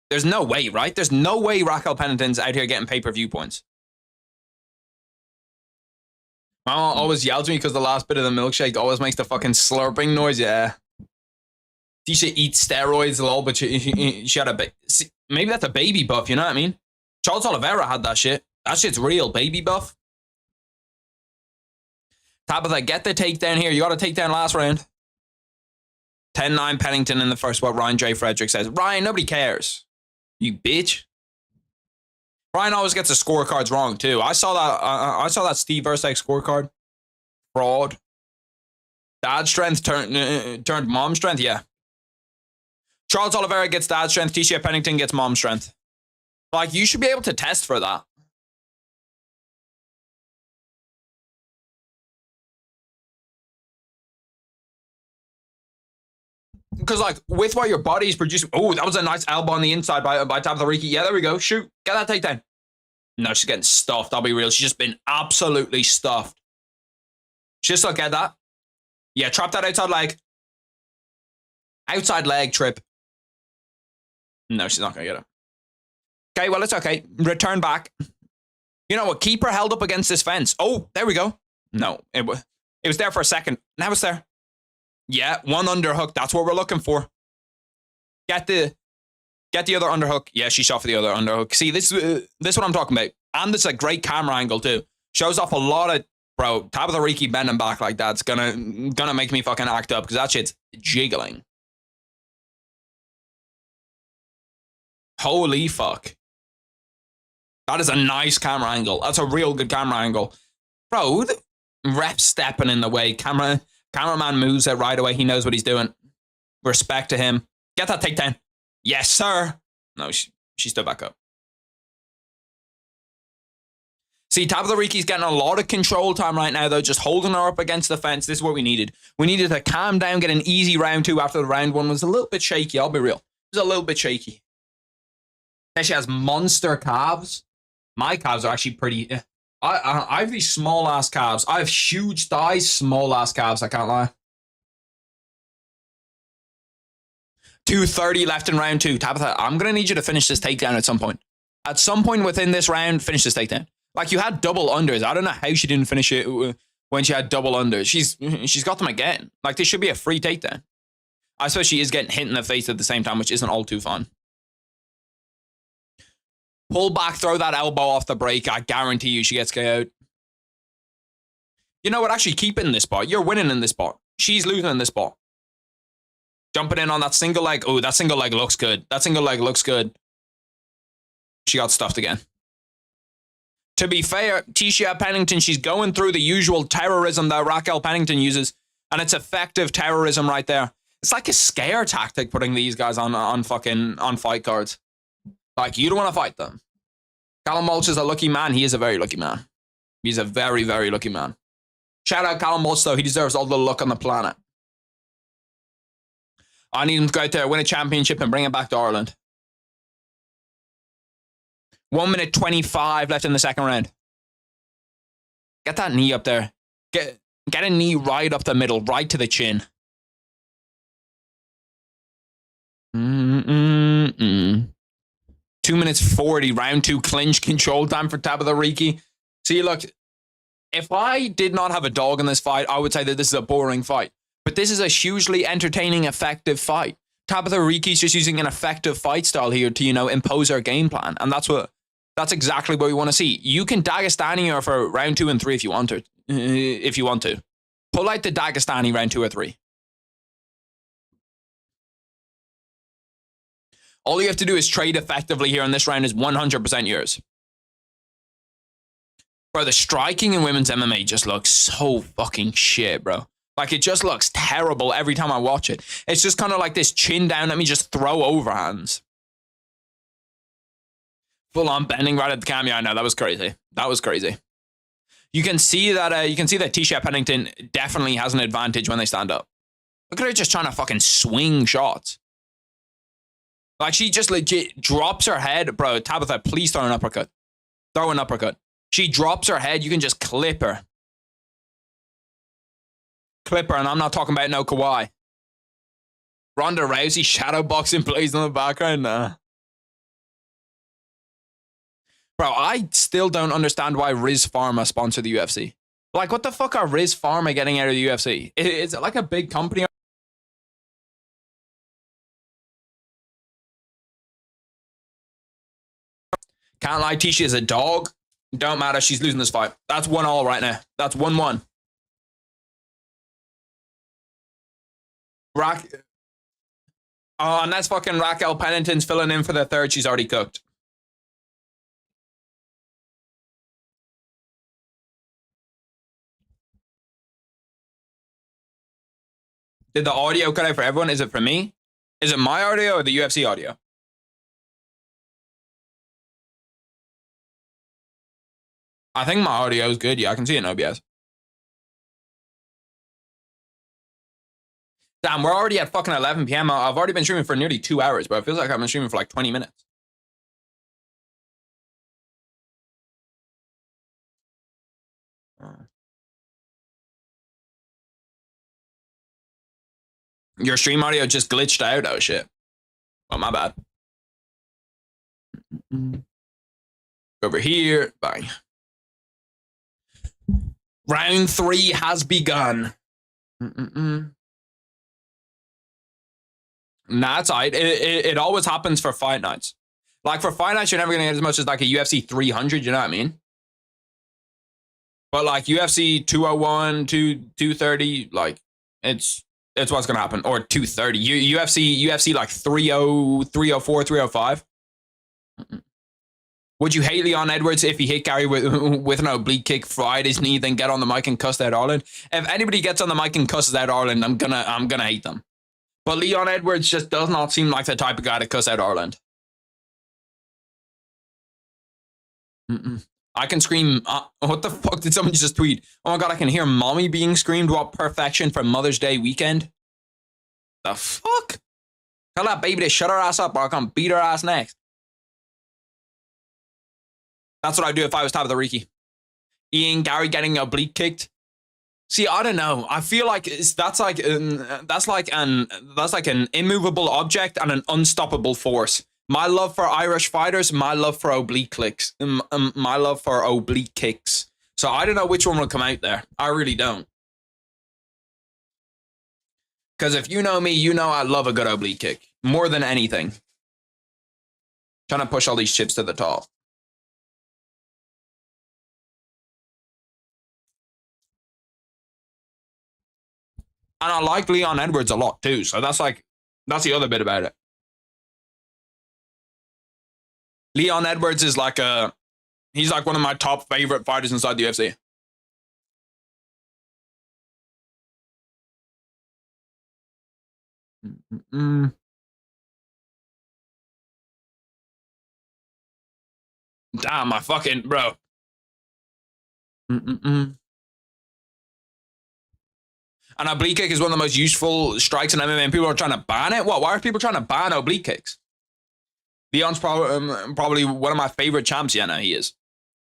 S1: There's no way, right? There's no way Raquel Pennington's out here getting pay-per-view points. Mama always yells at me because the last bit of the milkshake always makes the fucking slurping noise. Yeah. Tecia eats steroids, lol, but she had a maybe that's a baby buff, you know what I mean? Charles Oliveira had that shit. That shit's real, baby buff. Tabitha, get the takedown here. You got to take down last round. 10-9 Pennington in the first, what Ryan J. Frederick says. Ryan, nobody cares. You bitch. Ryan always gets the scorecards wrong too. I saw that Steve Versailles scorecard. Fraud. Dad strength turned mom strength. Yeah. Charles Oliveira gets dad strength. Tecia Pennington gets mom strength. Like, you should be able to test for that. Because, like, with what your body's producing... Oh, that was a nice elbow on the inside by Tabitha Ricci. Yeah, there we go. Shoot. Get that takedown. No, she's getting stuffed. I'll be real. She's just been absolutely stuffed. Just look at that. Yeah, trap that outside leg. Outside leg trip. No, she's not going to get it. Okay, well, it's okay. Return back. You know what? Keep her held up against this fence. Oh, there we go. No, it was there for a second. Now it's there. Yeah, one underhook. That's what we're looking for. Get the other underhook. Yeah, she shot for the other underhook. See, this is what I'm talking about. And it's a great camera angle too. Shows off a lot of, bro, Tabitha Ricci bending back like that's gonna make me fucking act up because that shit's jiggling. Holy fuck. That is a nice camera angle. That's a real good camera angle. Bro, the ref stepping in the way. Camera Cameraman moves it right away. He knows what he's doing. Respect to him. Get that takedown. Yes, sir. No, she stood back up. See, Tabitha Ricci's getting a lot of control time right now, though, just holding her up against the fence. This is what we needed. We needed to calm down, get an easy round 2 after the round 1 was a little bit shaky. I'll be real. It was a little bit shaky. She has monster calves. My calves are actually pretty... I have these small-ass calves. I have huge thighs, small-ass calves, I can't lie. 2:30 left in round 2. Tabitha, I'm going to need you to finish this takedown at some point. At some point within this round, finish this takedown. Like, you had double unders. I don't know how she didn't finish it when she had double unders. She's got them again. Like, this should be a free takedown. I suppose she is getting hit in the face at the same time, which isn't all too fun. Pull back, throw that elbow off the break. I guarantee you she gets KO'd. You know what? Actually, keep it in this spot. You're winning in this spot. She's losing in this spot. Jumping in on that single leg. Oh, that single leg looks good. That single leg looks good. She got stuffed again. To be fair, Tecia Pennington, she's going through the usual terrorism that Raquel Pennington uses, and it's effective terrorism right there. It's like a scare tactic putting these guys on fight cards. Like, you don't want to fight them. Callum Walsh is a lucky man. He is a very lucky man. He's a very, very lucky man. Shout out Callum Walsh, though. He deserves all the luck on the planet. I need him to go out there, win a championship, and bring it back to Ireland. 1 minute 25 left in the second round. Get that knee up there. Get a knee right up the middle, right to the chin. 2 minutes 40, round 2 clinch control time for Tabitha Ricci. See, look, if I did not have a dog in this fight, I would say that this is a boring fight. But this is a hugely entertaining, effective fight. Tabitha Ricci's just using an effective fight style here to, impose her game plan. And that's exactly what we want to see. You can Dagestani her for round 2 and 3 if you want to. Pull out the Dagestani round 2 or 3. All you have to do is trade effectively here, and this round is 100% yours. Bro, the striking in women's MMA just looks so fucking shit, bro. Like, it just looks terrible every time I watch it. It's just kind of like this chin down, let me just throw overhands. Full on bending right at the camera. I know, that was crazy. That was crazy. You can see that Tecia Pennington definitely has an advantage when they stand up. Look at her just trying to fucking swing shots. Like, she just legit drops her head. Bro, Tabitha, please throw an uppercut. Throw an uppercut. She drops her head, you can just clip her. Clip her, and I'm not talking about no Kawhi. Ronda Rousey shadow boxing plays in the background. Nah. Bro, I still don't understand why Riz Pharma sponsored the UFC. Like, what the fuck are Riz Pharma getting out of the UFC? Is it like a big company? Can't lie, Tecia is a dog. Don't matter, she's losing this fight. That's 1-1 right now. That's 1-1. Unless fucking Raquel Pennington's filling in for the third, she's already cooked. Did the audio cut out for everyone? Is it for me? Is it my audio or the UFC audio? I think my audio is good. Yeah, I can see it in OBS. Damn, we're already at fucking 11 p.m. I've already been streaming for nearly 2 hours, but it feels like I've been streaming for like 20 minutes. Your stream audio just glitched out. Oh, shit. Oh, my bad. Over here. Bye. Round 3 has begun. Nah, it's alright. It always happens for fight nights. Like, for fight nights, you're never going to get as much as like a UFC 300, you know what I mean? But like UFC 201, 230, like, it's what's going to happen. Or 230. UFC like 30, 304, 305. Would you hate Leon Edwards if he hit Gary with an oblique kick, fried his knee, then get on the mic and cuss out Ireland? If anybody gets on the mic and cusses out Ireland, I'm gonna hate them. But Leon Edwards just does not seem like the type of guy to cuss out Ireland. I can scream. What the fuck did someone just tweet? Oh my god, I can hear mommy being screamed. What perfection for Mother's Day weekend. The fuck? Tell that baby to shut her ass up or I'll come beat her ass next. That's what I'd do if I was Tabitha Ricci. Ian Gary getting oblique kicked. See, I don't know. I feel like that's like an immovable object and an unstoppable force. My love for Irish fighters, my love for oblique kicks, my love for oblique kicks. So I don't know which one will come out there. I really don't. Because if you know me, you know I love a good oblique kick more than anything. Trying to push all these chips to the top. And I like Leon Edwards a lot too. So that's the other bit about it. Leon Edwards is he's like one of my top favorite fighters inside the UFC. Damn, my fucking bro. An oblique kick is one of the most useful strikes in MMA, and people are trying to ban it. What? Why are people trying to ban oblique kicks? Leon's probably one of my favorite champs. Yeah, no, he is.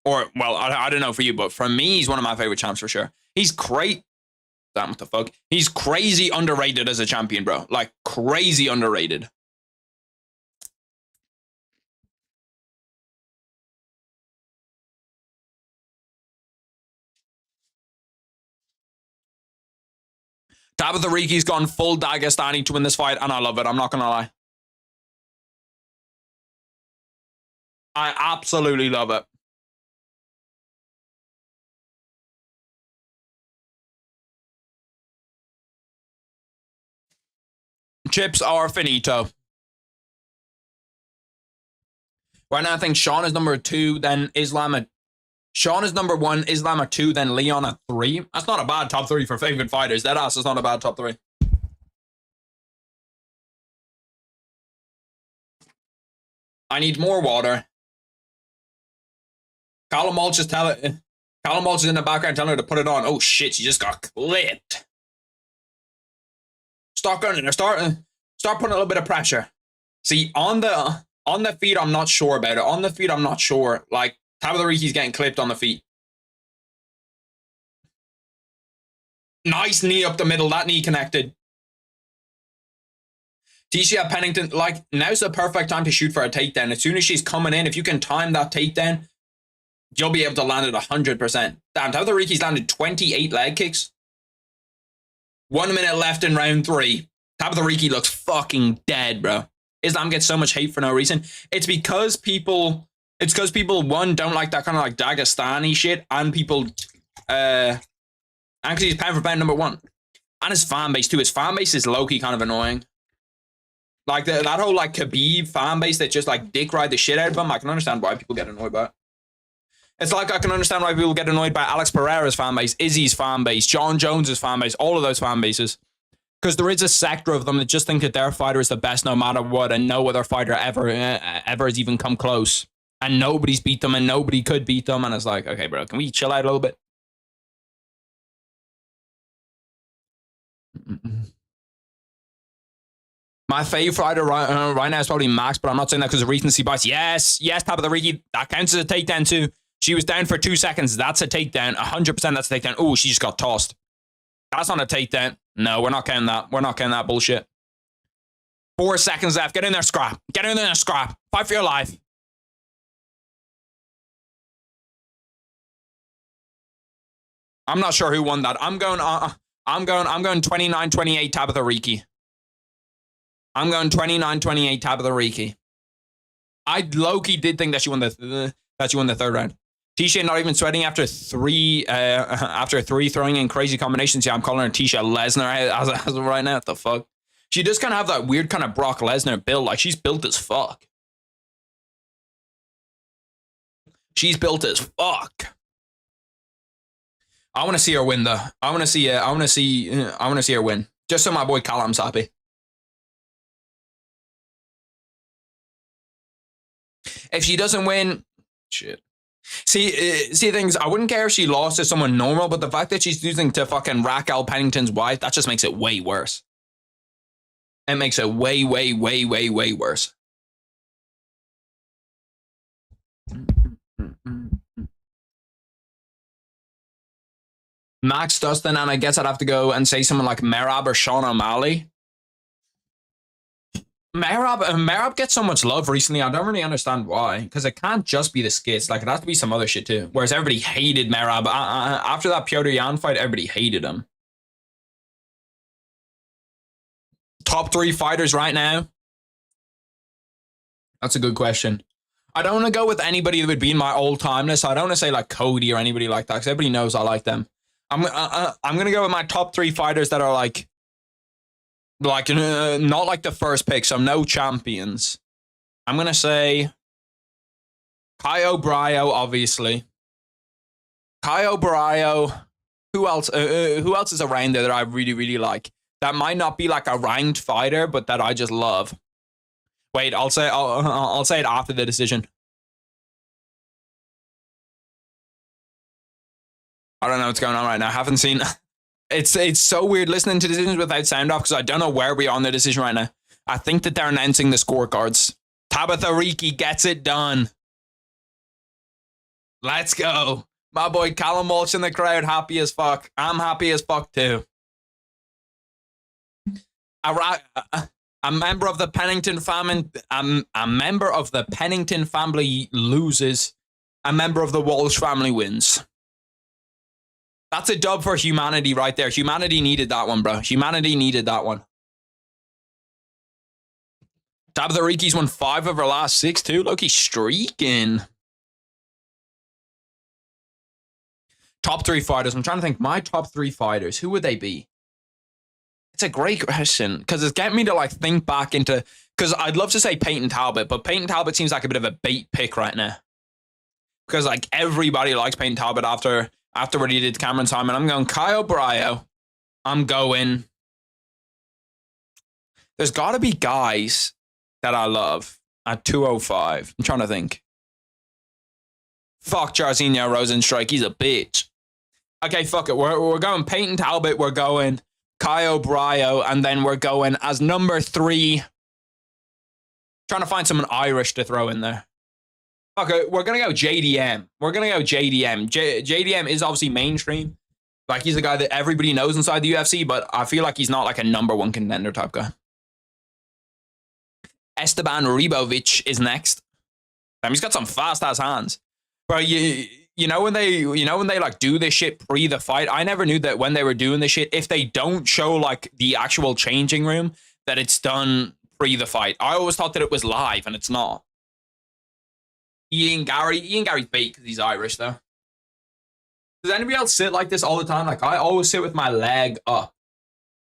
S1: Or, well, I don't know for you, but for me, he's one of my favorite champs for sure. He's great. Damn, what the fuck? He's crazy underrated as a champion, bro. Like, crazy underrated. Tabitha Ricci's gone full Dagestani to win this fight, and I love it. I'm not going to lie. I absolutely love it. Chips are finito. Right now, I think Sean is number 2, then Islam at... Sean is number 1, Islam at 2, then Leon at 3. That's not a bad top 3 for favorite fighters. That ass is not a bad top 3. I need more water. Callum Walsh is in the background telling her to put it on. Oh shit, she just got clipped. Start gunning her. Start putting a little bit of pressure. See, on the feet, I'm not sure about it. On the feet, I'm not sure. Like, Tabitha Ricci's getting clipped on the feet. Nice knee up the middle. That knee connected. Tecia Pennington, like, now's the perfect time to shoot for a takedown. As soon as she's coming in, if you can time that takedown, you'll be able to land it 100%. Damn, Tabitha Ricci's landed 28 leg kicks. 1 minute left in round 3. Tabitha Ricci looks fucking dead, bro. Islam gets so much hate for no reason. It's because people, one, don't like that kind of like Dagestani shit, and people, and because he's pound for pound number 1. And his fan base too. His fan base is low-key kind of annoying. Like that whole like Khabib fan base that just like dick ride the shit out of him. I can understand why people get annoyed by it. It's like I can understand why people get annoyed by Alex Pereira's fan base, Izzy's fan base, John Jones's fan base, all of those fan bases. Because there is a sector of them that just think that their fighter is the best no matter what, and no other fighter ever has even come close. And nobody's beat them, and nobody could beat them. And it's like, okay, bro, can we chill out a little bit? My favorite fighter right now is probably Max, but I'm not saying that because of recency bias. Yes, Tabitha Ricci, that counts as a takedown too. She was down for 2 seconds. That's a takedown. 100% that's a takedown. Oh, she just got tossed. That's not a takedown. No, we're not counting that. We're not counting that bullshit. 4 seconds left. Get in there, scrap. Get in there, scrap. Fight for your life. I'm not sure who won that. I'm going 29-28 Tabitha Ricci. I'm going 29-28 Tabitha Ricci. I low-key did think that she won the third round. Tecia not even sweating after three throwing in crazy combinations. Yeah, I'm calling her Tecia Lesnar as of right now. What the fuck? She does kind of have that weird kind of Brock Lesnar build. Like, she's built as fuck. She's built as fuck. I want to see her win though. I want to see her win. Just so my boy Callum's happy. If she doesn't win, shit. See things. I wouldn't care if she lost to someone normal, but the fact that she's losing to fucking Raquel Pennington's wife, that just makes it way worse. It makes it way, way, way, way, way worse. Max Dustin, and I guess I'd have to go and say someone like Merab or Sean O'Malley. Merab gets so much love recently. I don't really understand why, because it can't just be the skits. Like, it has to be some other shit too. Whereas everybody hated Merab. After that Piotr Jan fight, everybody hated him. Top 3 fighters right now? That's a good question. I don't want to go with anybody that would be in my all-time list. I don't want to say like Cody or anybody like that, because everybody knows I like them. I'm going to go with my top 3 fighters that are like not like the first pick, so no champions. I'm going to say Caio Brio, obviously. Caio Brio. Who else is around there that I really, really like? That might not be like a ranked fighter, but that I just love. Wait, I'll say it after the decision. I don't know what's going on right now. I haven't seen. It's so weird listening to decisions without sound off because I don't know where we are on the decision right now. I think that they're announcing the scorecards. Tabitha Ricci gets it done. Let's go. My boy Callum Walsh in the crowd, happy as fuck. I'm happy as fuck too. A member of the Pennington family. A member of the Pennington family loses. A member of the Walsh family wins. That's a dub for humanity right there. Humanity needed that one, bro. Humanity needed that one. Tabitha Ricci's won 5 of her last 6 too. Look, he's streaking. Top 3 fighters. I'm trying to think. My top 3 fighters. Who would they be? It's a great question because it's getting me to like think back into. Because I'd love to say Peyton Talbot, but Peyton Talbot seems like a bit of a bait pick right now. Because like everybody likes Peyton Talbot after what he did to Cameron Simon. I'm going Caio Brio. I'm going. There's got to be guys that I love at 205. I'm trying to think. Fuck Jairzinho Rosenstrike. He's a bitch. Okay, fuck it. We're going Peyton Talbot. We're going Caio Brio. And then we're going as number 3. Trying to find someone Irish to throw in there. Okay, we're going to go JDM. We're going to go JDM. JDM is obviously mainstream. Like, he's a guy that everybody knows inside the UFC, but I feel like he's not like a number 1 contender type guy. Esteban Ribovics is next. He's got some fast-ass hands. Bro, you know when they like do this shit pre the fight, I never knew that when they were doing this shit, if they don't show like the actual changing room, that it's done pre the fight. I always thought that it was live, and it's not. Ian Gary's bait because he's Irish though. Does anybody else sit like this all the time? Like I always sit with my leg up,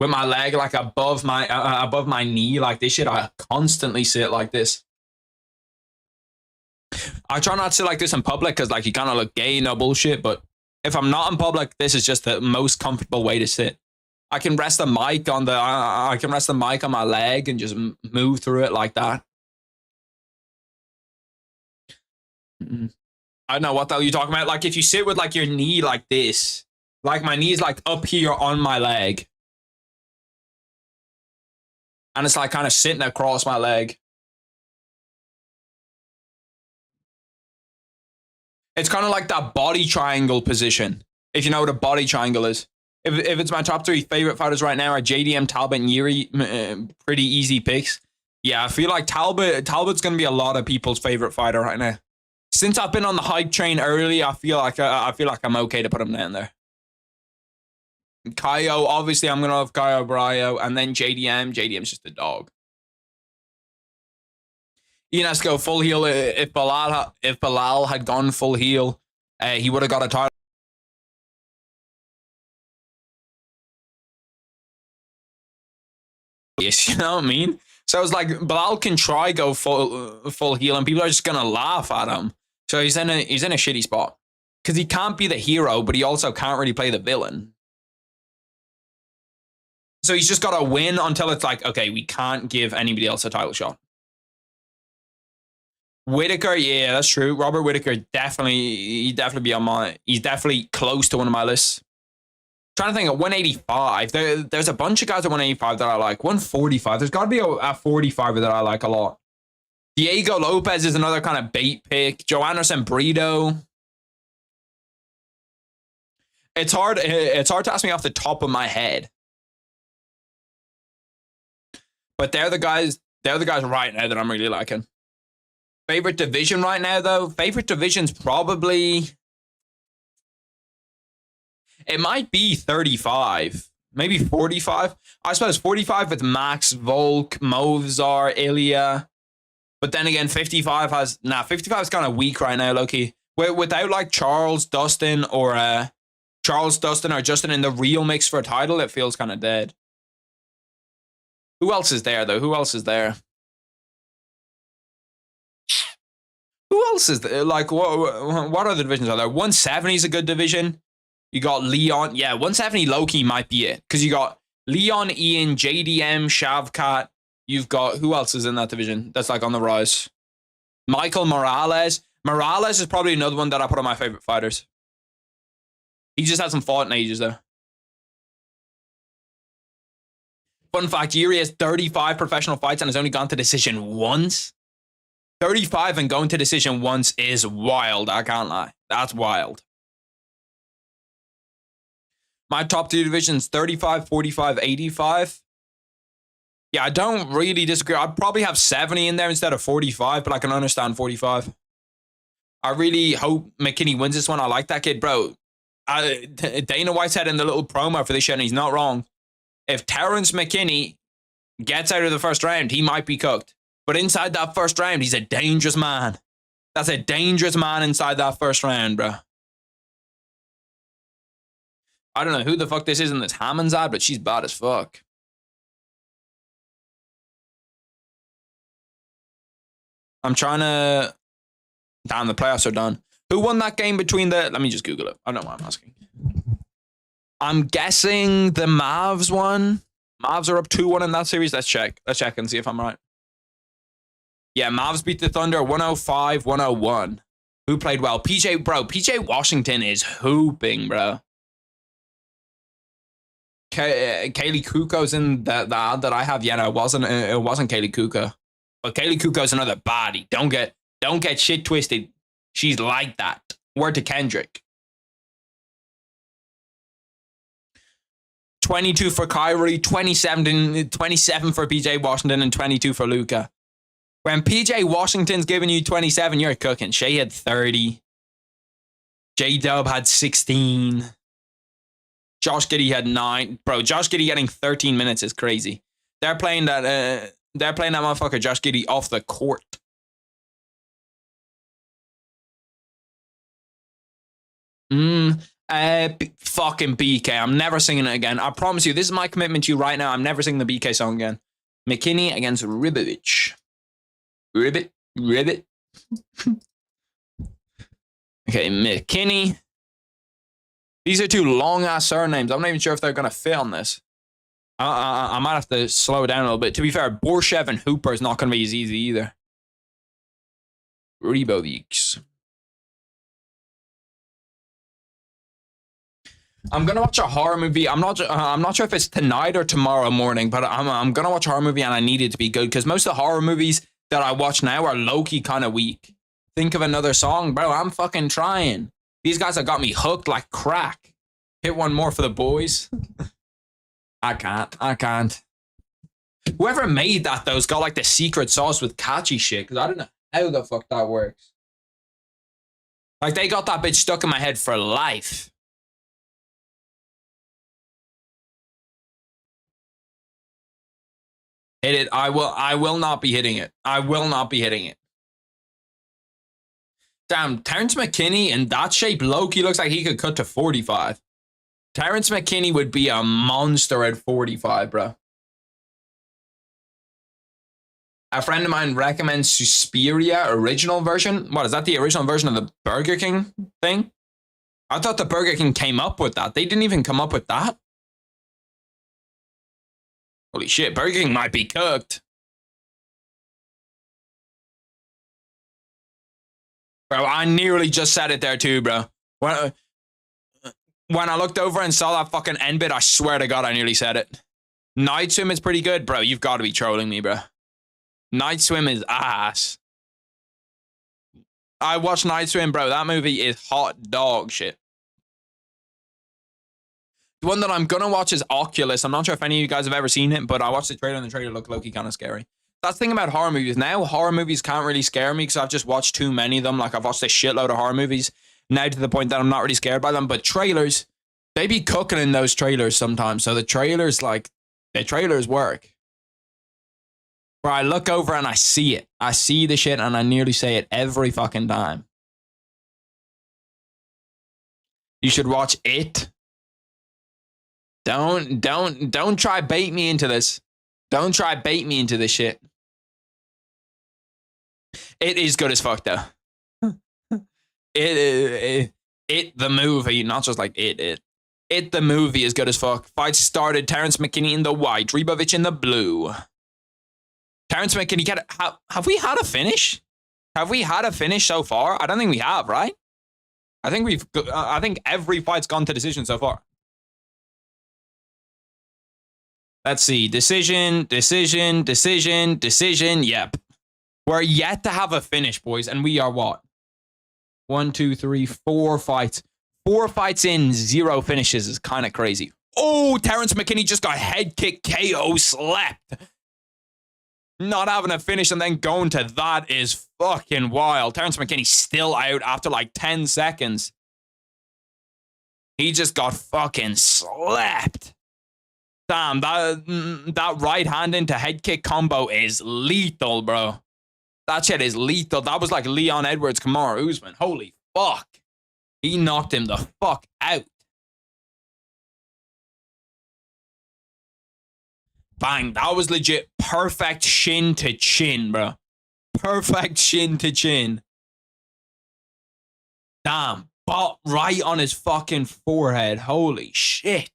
S1: with my leg like above my knee, like this shit. I constantly sit like this. I try not to sit like this in public because like you kind of look gay, no bullshit. But if I'm not in public, this is just the most comfortable way to sit. I can rest the mic on my leg and just move through it like that. I don't know what the hell you're talking about. Like if you sit with like your knee like this, like my knee's like up here on my leg, and it's like kind of sitting across my leg. It's kind of like that body triangle position, if you know what a body triangle is. If it's my top 3 favorite fighters right now are JDM, Talbot, and Yuri, pretty easy picks. Yeah, I feel like Talbot's going to be a lot of people's favorite fighter right now. Since I've been on the hype train early, I feel like I'm okay to put him down there. Caio, obviously, I'm going to have Caio Brio, and then JDM. JDM's just a dog. Ian has to go full heel. If Bilal had gone full heel, he would have got a title. Yes, you know what I mean? So it's like Bilal can try go full heel, and people are just gonna laugh at him. So he's in a shitty spot. Because he can't be the hero, but he also can't really play the villain. So he's just got to win until it's like, okay, we can't give anybody else a title shot. Whitaker, yeah, that's true. Robert Whitaker, he'd definitely be on my, he's definitely close to one of my lists. Trying to think of 185. There's a bunch of guys at 185 that I like. 145. There's got to be a 45 that I like a lot. Diego Lopez is another kind of bait pick. Joe Anderson Brito. It's hard to ask me off the top of my head. But they're the guys right now that I'm really liking. Favorite division right now, though? Favorite division's probably... It might be 35. Maybe 45. I suppose 45 with Max, Volk, Movzar, Ilya. But then again, 55 has... Nah, 55 is kind of weak right now, low-key. Without, like, Charles, Dustin, or Justin in the real mix for a title, it feels kind of dead. Who else is there, though? Who else is there? Who else is there? Like, what other divisions are there? 170 is a good division. You got Leon. Yeah, 170 low-key might be it. Because you got Leon, Ian, JDM, Shavkat. You've got... Who else is in that division that's, like, on the rise? Michael Morales. Morales is probably another one that I put on my favorite fighters. He just hasn't fought in ages, though. Fun fact, Yuri has 35 professional fights and has only gone to decision once. 35 and going to decision once is wild. I can't lie. That's wild. My top two divisions, 35, 45, 85. Yeah, I don't really disagree. I'd probably have 70 in there instead of 45, but I can understand 45. I really hope McKinney wins this one. I like that kid, bro. Dana White said in the little promo for this shit, and he's not wrong. If Terrence McKinney gets out of the first round, he might be cooked. But inside that first round, he's a dangerous man. That's a dangerous man inside that first round, bro. I don't know who the fuck this is in this Hammond's ad, but she's bad as fuck. I'm trying to... Damn, the playoffs are done. Who won that game between the... Let me just Google it. I don't know why I'm asking. I'm guessing the Mavs won. Mavs are up 2-1 in that series. Let's check. Let's check and see if I'm right. Yeah, Mavs beat the Thunder 105-101. Who played well? PJ Washington is hooping, bro. Kaylee Kuko's in the ad that I have. Yeah, no, it wasn't Kaylee Kuko. But Kaylee Kuko's another body. Don't get shit twisted. She's like that. Word to Kendrick. 22 for Kyrie, 27 for PJ Washington, and 22 for Luka. When PJ Washington's giving you 27, you're cooking. Shea had 30. J-Dub had 16. Josh Giddey had 9. Bro, Josh Giddey getting 13 minutes is crazy. They're playing that motherfucker Josh Giddey off the court. Fucking BK. I'm never singing it again. I promise you, this is my commitment to you right now. I'm never singing the BK song again. McKinney against Ribovics. Ribbit. Okay, McKinney. These are two long-ass surnames. I'm not even sure if they're going to fit on this. I might have to slow it down a little bit. To be fair, Borshchev and Hooper is not going to be as easy either. Ribovics. I'm gonna watch a horror movie. I'm not sure if it's tonight or tomorrow morning, but I'm gonna watch a horror movie and I need it to be good because most of the horror movies that I watch now are low-key kind of weak. Think of another song, bro. I'm fucking trying. These guys have got me hooked like crack. Hit one more for the boys. I can't. Whoever made that though's got like the secret sauce with catchy shit because I don't know how the fuck that works. Like they got that bitch stuck in my head for life. Hit it. I will not be hitting it. I will not be hitting it. Damn, Terrence McKinney in that shape, low-key looks like he could cut to 45. Terrence McKinney would be a monster at 45, bro. A friend of mine recommends Suspiria original version. What, is that the original version of the Burger King thing? I thought the Burger King came up with that. They didn't even come up with that. Holy shit, Burger King might be cooked. Bro, I nearly just said it there too, bro. When I looked over and saw that fucking end bit, I swear to God, I nearly said it. Night Swim is pretty good. Bro, you've got to be trolling me, bro. Night Swim is ass. I watched Night Swim, bro. That movie is hot dog shit. The one that I'm going to watch is Oculus. I'm not sure if any of you guys have ever seen it, but I watched the trailer and the trailer looked low-key kind of scary. That's the thing about horror movies. Now, horror movies can't really scare me because I've just watched too many of them. Like, I've watched a shitload of horror movies now to the point that I'm not really scared by them. But trailers, they be cooking in those trailers sometimes. So the trailers, like, the trailers work. Where I look over and I see it. I see the shit and I nearly say it every fucking time. You should watch It. Don't try bait me into this. Don't try bait me into this shit. It is good as fuck though. It the movie, not just like it the movie is good as fuck. Fight started. Terrence McKinney in the white, Ribovics in the blue. Terrence McKinney, have we had a finish? Have we had a finish so far? I don't think we have, right? I think every fight's gone to decision so far. Let's see. Decision. Yep. We're yet to have a finish, boys. And we are what? 1, 2, 3, 4 fights. 4 fights in, 0 finishes is kind of crazy. Oh, Terrence McKinney just got head kick KO slept. Not having a finish and then going to that is fucking wild. Terrence McKinney still out after like 10 seconds. He just got fucking slept. Damn, that right hand into head kick combo is lethal, bro. That shit is lethal. That was like Leon Edwards, Kamaru Usman. Holy fuck. He knocked him the fuck out. Bang, that was legit perfect shin to chin, bro. Perfect shin to chin. Damn, bot right on his fucking forehead. Holy shit.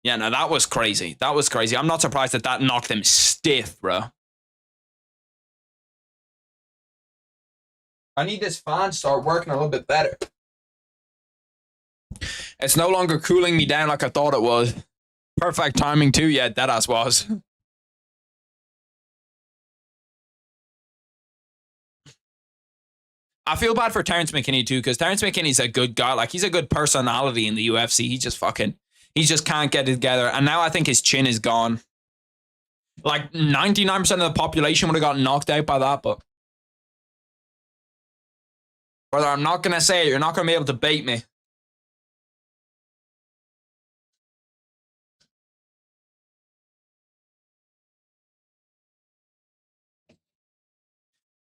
S1: Yeah, no, that was crazy. That was crazy. I'm not surprised that knocked him stiff, bro. I need this fan to start working a little bit better. It's no longer cooling me down like I thought it was. Perfect timing too, yeah, deadass was. I feel bad for Terrence McKinney too, because Terrence McKinney's a good guy. Like, he's a good personality in the UFC. He just can't get it together. And now I think his chin is gone. Like, 99% of the population would have gotten knocked out by that, but... Brother, I'm not going to say it. You're not going to be able to bait me.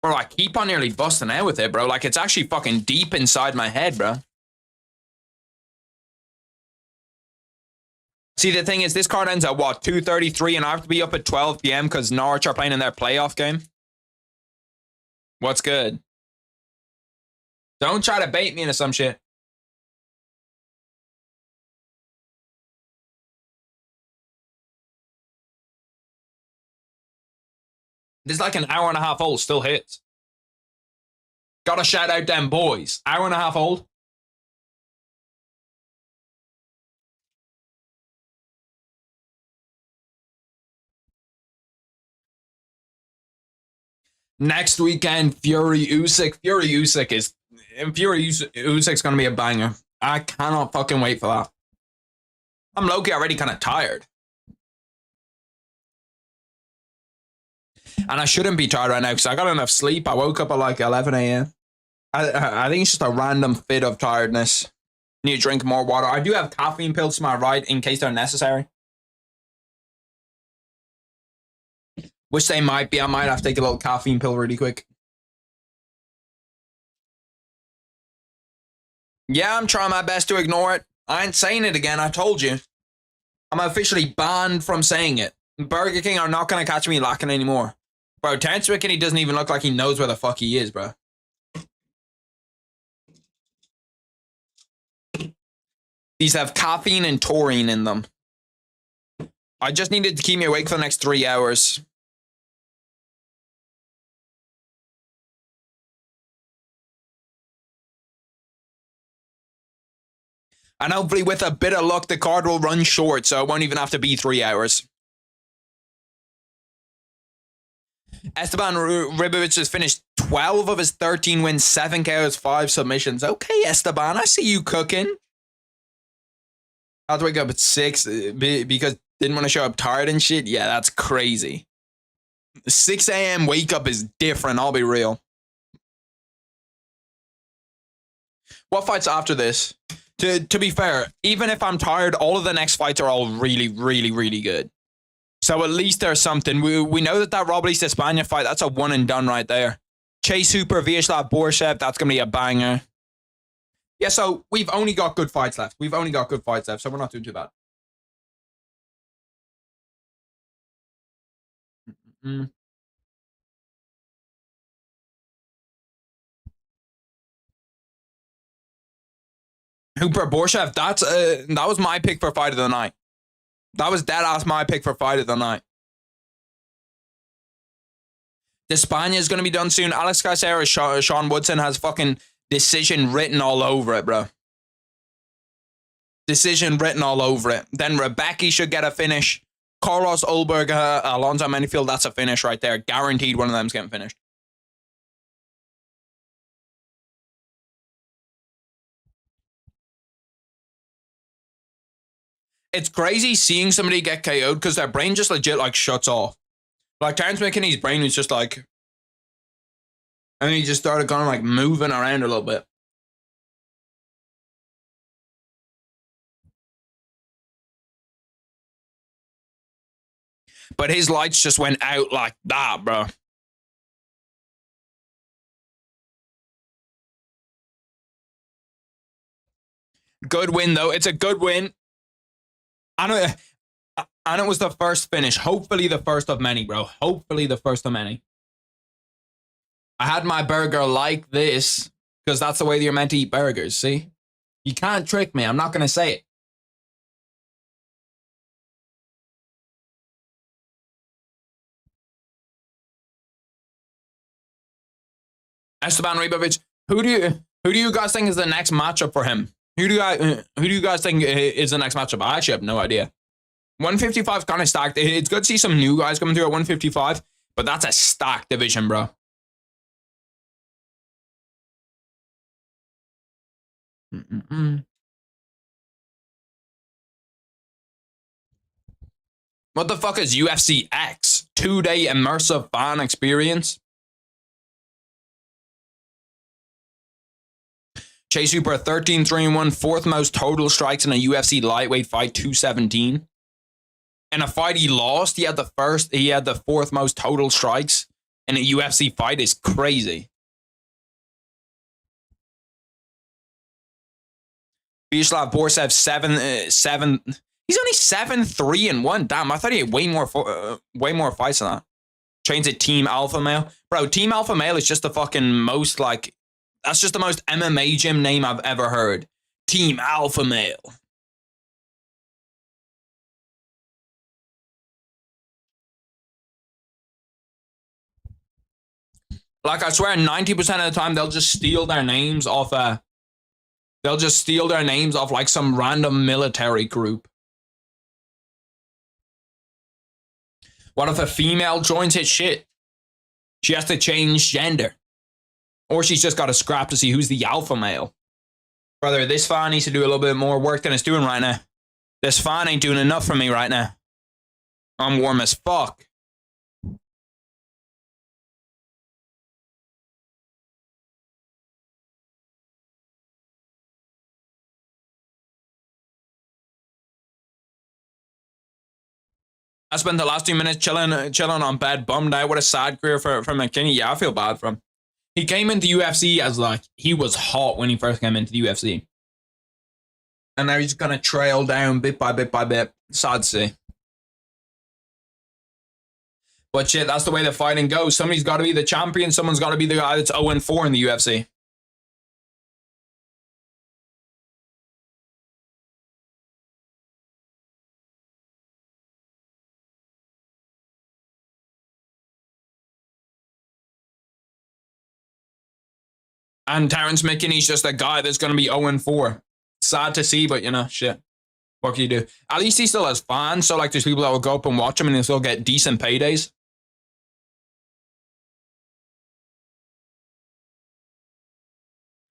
S1: Bro, I keep on nearly busting out with it, bro. Like, it's actually fucking deep inside my head, bro. See, the thing is, this card ends at, what, 2:33, and I have to be up at 12 p.m. because Norwich are playing in their playoff game? What's good? Don't try to bait me into some shit. This is like an hour and a half old, still hits. Gotta shout out them boys. Hour and a half old. Next weekend, Fury Usyk. Fury Usyk's gonna be a banger. I cannot fucking wait for that. I'm low-key already kind of tired. And I shouldn't be tired right now because I got enough sleep. I woke up at like 11 a.m. I think it's just a random fit of tiredness. Need to drink more water. I do have caffeine pills to my right in case they're necessary. Which they might be. I might have to take a little caffeine pill really quick. Yeah, I'm trying my best to ignore it. I ain't saying it again. I told you. I'm officially banned from saying it. Burger King are not going to catch me lacking anymore. Bro, Terrence McKinney doesn't even look like he knows where the fuck he is, bro. These have caffeine and taurine in them. I just needed to keep me awake for the next 3 hours. And hopefully with a bit of luck, the card will run short, so it won't even have to be 3 hours. Esteban Ribovics has finished 12 of his 13 wins, 7 KOs, 5 submissions. Okay, Esteban, I see you cooking. I had to wake up at 6 because didn't want to show up tired and shit. Yeah, that's crazy. 6 a.m. wake up is different, I'll be real. What fights after this? To be fair, even if I'm tired, all of the next fights are all really, really, really good. So at least there's something. We know that Robelis Despaigne fight, that's a one and done right there. Chase Hooper, Viacheslav, Borshchev, that's going to be a banger. Yeah, so we've only got good fights left. We've only got good fights left, so we're not doing too bad. Hooper, Borshchev, that was my pick for fight of the night. That was dead ass my pick for fight of the night. Despaigne is going to be done soon. Alex Garcia, Sean Woodson has fucking decision written all over it, bro. Decision written all over it. Then Rebecca should get a finish. Carlos Olberg, Alonzo Manyfield, that's a finish right there. Guaranteed one of them's getting finished. It's crazy seeing somebody get KO'd because their brain just legit like shuts off. Like Terrence McKinney's brain was just like, and he just started kind of like moving around a little bit. But his lights just went out like that, bro. Good win, though. It's a good win. And it was the first finish. Hopefully the first of many, bro. Hopefully the first of many. I had my burger like this because that's the way you're meant to eat burgers, see? You can't trick me. I'm not going to say it. Esteban Ribovics, who do you guys think is the next matchup for him? Who do you guys think is the next matchup? I actually have no idea. 155 is kind of stacked. It's good to see some new guys coming through at 155, but that's a stacked division, bro. What the fuck is UFC X? 2-day immersive fan experience? Chase Hooper, 13-3-1, fourth most total strikes in a UFC lightweight fight, 217. In a fight he lost, he had the fourth most total strikes in a UFC fight. Is crazy. Viacheslav, Borshchev, 7. He's only 7-3-1. Damn, I thought he had way more fights than that. Trains at Team Alpha Male. Bro, Team Alpha Male is just the fucking most like, that's just the most MMA gym name I've ever heard. Team Alpha Male. Like, I swear 90% of the time they'll just steal their names off like some random military group. What if a female joins his shit? She has to change gender. Or she's just got to scrap to see who's the alpha male. Brother, this fan needs to do a little bit more work than it's doing right now. This fan ain't doing enough for me right now. I'm warm as fuck. I spent the last 2 minutes chilling on bed, bummed out. What a sad career for McKinney. Yeah, I feel bad for him. He came into UFC as like, he was hot when he first came into the UFC. And now he's going to trail down bit by bit by bit. Sad to see. But shit, that's the way the fighting goes. Somebody's got to be the champion. Someone's got to be the guy that's 0-4 in the UFC. And Terrence McKinney's just a guy that's going to be 0-4. Sad to see, but you know, shit. What can you do? At least he still has fans, so like there's people that will go up and watch him and he'll still get decent paydays.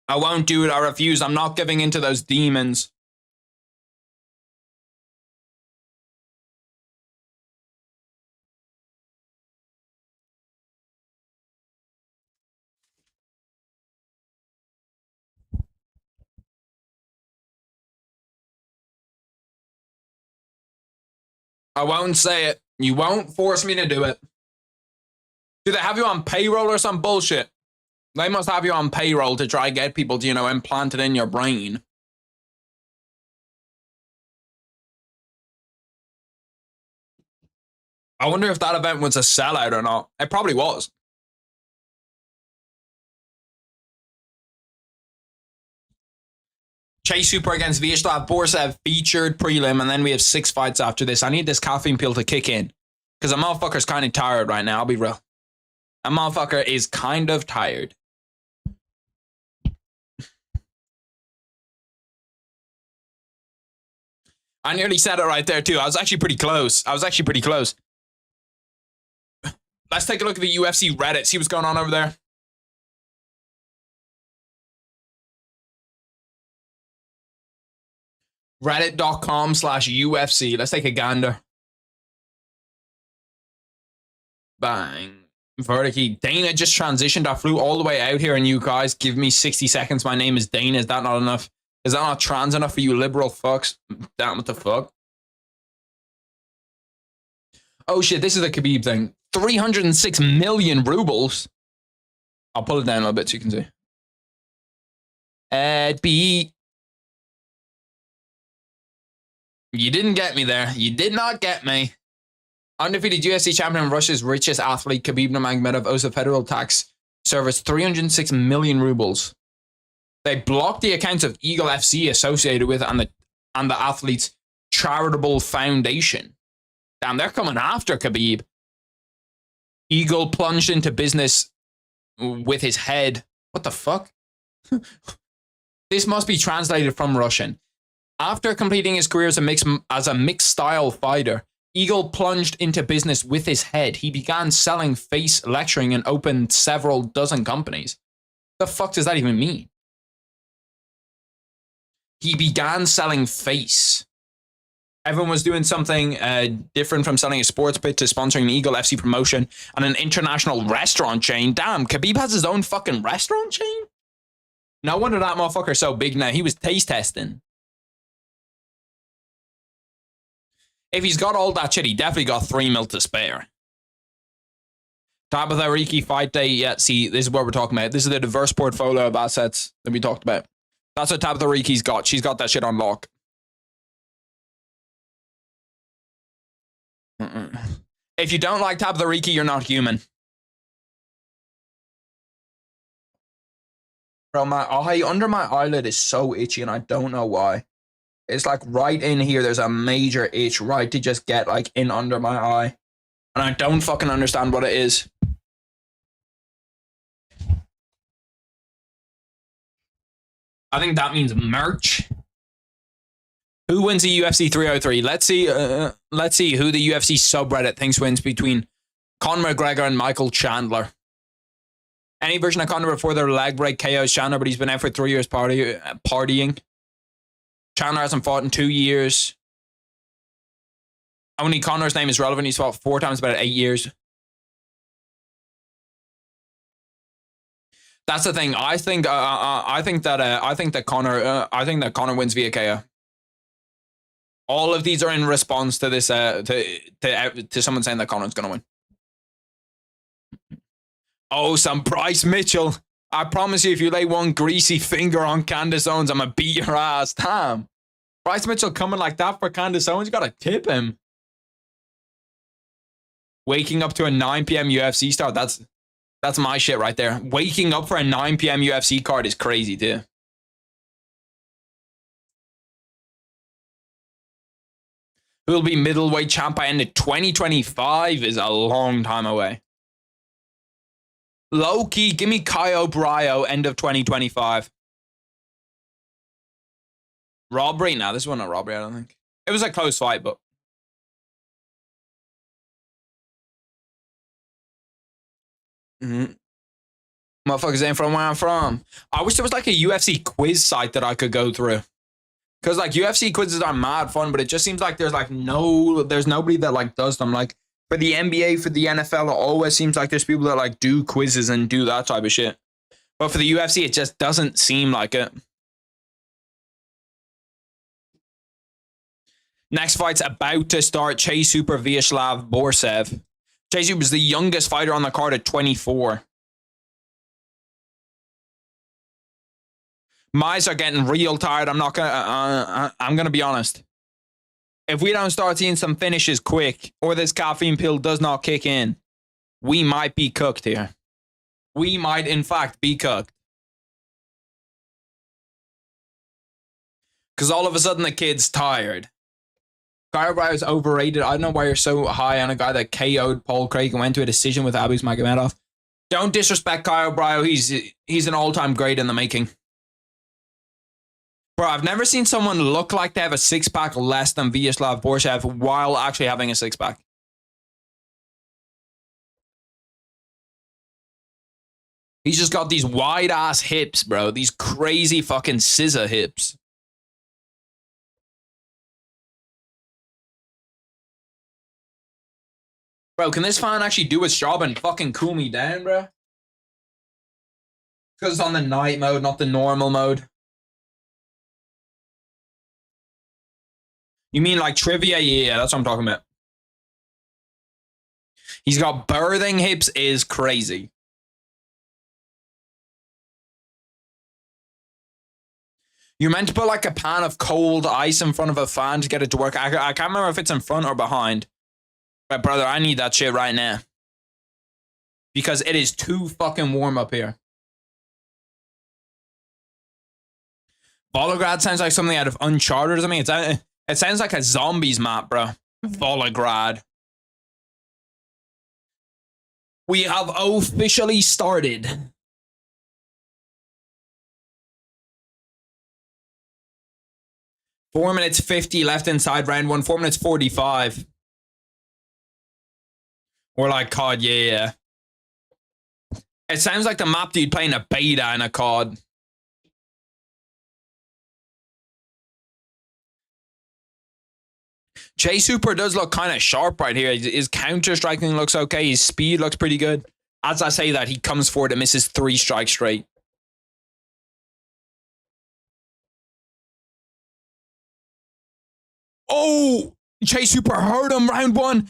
S1: I won't do it, I refuse. I'm not giving in to those demons. I won't say it. You won't force me to do it. Do they have you on payroll or some bullshit? They must have you on payroll to try and get people to, you know, implant it in your brain. I wonder if that event was a sellout or not. It probably was. Chase Super against Viacheslav, Borshchev featured prelim, and then we have 6 fights after this. I need this caffeine pill to kick in. Because a motherfucker's kind of tired right now, I'll be real. A motherfucker is kind of tired. I nearly said it right there too. I was actually pretty close. Let's take a look at the UFC Reddit, see what's going on over there. Reddit.com/UFC. Let's take a gander. Bang. Vertical. Dana just transitioned. I flew all the way out here and you guys give me 60 seconds. My name is Dana. Is that not enough? Is that not trans enough for you liberal fucks? Damn, what the fuck? Oh shit, this is the Khabib thing. 306 million rubles. I'll pull it down a little bit so you can see. B. You didn't get me there. You did not get me. Undefeated UFC champion, Russia's richest athlete, Khabib Nurmagomedov, owes the federal tax service 306 million rubles. They blocked the accounts of Eagle FC associated with and the athlete's charitable foundation. Damn, they're coming after Khabib. Eagle plunged into business with his head. What the fuck? This must be translated from Russian. After completing his career as a mixed style fighter, Eagle plunged into business with his head. He began selling face lecturing and opened several dozen companies. The fuck does that even mean? He began selling face. Everyone was doing something different, from selling a sports bit to sponsoring an Eagle FC promotion and an international restaurant chain. Damn, Khabib has his own fucking restaurant chain? No wonder that motherfucker's so big now. He was taste testing. If he's got all that shit, he definitely got 3 mil to spare. Tabitha Ricci fight day. Yeah, see, this is what we're talking about. This is the diverse portfolio of assets that we talked about. That's what Tabitha Ricci's got. She's got that shit on lock. If you don't like Tabitha Ricci, you're not human. Bro, my eye under my eyelid is so itchy and I don't know why. It's like right in here, there's a major itch right to just get like in under my eye. And I don't fucking understand what it is. I think that means merch. Who wins the UFC 303? Let's see who the UFC subreddit thinks wins between Conor McGregor and Michael Chandler. Any version of Conor before their leg break KOs Chandler, but he's been out for 3 years partying. Chandler hasn't fought in 2 years. Only Conor's name is relevant. He's fought 4 times, about 8 years. That's the thing. I think that Conor wins via KO. All of these are in response to this to someone saying that Conor's gonna win. Oh, some Bryce Mitchell. I promise you, if you lay one greasy finger on Candace Owens, I'm gonna beat your ass. Damn. Bryce Mitchell coming like that for Candace Owens, you gotta tip him. Waking up to a 9 p.m. UFC start, that's my shit right there. Waking up for a 9 p.m. UFC card is crazy too. Who will be middleweight champ by end of 2025 is a long time away. Low key, give me Caio Bryo end of 2025. Robbery? No, this wasn't a robbery, I don't think. It was a close fight, but. Motherfuckers ain't from where I'm from. I wish there was like a UFC quiz site that I could go through. Because like UFC quizzes are mad fun, but it just seems like there's nobody that like does them. Like for the NBA, for the NFL, it always seems like there's people that like do quizzes and do that type of shit. But for the UFC, it just doesn't seem like it. Next fight's about to start. Chase Super Viacheslav Borshchev. Chase Super is the youngest fighter on the card at 24. My eyes are getting real tired. I'm gonna be honest. If we don't start seeing some finishes quick, or this caffeine pill does not kick in, we might be cooked here. We might, in fact, be cooked. Because all of a sudden the kid's tired. Caio Bryo is overrated. I don't know why you're so high on a guy that KO'd Paul Craig and went to a decision with Abus Magomedov. Don't disrespect Caio Bryo. He's an all-time great in the making. Bro, I've never seen someone look like they have a six-pack less than Viacheslav Borshchev while actually having a six-pack. He's just got these wide-ass hips, bro. These crazy fucking scissor hips. Bro, can this fan actually do its job and fucking cool me down, bro? Because it's on the night mode, not the normal mode. You mean like trivia? Yeah, that's what I'm talking about. He's got birthing hips is crazy. You're meant to put like a pan of cold ice in front of a fan to get it to work. I can't remember if it's in front or behind. But brother, I need that shit right now. Because it is too fucking warm up here. Volograd sounds like something out of Uncharted or something. It sounds like a zombies map, bro. Volograd. We have officially started. Four minutes 50 left inside round one. 4 minutes 45. We're like COD, yeah. It sounds like the map dude playing a beta in a COD. Chase Super does look kind of sharp right here. His counter striking looks okay. His speed looks pretty good. As I say that, he comes forward and misses 3 strikes straight. Oh, Chase Super hurt him round one.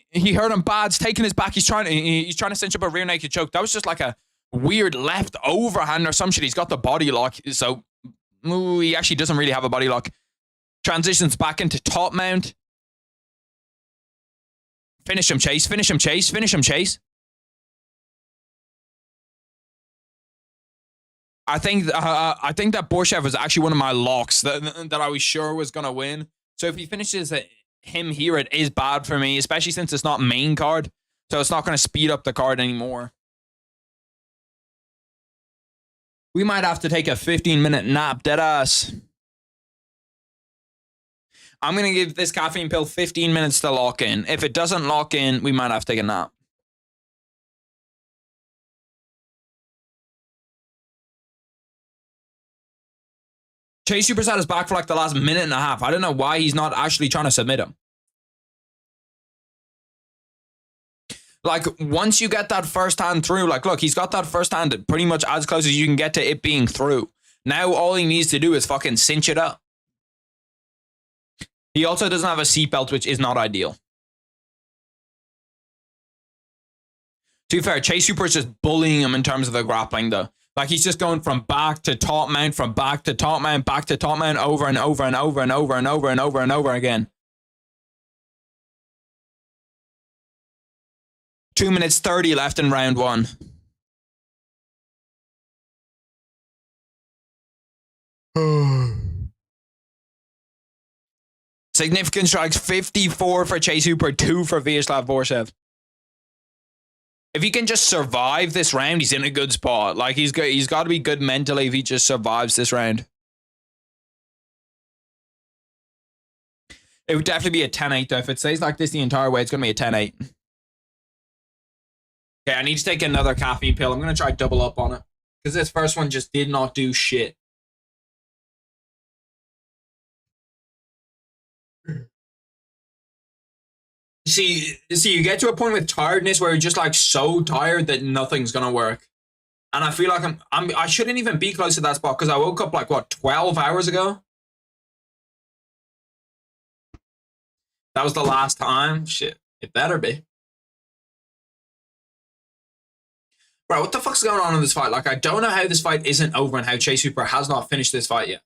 S1: He hurt him bad. He's taking his back. He's trying to cinch up a rear naked choke. That was just like a weird left overhand or some shit. He's got the body lock. So he actually doesn't really have a body lock. Transitions back into top mount. Finish him, Chase. Finish him, Chase. Finish him, Chase. I think that Borshchev was actually one of my locks that I was sure was gonna win. So if he finishes him here, it is bad for me, especially since it's not main card. So it's not gonna speed up the card anymore. We might have to take a 15-minute nap, deadass. I'm going to give this caffeine pill 15 minutes to lock in. If it doesn't lock in, we might have to take a nap. Chase Super's had his back for like the last minute and a half. I don't know why he's not actually trying to submit him. Like, once you get that first hand through, like, look, he's got that first hand pretty much as close as you can get to it being through. Now all he needs to do is fucking cinch it up. He also doesn't have a seatbelt, which is not ideal. To be fair, Chase Super is just bullying him in terms of the grappling, though. Like, he's just going from back to top mount, from back to top mount, back to top mount, over and over and over and over and over and over and over again. 2 minutes 30 left in round one. Significant strikes, 54 for Chase Hooper, 2 for Viacheslav Borshchev. If he can just survive this round, he's in a good spot. Like, he's got to be good mentally if he just survives this round. It would definitely be a 10-8, though. If it stays like this the entire way, it's going to be a 10-8. Okay, I need to take another caffeine pill. I'm going to try double up on it. Because this first one just did not do shit. See, you get to a point with tiredness where you're just like so tired that nothing's going to work. And I feel like I shouldn't even be close to that spot because I woke up like, what, 12 hours ago? That was the last time? Shit, it better be. Bro, what the fuck's going on in this fight? Like, I don't know how this fight isn't over and how Chase Hooper has not finished this fight yet.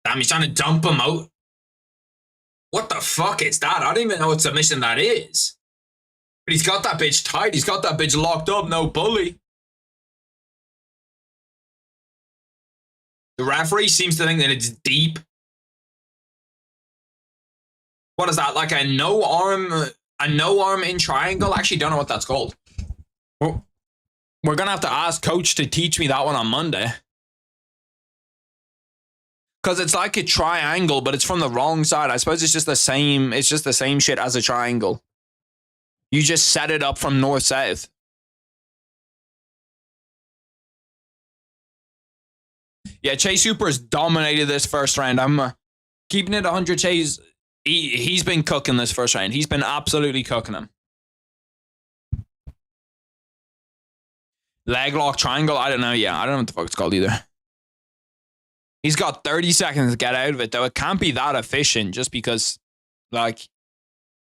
S1: Damn, he's trying to dump him out. What the fuck is that? I don't even know what submission that is. But he's got that bitch tight. He's got that bitch locked up. No bully. The referee seems to think that it's deep. What is that? Like a no arm in triangle? I actually don't know what that's called. Well, we're going to have to ask coach to teach me that one on Monday. Because it's like a triangle, but it's from the wrong side. I suppose it's just the same shit as a triangle. You just set it up from north-south. Yeah, Chase Hooper's dominated this first round. I'm keeping it 100. Chase, he's been cooking this first round. He's been absolutely cooking him. Leg lock triangle? I don't know. Yeah, I don't know what the fuck it's called either. He's got 30 seconds to get out of it, though. It can't be that efficient just because, like,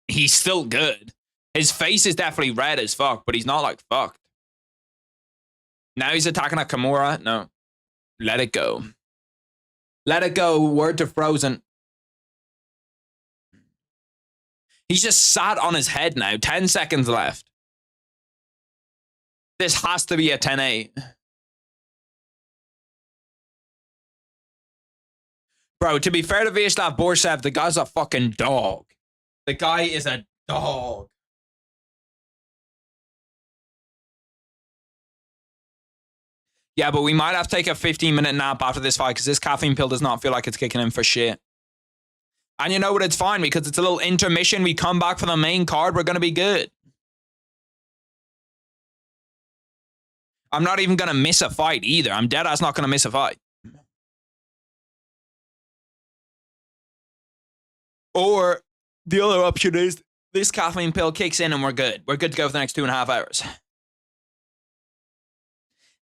S1: he's still good. His face is definitely red as fuck, but he's not, like, fucked. Now he's attacking a Kimura? No. Let it go. Let it go. Word to Frozen. He's just sat on his head now. 10 seconds left. This has to be a 10-8. Bro, to be fair to Viacheslav Borshchev, the guy's a fucking dog. The guy is a dog. Yeah, but we might have to take a 15-minute nap after this fight because this caffeine pill does not feel like it's kicking in for shit. And you know what? It's fine because it's a little intermission. We come back for the main card. We're going to be good. I'm not even going to miss a fight either. I'm dead ass not going to miss a fight. Or the other option is this caffeine pill kicks in and we're good. We're good to go for the next 2.5 hours.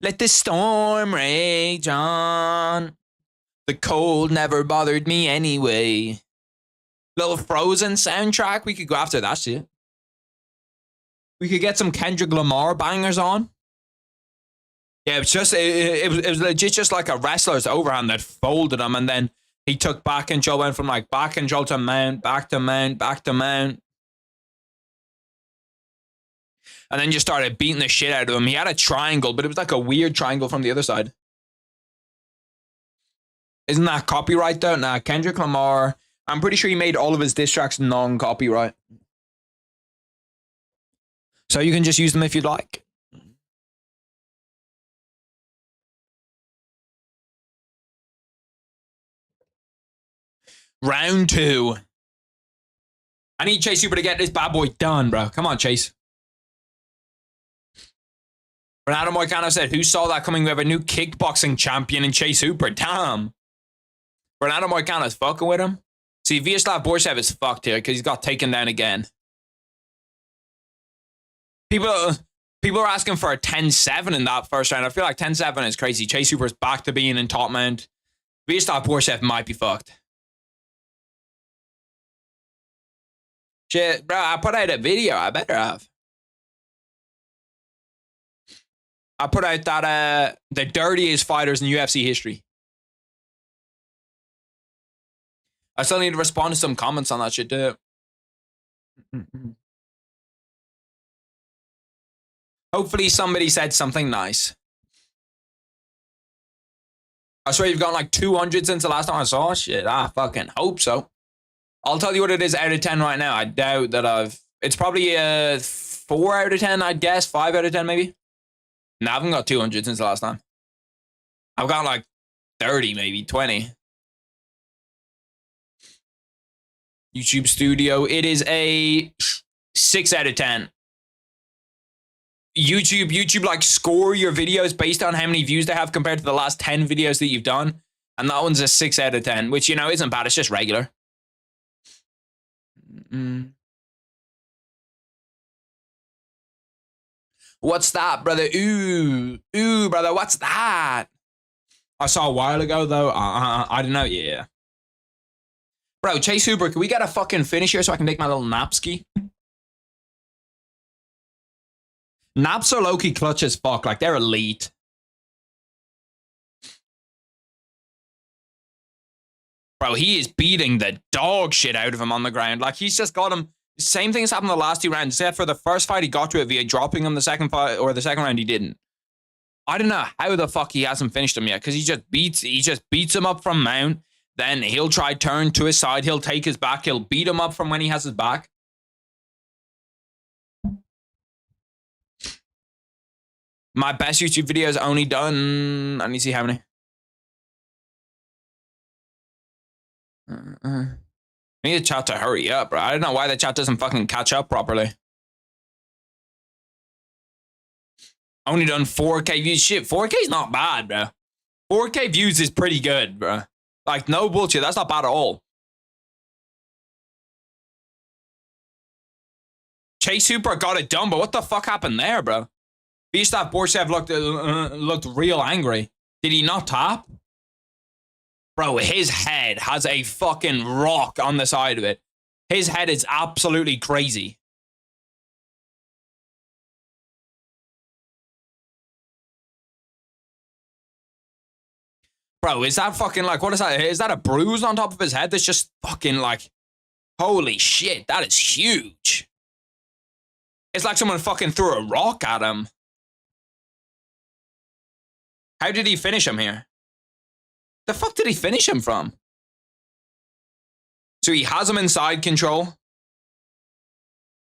S1: Let the storm rage on. The cold never bothered me anyway. Little Frozen soundtrack. We could go after that shit. We could get some Kendrick Lamar bangers on. Yeah, it was just it was legit just like a wrestler's overhand that folded him and then he took back control, went from like back control to mount, back to mount, back to mount. And then just started beating the shit out of him. He had a triangle, but it was like a weird triangle from the other side. Isn't that copyright though? Nah, Kendrick Lamar. I'm pretty sure he made all of his diss tracks non-copyright. So you can just use them if you'd like. Round 2. I need Chase Hooper to get this bad boy done, bro. Come on, Chase. Renato Moicano said, who saw that coming? We have a new kickboxing champion in Chase Hooper. Damn. Renato Moicano's fucking with him. See, Viacheslav Borshchev is fucked here because he's got taken down again. People are asking for a 10-7 in that first round. I feel like 10-7 is crazy. Chase Hooper's back to being in top mount. Viacheslav Borshchev might be fucked. Shit, bro, I put out a video. I better have. I put out that the dirtiest fighters in UFC history. I still need to respond to some comments on that shit too. Hopefully somebody said something nice. I swear you've got like 200 since the last time I saw shit. I fucking hope so. I'll tell you what it is out of 10 right now. I doubt that it's probably a 4 out of 10, I'd guess. 5 out of 10 maybe. No, I haven't got 200 since the last time. I've got like 30 maybe, 20. YouTube Studio. It is a 6 out of 10. YouTube like score your videos based on how many views they have compared to the last 10 videos that you've done. And that one's a 6 out of 10, which, you know, isn't bad. It's just regular. What's that, brother? Ooh, brother, what's that? I saw a while ago, though. I don't know. Yeah. Bro, Chase Hooper, can we get a fucking finish here so I can take my little napski? Naps are low-key clutch as fuck. Like, they're elite. Bro, he is beating the dog shit out of him on the ground. Like, he's just got him. Same thing has happened the last 2 rounds. Except for the first fight, he got to it via dropping him the second fight, or the second round, he didn't. I don't know how the fuck he hasn't finished him yet, because he just beats him up from mount. Then he'll try turn to his side. He'll take his back. He'll beat him up from when he has his back. My best YouTube video is only done. I need to see how many. I need the chat to hurry up, bro. I don't know why the chat doesn't fucking catch up properly. Only done 4K views. Shit, 4K is not bad, bro. 4K views is pretty good, bro. Like, no bullshit. That's not bad at all. Chase Hooper got it done, but what the fuck happened there, bro? Viacheslav Borshchev looked real angry. Did he not tap? Bro, his head has a fucking rock on the side of it. His head is absolutely crazy. Bro, is that fucking like, what is that? Is that a bruise on top of his head that's just fucking like, holy shit, that is huge. It's like someone fucking threw a rock at him. How did he finish him here? The fuck did he finish him from? So he has him in side control.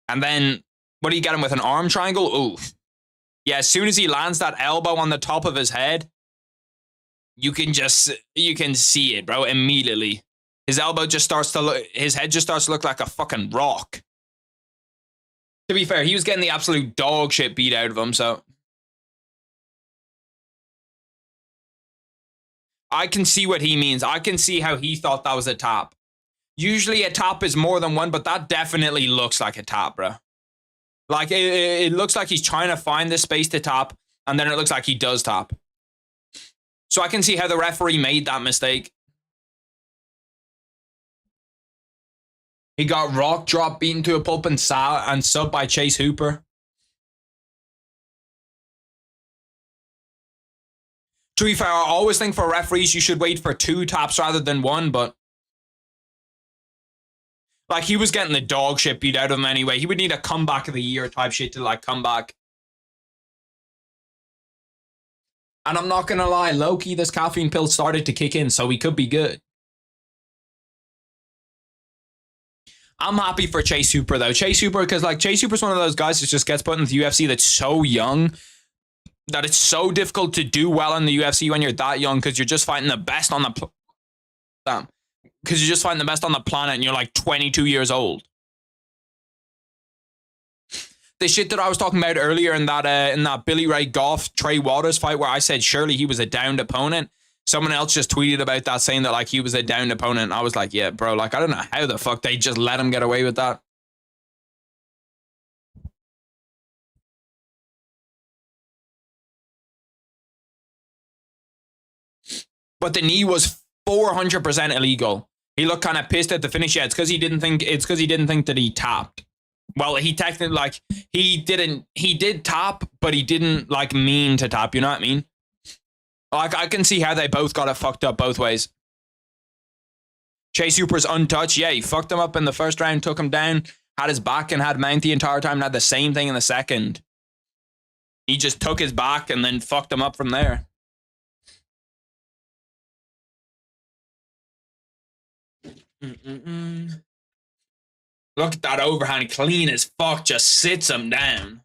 S1: And then, what do you get him with, an arm triangle? Ooh. Yeah, as soon as he lands that elbow on the top of his head, you can see it, bro, immediately. His elbow just starts to look, his head just starts to look like a fucking rock. To be fair, he was getting the absolute dog shit beat out of him, so. I can see what he means. I can see how he thought that was a tap. Usually a tap is more than one, but that definitely looks like a tap, bro. Like, it looks like he's trying to find the space to tap, and then it looks like he does tap. So I can see how the referee made that mistake. He got rock drop beaten to a pulp and sub by Chase Hooper. To be fair, I always think for referees you should wait for 2 taps rather than 1, but like, he was getting the dog shit beat out of him anyway. He would need a comeback of the year type shit to like come back. And I'm not gonna lie, low-key, this caffeine pill started to kick in, so we could be good. I'm happy for Chase Hooper though. Chase Hooper, because like, Chase Hooper's one of those guys that just gets put in the UFC that's so young that it's so difficult to do well in the UFC when you're that young, because you're just fighting the best on the planet. Because you're just fighting the best on the planet and you're like 22 years old. The shit that I was talking about earlier in that Billy Ray Goff Trey Waters fight where I said surely he was a downed opponent. Someone else just tweeted about that saying that like he was a downed opponent. And I was like, yeah, bro, like I don't know how the fuck they just let him get away with that. But the knee was 400% illegal. He looked kind of pissed at the finish. Yeah, it's because he didn't think that he tapped. Well, he technically, like, he did tap, but he didn't like mean to tap, you know what I mean? Like, I can see how they both got it fucked up both ways. Chase Super's untouched. Yeah, he fucked him up in the first round, took him down, had his back and had mount the entire time, and had the same thing in the second. He just took his back and then fucked him up from there. Look at that overhand, clean as fuck, just sits him down.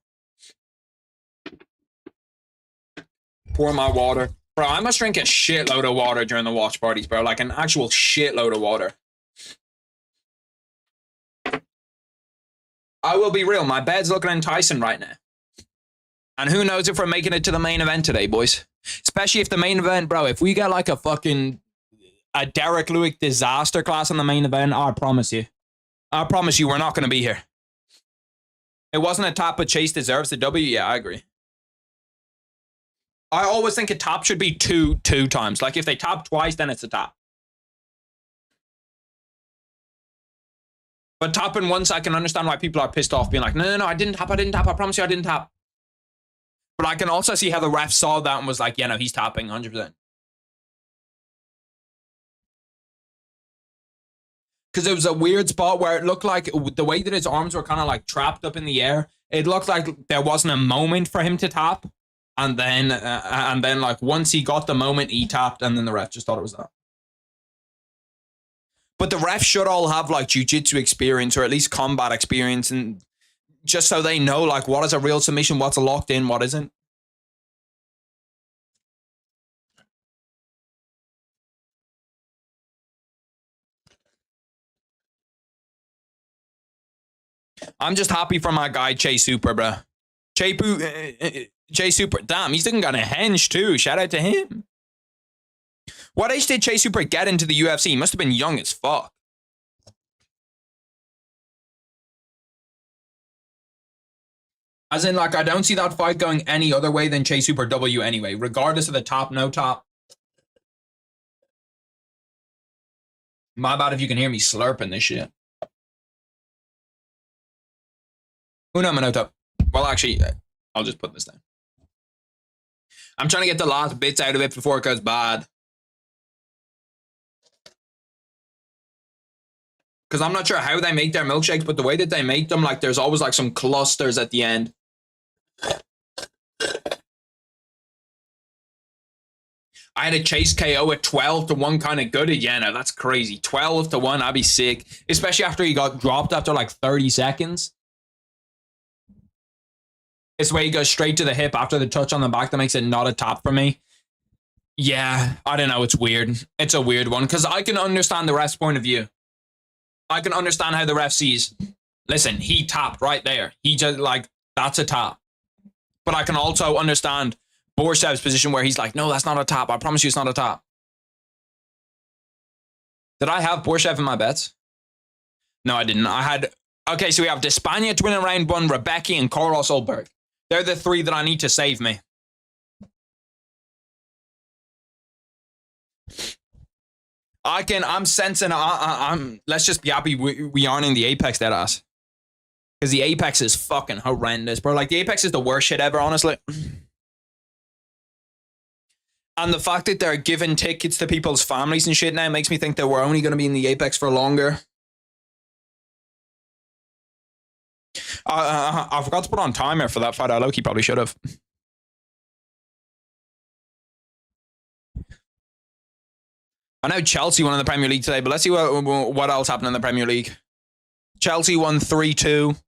S1: Pour my water. Bro, I must drink a shitload of water during the watch parties, bro. Like an actual shitload of water. I will be real, my bed's looking enticing right now. And who knows if we're making it to the main event today, boys. Especially if the main event, bro, if we get like a Derek Lewis disaster class on the main event, I promise you, we're not going to be here. It wasn't a top, but Chase deserves the W. Yeah, I agree. I always think a top should be two times. Like if they top twice, then it's a top. But topping once, I can understand why people are pissed off, being like, no, I didn't tap, I promise you I didn't tap. But I can also see how the ref saw that and was like, yeah, no, he's tapping 100%. Because it was a weird spot where it looked like the way that his arms were kind of like trapped up in the air, it looked like there wasn't a moment for him to tap. And then like once he got the moment, he tapped, and then the ref just thought it was that. But the refs should all have like jiu-jitsu experience, or at least combat experience, and just so they know like what is a real submission, what's a locked in, what isn't. I'm just happy for my guy Chase Super, bro. Chase Super, damn, he's looking kind of henge too. Shout out to him. What age did Chase Super get into the UFC? He must have been young as fuck. As in, like, I don't see that fight going any other way than Chase Super W anyway, regardless of the top, no top. My bad if you can hear me slurping this shit. Uno minuto. Well, actually, I'll just put this down. I'm trying to get the last bits out of it before it goes bad. Because I'm not sure how they make their milkshakes, but the way that they make them, like, there's always, like, some clusters at the end. I had a Chase KO at 12-1 kind of good. Yeah, no, that's crazy. 12-1, I'd be sick. Especially after he got dropped after, like, 30 seconds. It's the way he goes straight to the hip after the touch on the back that makes it not a top for me. Yeah, I don't know. It's weird. It's a weird one because I can understand the ref's point of view. I can understand how the ref sees, listen, he tapped right there. He just, like, that's a tap. But I can also understand Borshchev's position where he's like, no, that's not a tap. I promise you it's not a tap. Did I have Borshchev in my bets? No, I didn't. I had, okay, so we have Despaigne to win in round 1, Rebecca, and Cortes-Acosta. They're the 3 that I need to save me. I'm sensing, let's just be happy we aren't in the Apex, dead ass. Because the Apex is fucking horrendous, bro. Like, the Apex is the worst shit ever, honestly. And the fact that they're giving tickets to people's families and shit now makes me think that we're only going to be in the Apex for longer. I forgot to put on timer for that fight. I low-key probably should have. I know Chelsea won in the Premier League today, but let's see what else happened in the Premier League. Chelsea won 3-2.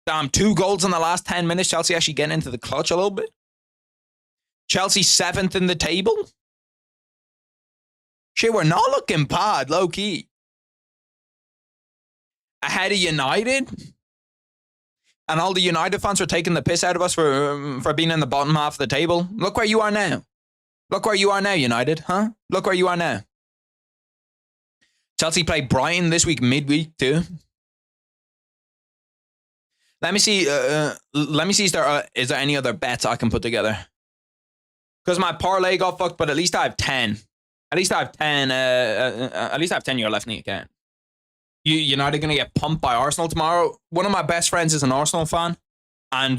S1: Damn, 2 goals in the last 10 minutes. Chelsea actually getting into the clutch a little bit. Chelsea 7th in the table. Shit, we're not looking bad, low-key. Ahead of United. And all the United fans are taking the piss out of us for being in the bottom half of the table. Look where you are now. Look where you are now, United, huh? Look where you are now. Chelsea play Brighton this week, midweek too. Let me see. Is there any other bets I can put together? Because my parlay got fucked, but at least I have 10. At least I have 10. At least I have 10 euro left in the account. United gonna get pumped by Arsenal tomorrow. One of my best friends is an Arsenal fan, and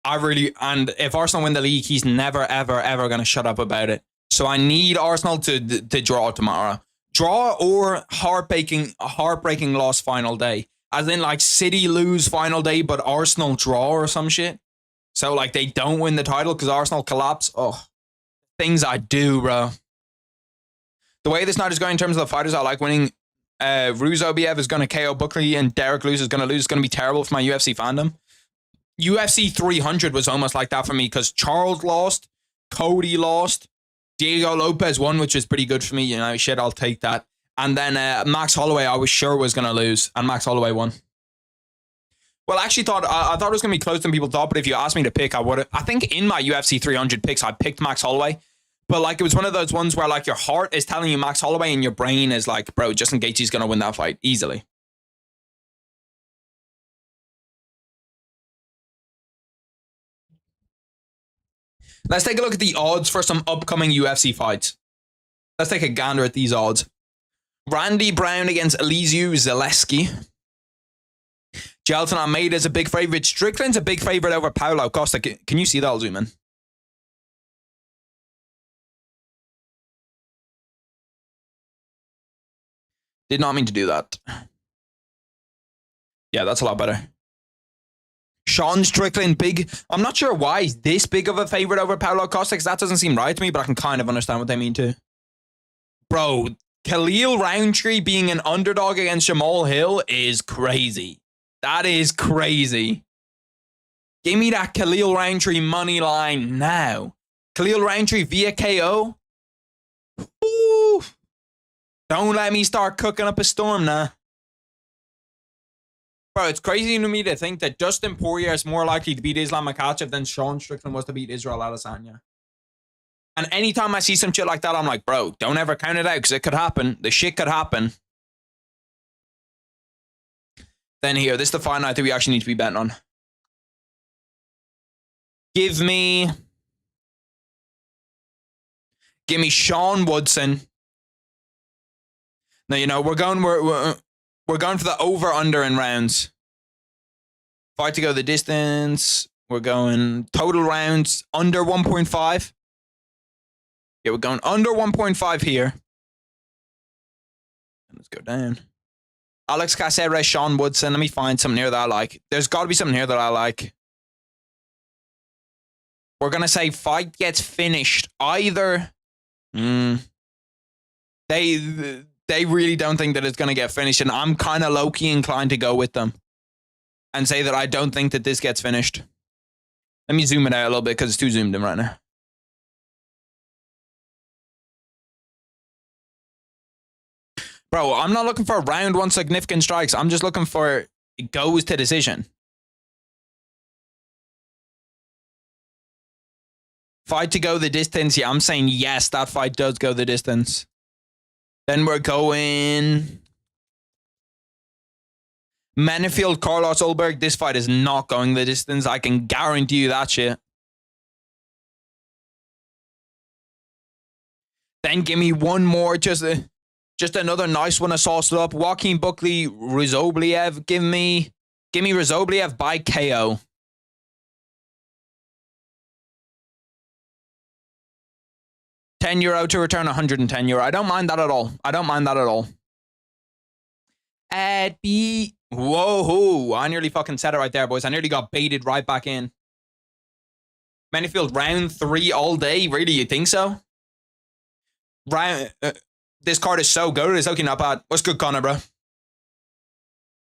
S1: if Arsenal win the league, he's never ever gonna shut up about it. So I need Arsenal to draw tomorrow. Draw or heartbreaking loss final day. As in like City lose final day, but Arsenal draw or some shit. So like they don't win the title because Arsenal collapse. Oh, things I do, bro. The way this night is going in terms of the fighters I like winning, Ruzobiev is going to KO Buckley and Derek Lewis is going to lose. It's going to be terrible for my UFC fandom. UFC 300 was almost like that for me because Charles lost, Cody lost, Diego Lopez won, which is pretty good for me. You know, shit, I'll take that. And then Max Holloway, I was sure was going to lose, and Max Holloway won. Well, I actually thought I thought it was going to be closer than people thought, but if you asked me to pick, I would have. I think in my UFC 300 picks, I picked Max Holloway. But like it was one of those ones where like your heart is telling you Max Holloway and your brain is like, bro, Justin Gaethje's going to win that fight easily. Let's take a look at the odds for some upcoming UFC fights. Let's take a gander at these odds. Randy Brown against Elizeu Zaleski. Gelton Almeida's a big favorite. Strickland's a big favorite over Paulo Costa. Can you see that? I'll zoom in. Did not mean to do that. Yeah, that's a lot better. Sean Strickland, big. I'm not sure why he's this big of a favorite over Paulo Costa, because that doesn't seem right to me, but I can kind of understand what they mean too. Bro, Khalil Roundtree being an underdog against Jamal Hill is crazy. That is crazy. Give me that Khalil Roundtree money line now. Khalil Roundtree via KO. Ooh. Don't let me start cooking up a storm now. Bro, it's crazy to me to think that Dustin Poirier is more likely to beat Islam Makhachev than Sean Strickland was to beat Israel Adesanya. And anytime I see some shit like that, I'm like, bro, don't ever count it out because it could happen. The shit could happen. Then here, this is the fight night that we actually need to be betting on. Give me Sean Woodson. Now, you know, we're going for the over-under in rounds. Fight to go the distance. We're going total rounds under 1.5. Yeah, we're going under 1.5 here. Let's go down. Alex Caceres, Sean Woodson. Let me find something here that I like. There's got to be something here that I like. We're going to say fight gets finished either. They really don't think that it's going to get finished, and I'm kind of low-key inclined to go with them and say that I don't think that this gets finished. Let me zoom it out a little bit because it's too zoomed in right now. Bro, I'm not looking for round one significant strikes. I'm just looking for it goes to decision. Fight to go the distance. Yeah, I'm saying yes, that fight does go the distance. Then we're going Manifield, Carlos Ulberg. This fight is not going the distance. I can guarantee you that shit. Then give me one more, just another nice one to sauce it up. Joaquin Buckley, Rizobliev. Give me Rizobliev by KO. €10 to return €110. I don't mind that at all. Whoa, I nearly fucking said it right there, boys. I nearly got baited right back in. Manifield, round 3 all day. Really, you think so? This card is so good. It's okay, not bad. What's good, Connor, bro?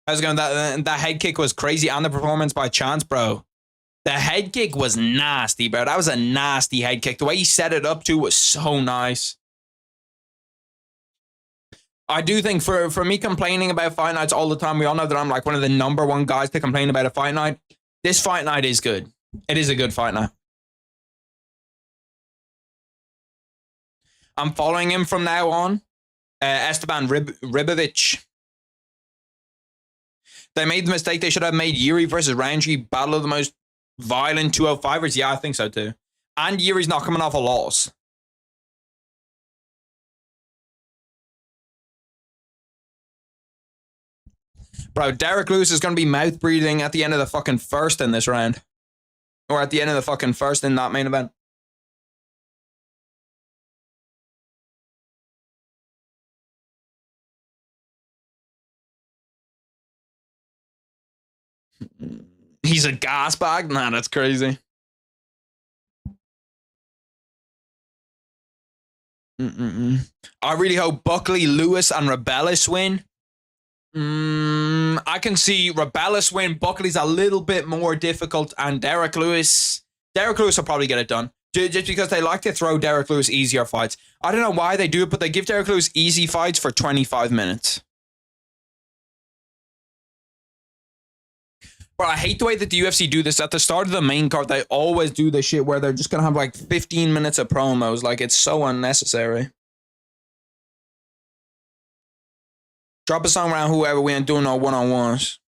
S1: How's it going? That head kick was crazy, and the performance by Chance, bro. The head kick was nasty, bro. That was a nasty head kick. The way he set it up, too, was so nice. I do think for me complaining about fight nights all the time, we all know that I'm like one of the number one guys to complain about a fight night. This fight night is good. It is a good fight night. I'm following him from now on. Esteban Ribovics. They made the mistake they should have made Yuri versus Roundtree battle of the most violent 205ers. Yeah, I think so too. And Yuri's not coming off a loss. Bro, Derek Lewis is going to be mouth breathing at the end of the fucking first in this round. Or at the end of the fucking first in that main event. He's a gas bag? Nah, that's crazy. I really hope Buckley, Lewis, and Robelis win. I can see Robelis win. Buckley's a little bit more difficult, and Derek Lewis will probably get it done. Just because they like to throw Derek Lewis easier fights. I don't know why they do it, but they give Derek Lewis easy fights for 25 minutes. But I hate the way that the UFC do this. At the start of the main card, they always do this shit where they're just going to have like 15 minutes of promos. Like, it's so unnecessary. Drop a song around whoever, we ain't doing no one-on-ones.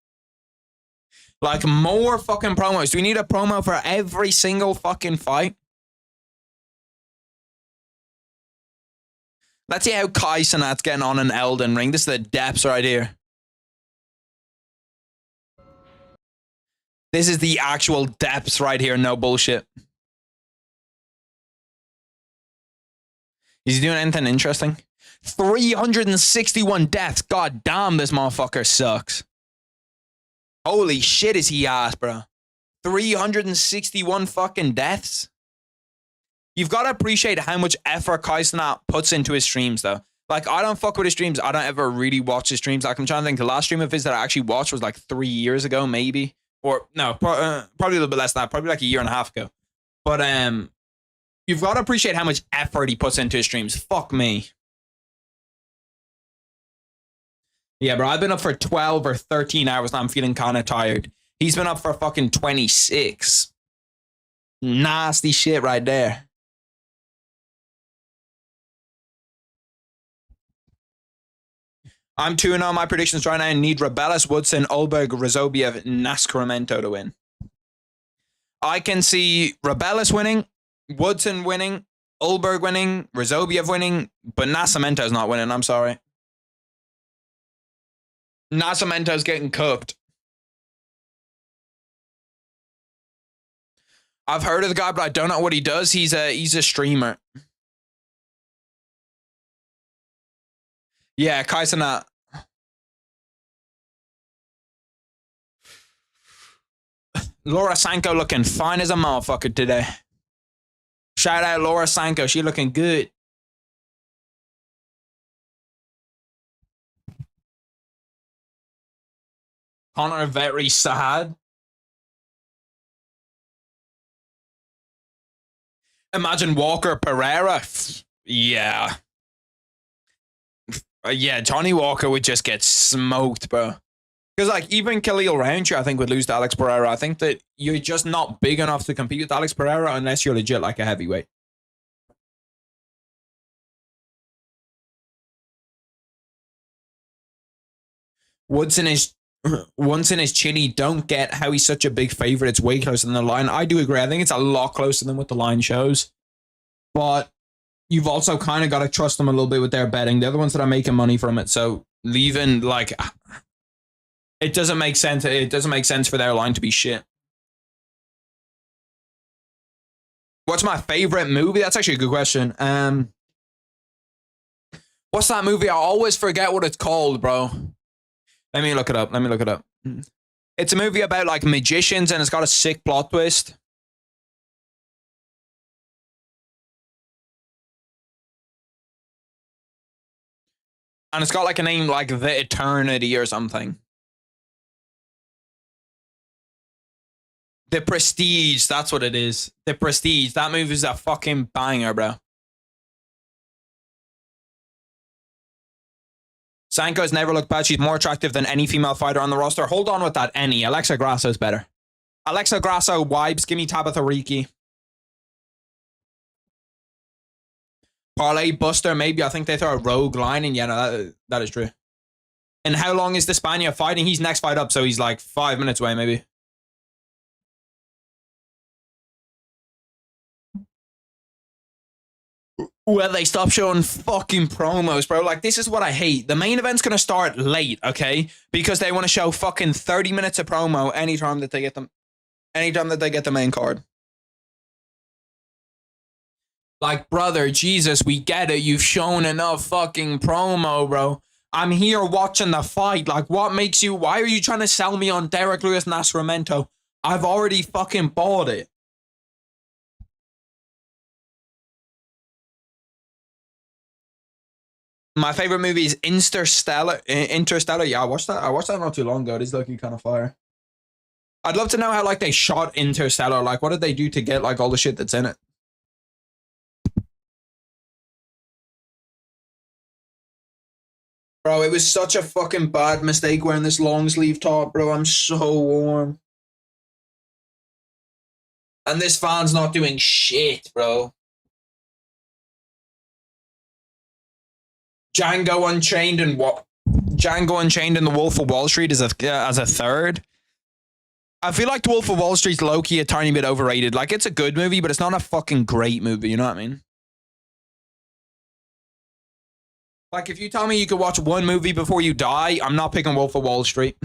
S1: Like, more fucking promos. Do we need a promo for every single fucking fight? Let's see how Kai Cenat's getting on in Elden Ring. This is the depths right here. This is the actual depths right here. No bullshit. Is he doing anything interesting? 361 deaths. God damn, this motherfucker sucks. Holy shit, is he ass, bro. 361 fucking deaths. You've got to appreciate how much effort Kai Cenat puts into his streams, though. Like, I don't fuck with his streams. I don't ever really watch his streams. Like, I'm trying to think. The last stream of his that I actually watched was like 3 years ago, maybe. Or, no, probably a little bit less than that. Probably like a year and a half ago. But, you've got to appreciate how much effort he puts into his streams. Fuck me. Yeah, bro, I've been up for 12 or 13 hours now. I'm feeling kind of tired. He's been up for fucking 26. Nasty shit right there. I'm 2-0. My predictions right now need Robelis, Woodson, Olberg, Rizobiev, Nascimento to win. I can see Robelis winning, Woodson winning, Olberg winning, Rizobiev winning, but Nascimento's not winning. I'm sorry. Nascimento's getting cooked. I've heard of the guy, but I don't know what he does. He's a streamer. Yeah, Kai Cenat. Laura Sanko looking fine as a motherfucker today. Shout out Laura Sanko. She looking good. Connor very sad. Imagine Walker Pereira. Yeah. Yeah, Johnny Walker would just get smoked, bro. Because, like, even Khalil Roundtree, I think, would lose to Alex Pereira. I think that you're just not big enough to compete with Alex Pereira unless you're legit like a heavyweight. Woodson is Chinny. Don't get how he's such a big favorite. It's way closer than the line. I do agree. I think it's a lot closer than what the line shows. But you've also kind of got to trust them a little bit with their betting. They're the ones that are making money from it. So leaving, like, it doesn't make sense. It doesn't make sense for their line to be shit. What's my favorite movie? That's actually a good question. What's that movie? I always forget what it's called, bro. Let me look it up. It's a movie about, like, magicians, and it's got a sick plot twist. And it's got, like, a name like The Eternity or something. The Prestige, that's what it is. The Prestige. That movie's a fucking banger, bro. Sanko's never looked bad. She's more attractive than any female fighter on the roster. Hold on with that, any. Alexa Grasso's better. Alexa Grasso, Wipes, give me Tabitha Ricci. Parlay Buster, maybe. I think they throw a rogue line in. Yeah, no, that is true. And how long is Despaigne fighting? He's next fight up, so he's like 5 minutes away, maybe. Well, they stop showing fucking promos, bro. Like, this is what I hate. The main event's gonna start late, okay? Because they want to show fucking 30 minutes of promo anytime that they get them. Anytime that they get the main card. Like, brother, Jesus, we get it. You've shown enough fucking promo, bro. I'm here watching the fight. Like, what makes you... Why are you trying to sell me on Derek Lewis Nascimento? I've already fucking bought it. My favorite movie is Interstellar. Yeah, I watched that. I watched that not too long ago. It is looking kind of fire. I'd love to know how, like, they shot Interstellar. Like, what did they do to get, like, all the shit that's in it? Bro, it was such a fucking bad mistake wearing this long sleeve top, bro. I'm so warm. And this fan's not doing shit, bro. Django Unchained and what? Django Unchained and The Wolf of Wall Street as a third. I feel like The Wolf of Wall Street's low-key a tiny bit overrated. Like, it's a good movie, but it's not a fucking great movie, you know what I mean? Like, if you tell me you could watch one movie before you die, I'm not picking Wolf of Wall Street.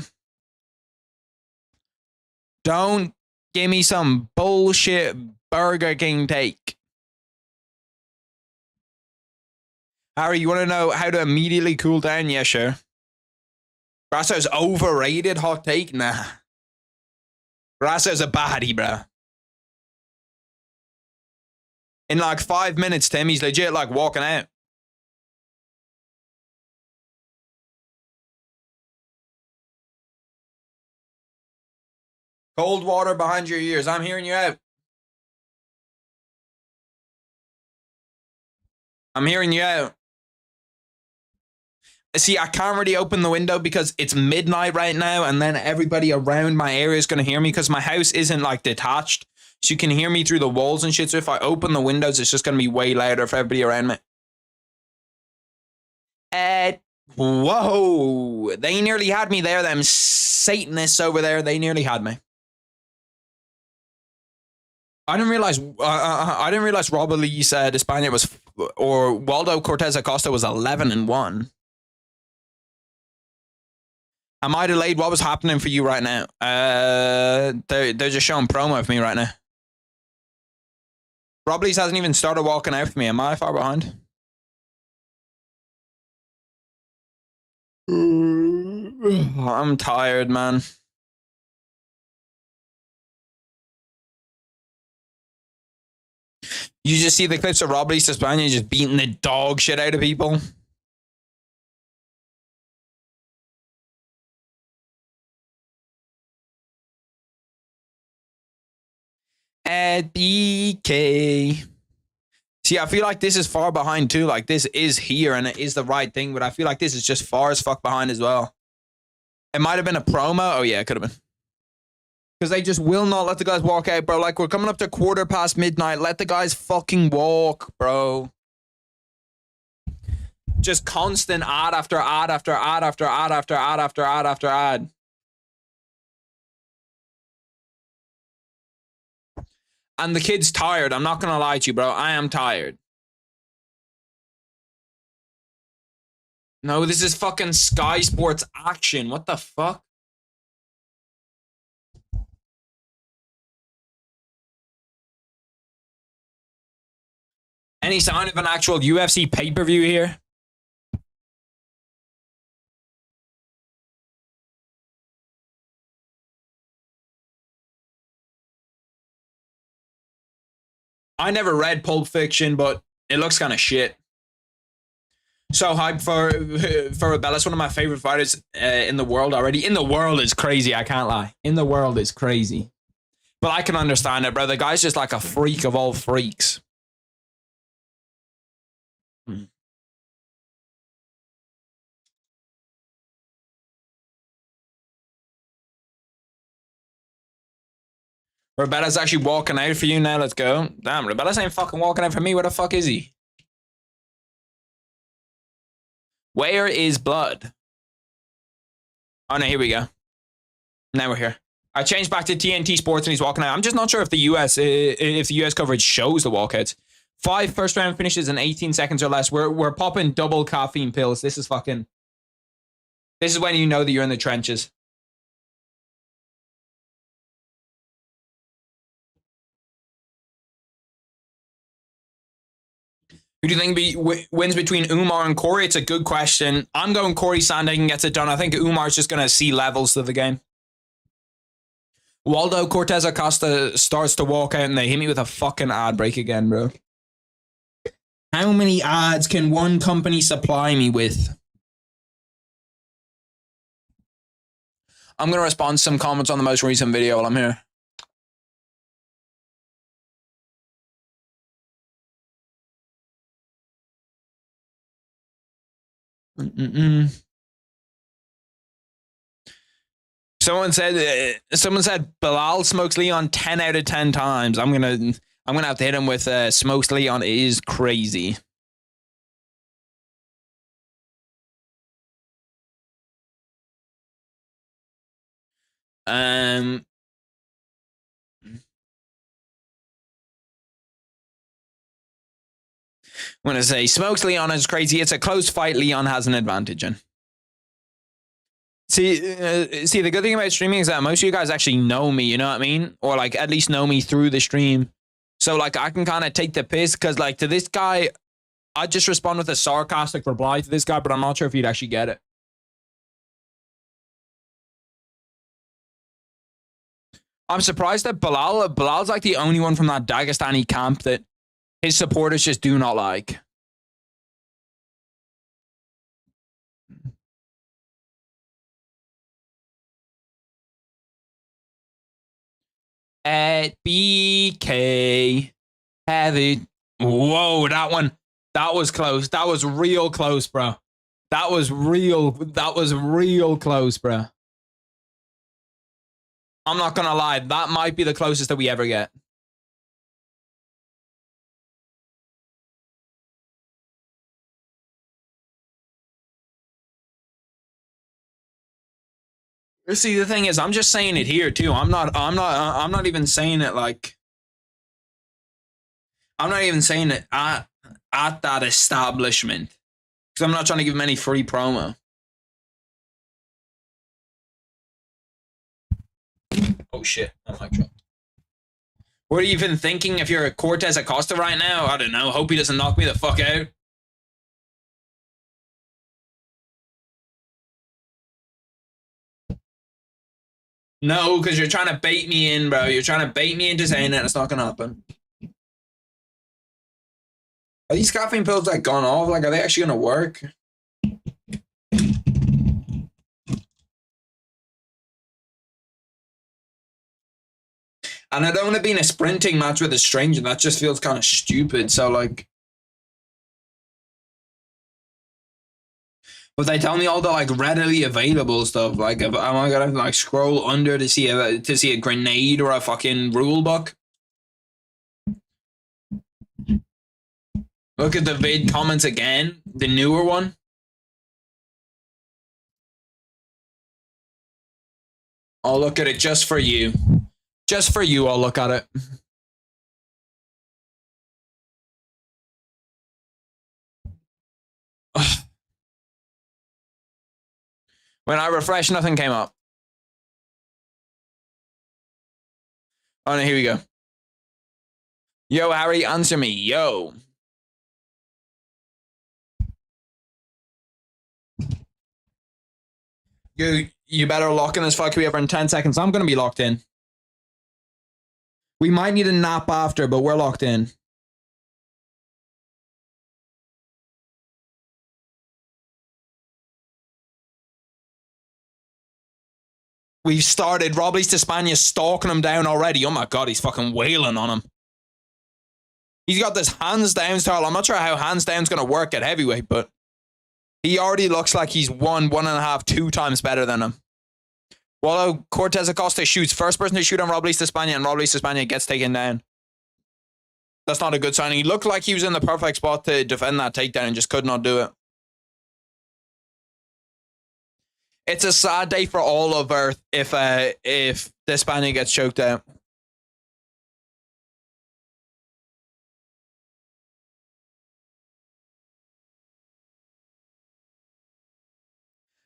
S1: Don't give me some bullshit Burger King take. Harry, you want to know how to immediately cool down? Yeah, sure. Grasso's overrated, hot take? Nah. Grasso's a baddie, bro. In like 5 minutes, Tim, he's legit like walking out. Cold water behind your ears. I'm hearing you out. I'm hearing you out. See, I can't really open the window because it's midnight right now, and then everybody around my area is going to hear me because my house isn't like detached. So you can hear me through the walls and shit. So if I open the windows, it's just going to be way louder for everybody around me. Whoa. They nearly had me there. Them Satanists over there. They nearly had me. I didn't realize Robelis Despaigne was, or Waldo Cortes-Acosta was 11-1. Am I delayed? What was happening for you right now? They're just showing promo of me right now. Robelis hasn't even started walking out for me. Am I far behind? I'm tired, man. You just see the clips of Robelis Despaigne just beating the dog shit out of people. At BK. See, I feel like this is far behind too. Like, this is here and it is the right thing, but I feel like this is just far as fuck behind as well. It might have been a promo. Oh, yeah, it could have been. Because they just will not let the guys walk out, bro. Like, we're coming up to midnight. Let the guys fucking walk, bro. Just constant ad after ad after ad after ad after ad after ad after ad. And the kid's tired. I'm not going to lie to you, bro. I am tired. No, this is fucking Sky Sports Action. What the fuck? Any sign of an actual UFC pay-per-view here? I never read Pulp Fiction, but it looks kind of shit. So hyped for Robelis, one of my favorite fighters in the world already. In the world is crazy, I can't lie. In the world is crazy. But I can understand it, bro. The guy's just like a freak of all freaks. Robelis actually walking out for you now. Let's go. Damn, Robelis ain't fucking walking out for me. Where the fuck is he? Where is blood? Oh, no, here we go. Now we're here. I changed back to TNT Sports and he's walking out. I'm just not sure if the US coverage shows the walkouts. 5 first round finishes in 18 seconds or less. We're popping double caffeine pills. This is fucking... This is when you know that you're in the trenches. Who do you think wins between Umar and Corey? It's a good question. I'm going Corey Sandhagen gets it done. I think Umar's just going to see levels to the game. Waldo Cortes-Acosta starts to walk out and they hit me with a fucking ad break again, bro. How many ads can one company supply me with? I'm going to respond to some comments on the most recent video while I'm here. Someone said Bilal smokes Leon 10 out of 10 times. I'm gonna have to hit him with smokes Leon is crazy. I'm gonna say smokes Leon is crazy. It's a close fight. Leon has an advantage in. See, the good thing about streaming is that most of you guys actually know me, you know what I mean? Or, like, at least know me through the stream. So, like, I can kind of take the piss, because, like, to this guy, I just respond with a sarcastic reply to this guy, but I'm not sure if he'd actually get it. I'm surprised that Bilal's, like, the only one from that Dagestani camp that his supporters just do not like. At BK, have it. Whoa, that was close. That was real close, bro. That was real close, bro. I'm not gonna lie, that might be the closest that we ever get. See, the thing is, I'm just saying it here too. I'm not even saying it like. I'm not even saying it at that establishment, because I'm not trying to give him any free promo. Oh shit! Oh my god. What are you even thinking if you're a Cortes-Acosta right now? I don't know. Hope he doesn't knock me the fuck out. No, because you're trying to bait me in, bro. You're trying to bait me into saying that it's not going to happen. Are these caffeine pills like gone off? Like, are they actually going to work? And I don't want to be in a sprinting match with a stranger. That just feels kind of stupid. So, like... But they tell me all the like readily available stuff. Like, am I gonna like scroll under to see a grenade or a fucking rule book? Look at the vid comments again, the newer one. I'll look at it just for you. Just for you, I'll look at it. When I refreshed, nothing came up. Oh, no, here we go. Yo, Harry, answer me. Yo. You better lock in this fuck we ever in 10 seconds. I'm going to be locked in. We might need a nap after, but we're locked in. We've started. Robelis Despaigne stalking him down already. Oh my god, he's fucking wailing on him. He's got this hands down style. I'm not sure how hands down's going to work at heavyweight, but he already looks like he's 1.5, 2 times better than him. Waldo Cortes-Acosta shoots. First person to shoot on Robelis Despaigne, and Robelis Despaigne gets taken down. That's not a good sign. He looked like he was in the perfect spot to defend that takedown and just could not do it. It's a sad day for all of Earth if Despaigne gets choked out.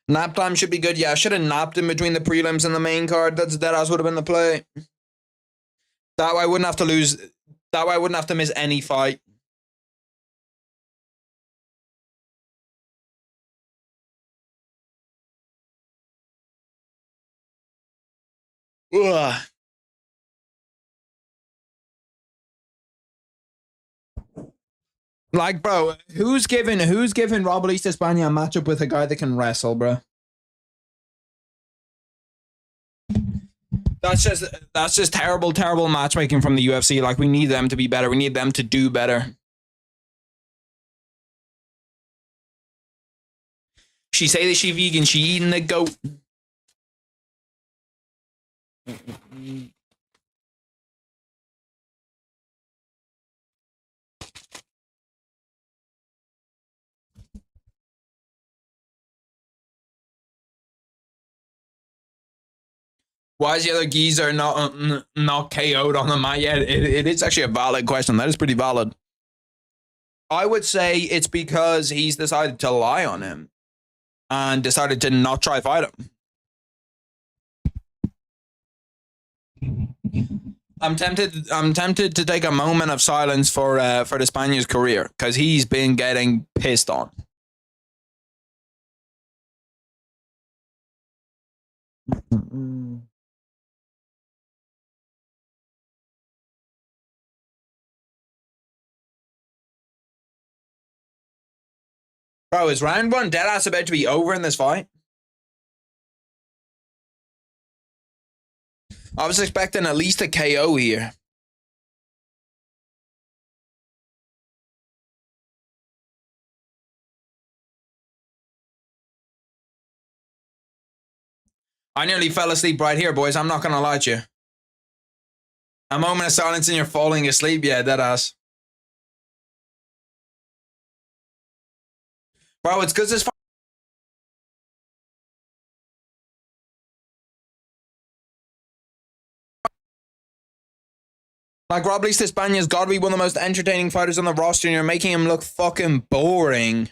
S1: Nap time should be good. Yeah, I should have napped in between the prelims and the main card. That ass would have been the play. That way I wouldn't have to lose. That way I wouldn't have to miss any fight. Ugh. Like, bro, who's giving Robelis Despaigne a matchup with a guy that can wrestle, bro? That's just terrible matchmaking from the UFC. Like, we need them to be better. We need them to do better. She say that she vegan, she eating the goat. Why is the other geezer not KO'd on the mat yet? It is actually a valid question. That is pretty valid. I would say it's because he's decided to lie on him and decided to not try fight him. I'm tempted to take a moment of silence for Despaign's career because he's been getting pissed on. Bro, is round one deadass about to be over in this fight? I was expecting at least a KO here. I nearly fell asleep right here, boys. I'm not gonna lie to you. A moment of silence and you're falling asleep. Yeah, deadass. Bro, it's because this like Robelis Despaigne got to be one of the most entertaining fighters on the roster, and you're making him look fucking boring.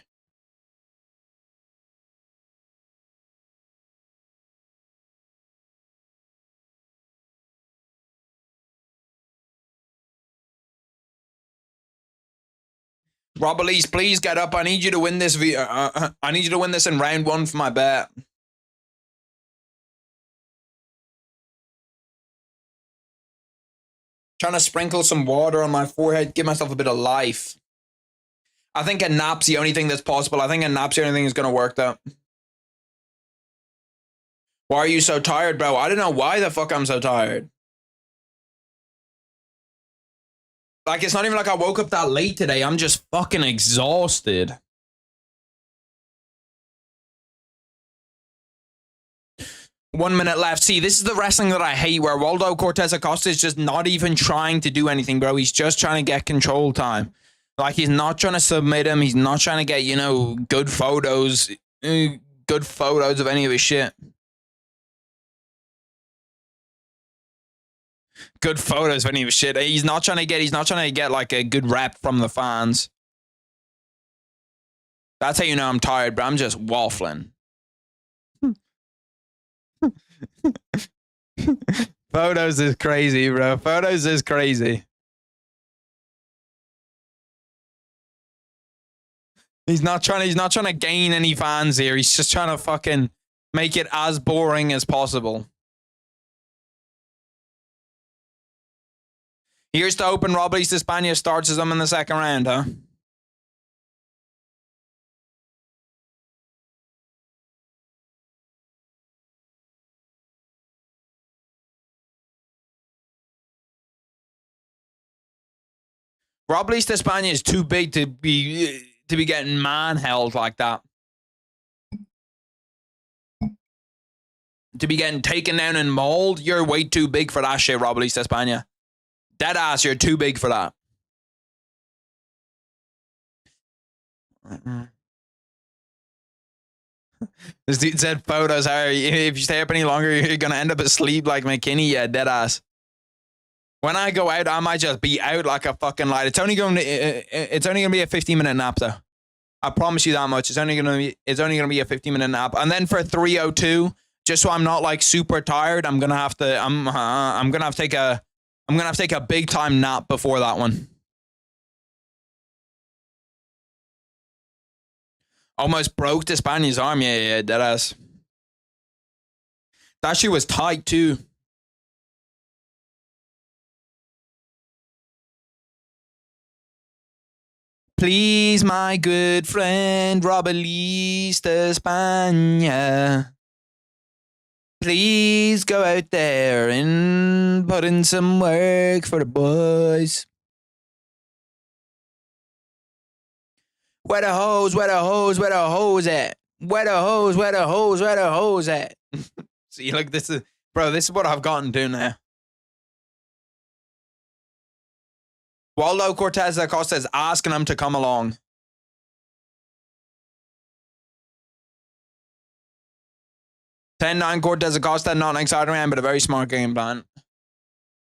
S1: Robelis, please get up. I need you to win this. I need you to win this in round one for my bet. Trying to sprinkle some water on my forehead, give myself a bit of life. I think a nap's the only thing that's possible. I think a nap's the only thing that's going to work, though. Why are you so tired, bro? I don't know why the fuck I'm so tired. Like, it's not even like I woke up that late today. I'm just fucking exhausted. 1 minute left. See, this is the wrestling that I hate, where Waldo Cortes-Acosta is just not even trying to do anything, bro. He's just trying to get control time. Like, he's not trying to submit him. He's not trying to get, you know, good photos of any of his shit. Good photos of any of his shit. He's not trying to get like a good rep from the fans. That's how you know I'm tired, bro. I'm just waffling. Photos is crazy, bro. Photos is crazy. He's not trying to gain any fans here. He's just trying to fucking make it as boring as possible. Here's to open Robelis Despaigne starts as them in the second round, huh? Robelis Despaigne is too big to be getting man-held like that. To be getting taken down and mauled, you're way too big for that shit, Robelis Despaigne. Dead ass, you're too big for that. This dude said photos. If you stay up any longer, you're gonna end up asleep like McKinney. Yeah, dead ass. When I go out, I might just be out like a fucking light. It's only gonna be a 15-minute nap though. I promise you that much. It's only gonna be a 15-minute nap, and then for 3:02, just so I'm not like super tired, I'm gonna have to take a big time nap before that one. Almost broke Despaigne's arm. Yeah, deadass. That shit was tight too. Please, my good friend, Robelis Despaigne. Please go out there and put in some work for the boys. Where the hose, where the hose, where the hose at? Where the hose, where the hose, where the hose at? See, look, this is what I've gotten to now. Waldo Cortes-Acosta is asking him to come along. 10-9 Cortes-Acosta, not an exciting round, but a very smart game plan.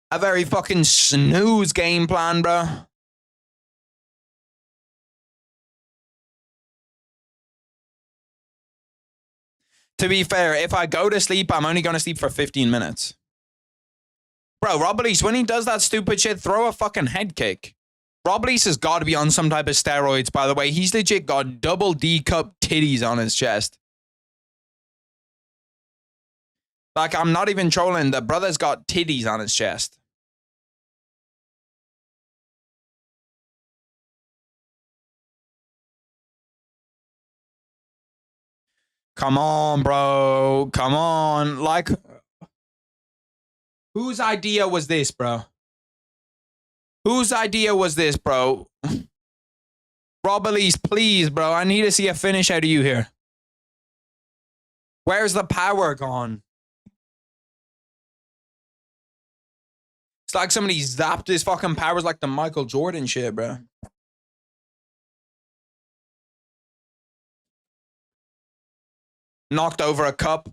S1: A very fucking snooze game plan, bro. To be fair, if I go to sleep, I'm only going to sleep for 15 minutes. Bro, Robelis, when he does that stupid shit, throw a fucking head kick. Robelis has got to be on some type of steroids, by the way. He's legit got double D-cup titties on his chest. Like, I'm not even trolling. The brother's got titties on his chest. Come on, bro. Come on. Like, whose idea was this, bro? Whose idea was this, bro? Robelis, please, bro. I need to see a finish out of you here. Where's the power gone? It's like somebody zapped his fucking powers like the Michael Jordan shit, bro. Knocked over a cup.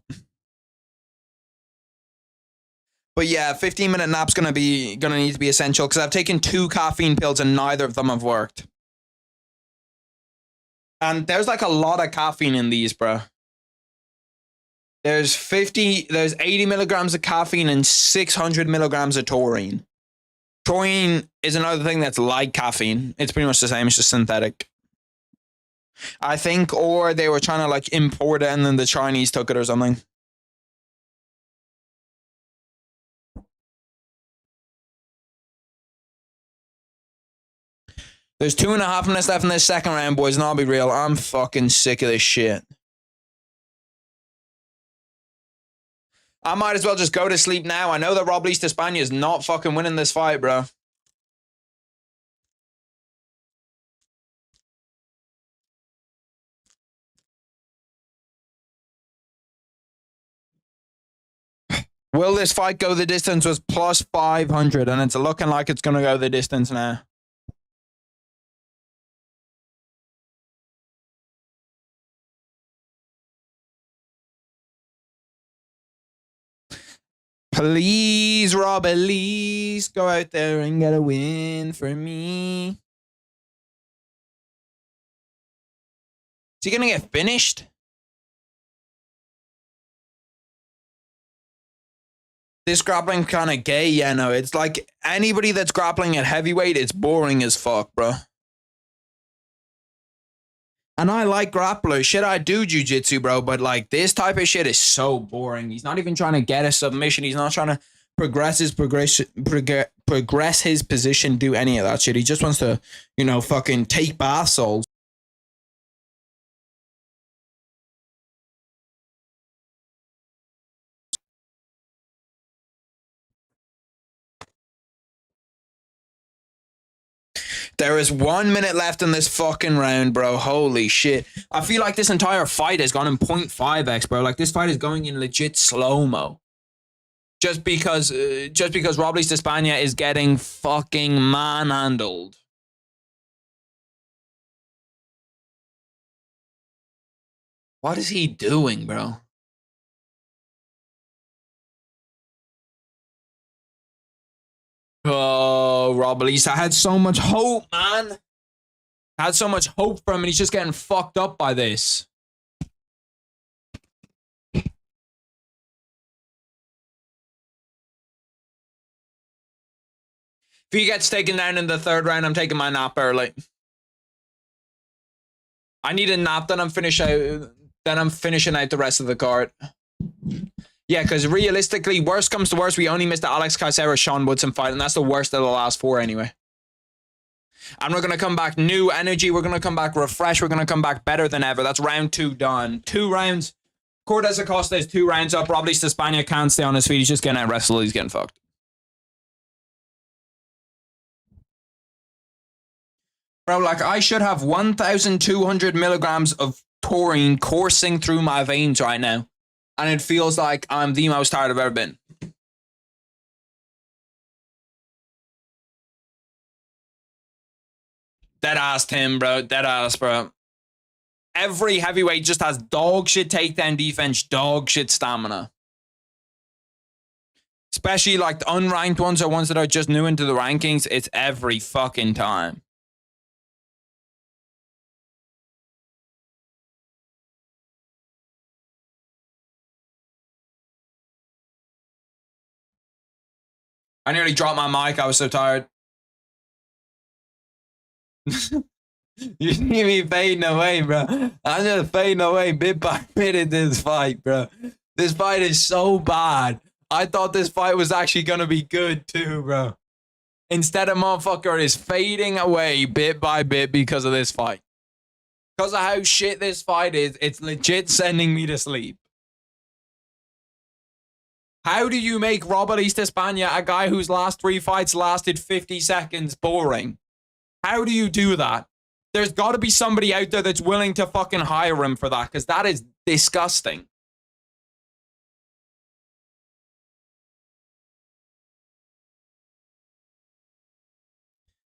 S1: But yeah, 15-minute nap's gonna need to be essential because I've taken 2 caffeine pills and neither of them have worked. And there's like a lot of caffeine in these, bro. There's 80 milligrams of caffeine and 600 milligrams of taurine. Taurine is another thing that's like caffeine. It's pretty much the same. It's just synthetic. I think, or they were trying to like import it and then the Chinese took it or something. There's 2.5 minutes left in this second round, boys, and I'll be real. I'm fucking sick of this shit. I might as well just go to sleep now. I know that Robelis Despaigne is not fucking winning this fight, bro. Will this fight go the distance? Was plus 500, and it's looking like it's going to go the distance now. Please, Robelis, go out there and get a win for me. Is he going to get finished? This grappling kind of gay, yeah, no. It's like anybody that's grappling at heavyweight, it's boring as fuck, bro. And I like grapplers. Shit, I do jiu-jitsu, bro. But like this type of shit is so boring. He's not even trying to get a submission. He's not trying to progress his position, do any of that shit. He just wants to, you know, fucking take bath salts. There is 1 minute left in this fucking round, bro. Holy shit. I feel like this entire fight has gone in 0.5x, bro. Like, this fight is going in legit slow-mo. Just because Robelis Despaigne is getting fucking manhandled. What is he doing, bro? Oh, Robelis, I had so much hope, man. I had so much hope for him, and he's just getting fucked up by this. If he gets taken down in the third round, I'm taking my nap early. I need a nap, then I'm finishing out the rest of the card. Yeah, because realistically, worst comes to worst, we only missed the Alex Caceres Sean Woodson fight, and that's the worst of the last 4 anyway. And we're going to come back new energy. We're going to come back refreshed. We're going to come back better than ever. That's round 2 done. 2 rounds. Cortes-Acosta is 2 rounds up. Robelis Despaigne can't stay on his feet. He's just getting out wrestled. He's getting fucked. Bro, like, I should have 1,200 milligrams of taurine coursing through my veins right now. And it feels like I'm the most tired I've ever been. Deadass Tim, bro. Deadass, bro. Every heavyweight just has dog shit takedown defense, dog shit stamina. Especially like the unranked ones or ones that are just new into the rankings. It's every fucking time. I nearly dropped my mic. I was so tired. You see me fading away, bro. I'm just fading away bit by bit in this fight, bro. This fight is so bad. I thought this fight was actually going to be good too, bro. Instead, a motherfucker is fading away bit by bit because of this fight. Because of how shit this fight is, it's legit sending me to sleep. How do you make Robelis Despaigne, a guy whose last 3 fights lasted 50 seconds, boring? How do you do that? There's got to be somebody out there that's willing to fucking hire him for that, because that is disgusting.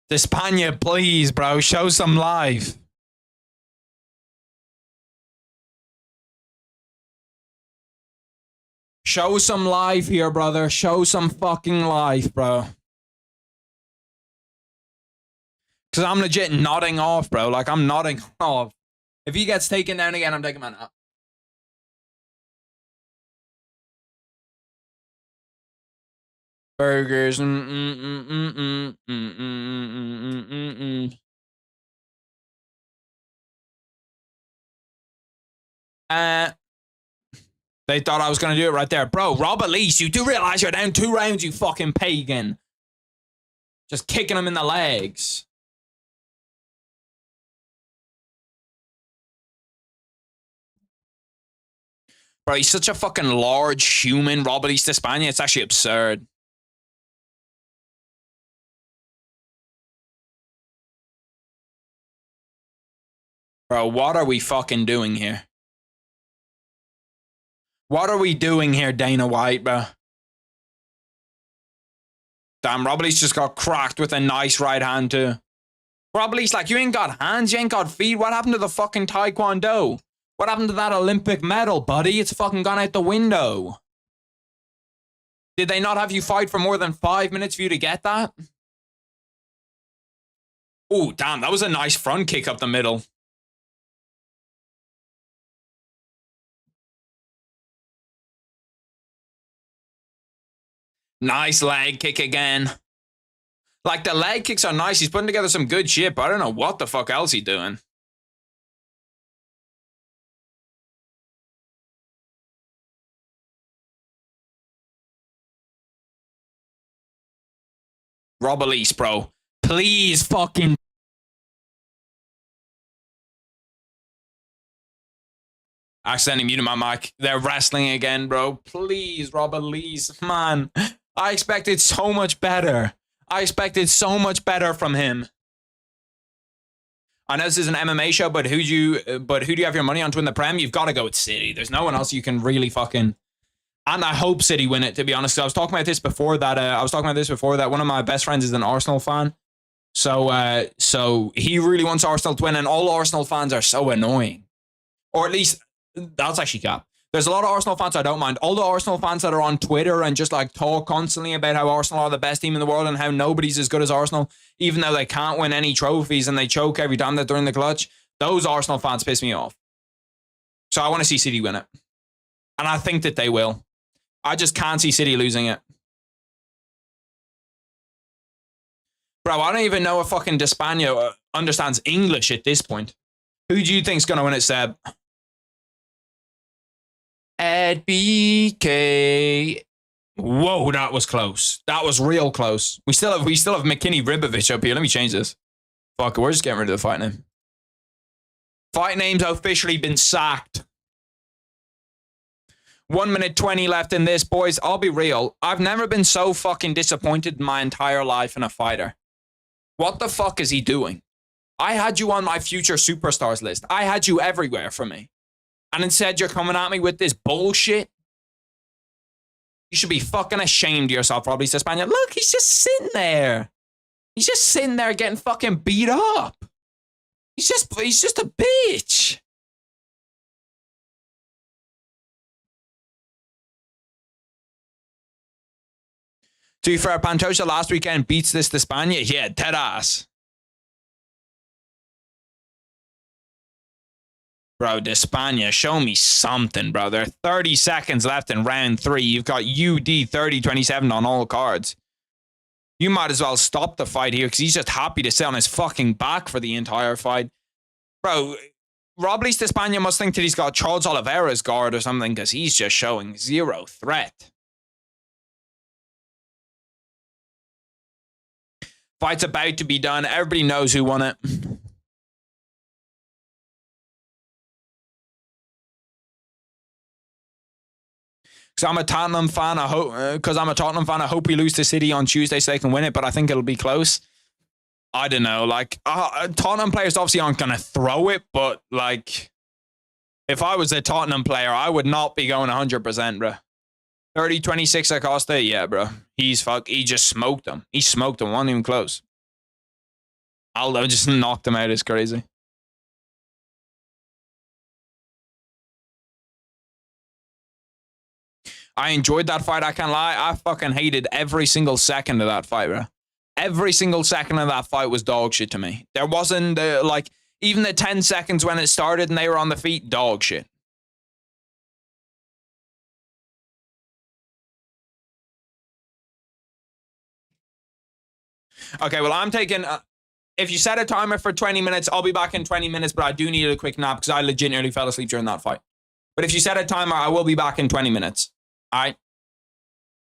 S1: Despaigne, please, bro, show some life. Show some life here, brother. Show some fucking life, bro. Because I'm legit nodding off, bro. Like, I'm nodding off. If he gets taken down again, I'm taking my nap. Burgers. They thought I was going to do it right there. Bro, Robelis, you do realize you're down 2 rounds, you fucking pagan. Just kicking him in the legs. Bro, he's such a fucking large human, Robelis Despaigne. It's actually absurd. Bro, what are we fucking doing here? What are we doing here, Dana White, bro? Damn, Robelis just got cracked with a nice right hand, too. Robelis, like, you ain't got hands, you ain't got feet. What happened to the fucking Taekwondo? What happened to that Olympic medal, buddy? It's fucking gone out the window. Did they not have you fight for more than 5 minutes for you to get that? Oh, damn, that was a nice front kick up the middle. Nice leg kick again. Like, the leg kicks are nice. He's putting together some good shit, but I don't know what the fuck else he's doing. Robelis, bro. Please fucking... Accidentally muted my mic. They're wrestling again, bro. Please, Robelis. Man, I expected so much better. I expected so much better from him. I know this is an MMA show, but who do you have your money on to win the Prem? You've got to go with City. There's no one else you can really fucking... And I hope City win it, to be honest. I was talking about this before that. One of my best friends is an Arsenal fan. So he really wants Arsenal to win, and all Arsenal fans are so annoying. Or at least, that's actually cap. There's a lot of Arsenal fans I don't mind. All the Arsenal fans that are on Twitter and just like talk constantly about how Arsenal are the best team in the world and how nobody's as good as Arsenal, even though they can't win any trophies and they choke every time that they're in the clutch. Those Arsenal fans piss me off. So I want to see City win it. And I think that they will. I just can't see City losing it. Bro, I don't even know if fucking Despaigne understands English at this point. Who do you think's going to win it, Seb? Ed BK. Whoa, that was close. That was real close. We still have McKinney Ribovics up here. Let me change this. Fuck it, we're just getting rid of the fight name. Fight name's officially been sacked. 1 minute 20 left in this, boys. I'll be real. I've never been so fucking disappointed in my entire life in a fighter. What the fuck is he doing? I had you on my future superstars list. I had you everywhere for me. And instead you're coming at me with this bullshit. You should be fucking ashamed of yourself, Robelis Despaigne. Look, he's just sitting there. He's just sitting there getting fucking beat up. He's just a bitch. To be fair, Pantoja last weekend beats this Despaigne. Yeah, dead ass. Bro, Despaigne, show me something, bro. There are 30 seconds left in round 3. You've got UD 30-27 on all cards. You might as well stop the fight here because he's just happy to sit on his fucking back for the entire fight. Bro, Robelis Despaigne must think that he's got Charles Oliveira's guard or something because he's just showing zero threat. Fight's about to be done. Everybody knows who won it. Because I'm a Tottenham fan, I hope we lose to City on Tuesday so they can win it, but I think it'll be close. I don't know, like, Tottenham players obviously aren't going to throw it, but, like, if I was a Tottenham player, I would not be going 100%, bro. 30-26 Acosta, yeah, bro. He just smoked him. He smoked him, wasn't even close. Waldo just knocked him out, it's crazy. I enjoyed that fight, I can't lie. I fucking hated every single second of that fight, bro. Every single second of that fight was dog shit to me. There wasn't, like, even the 10 seconds when it started and they were on the feet, dog shit. Okay, well, I'm taking... if you set a timer for 20 minutes, I'll be back in 20 minutes, but I do need a quick nap because I legitimately fell asleep during that fight. But if you set a timer, I will be back in 20 minutes. All right?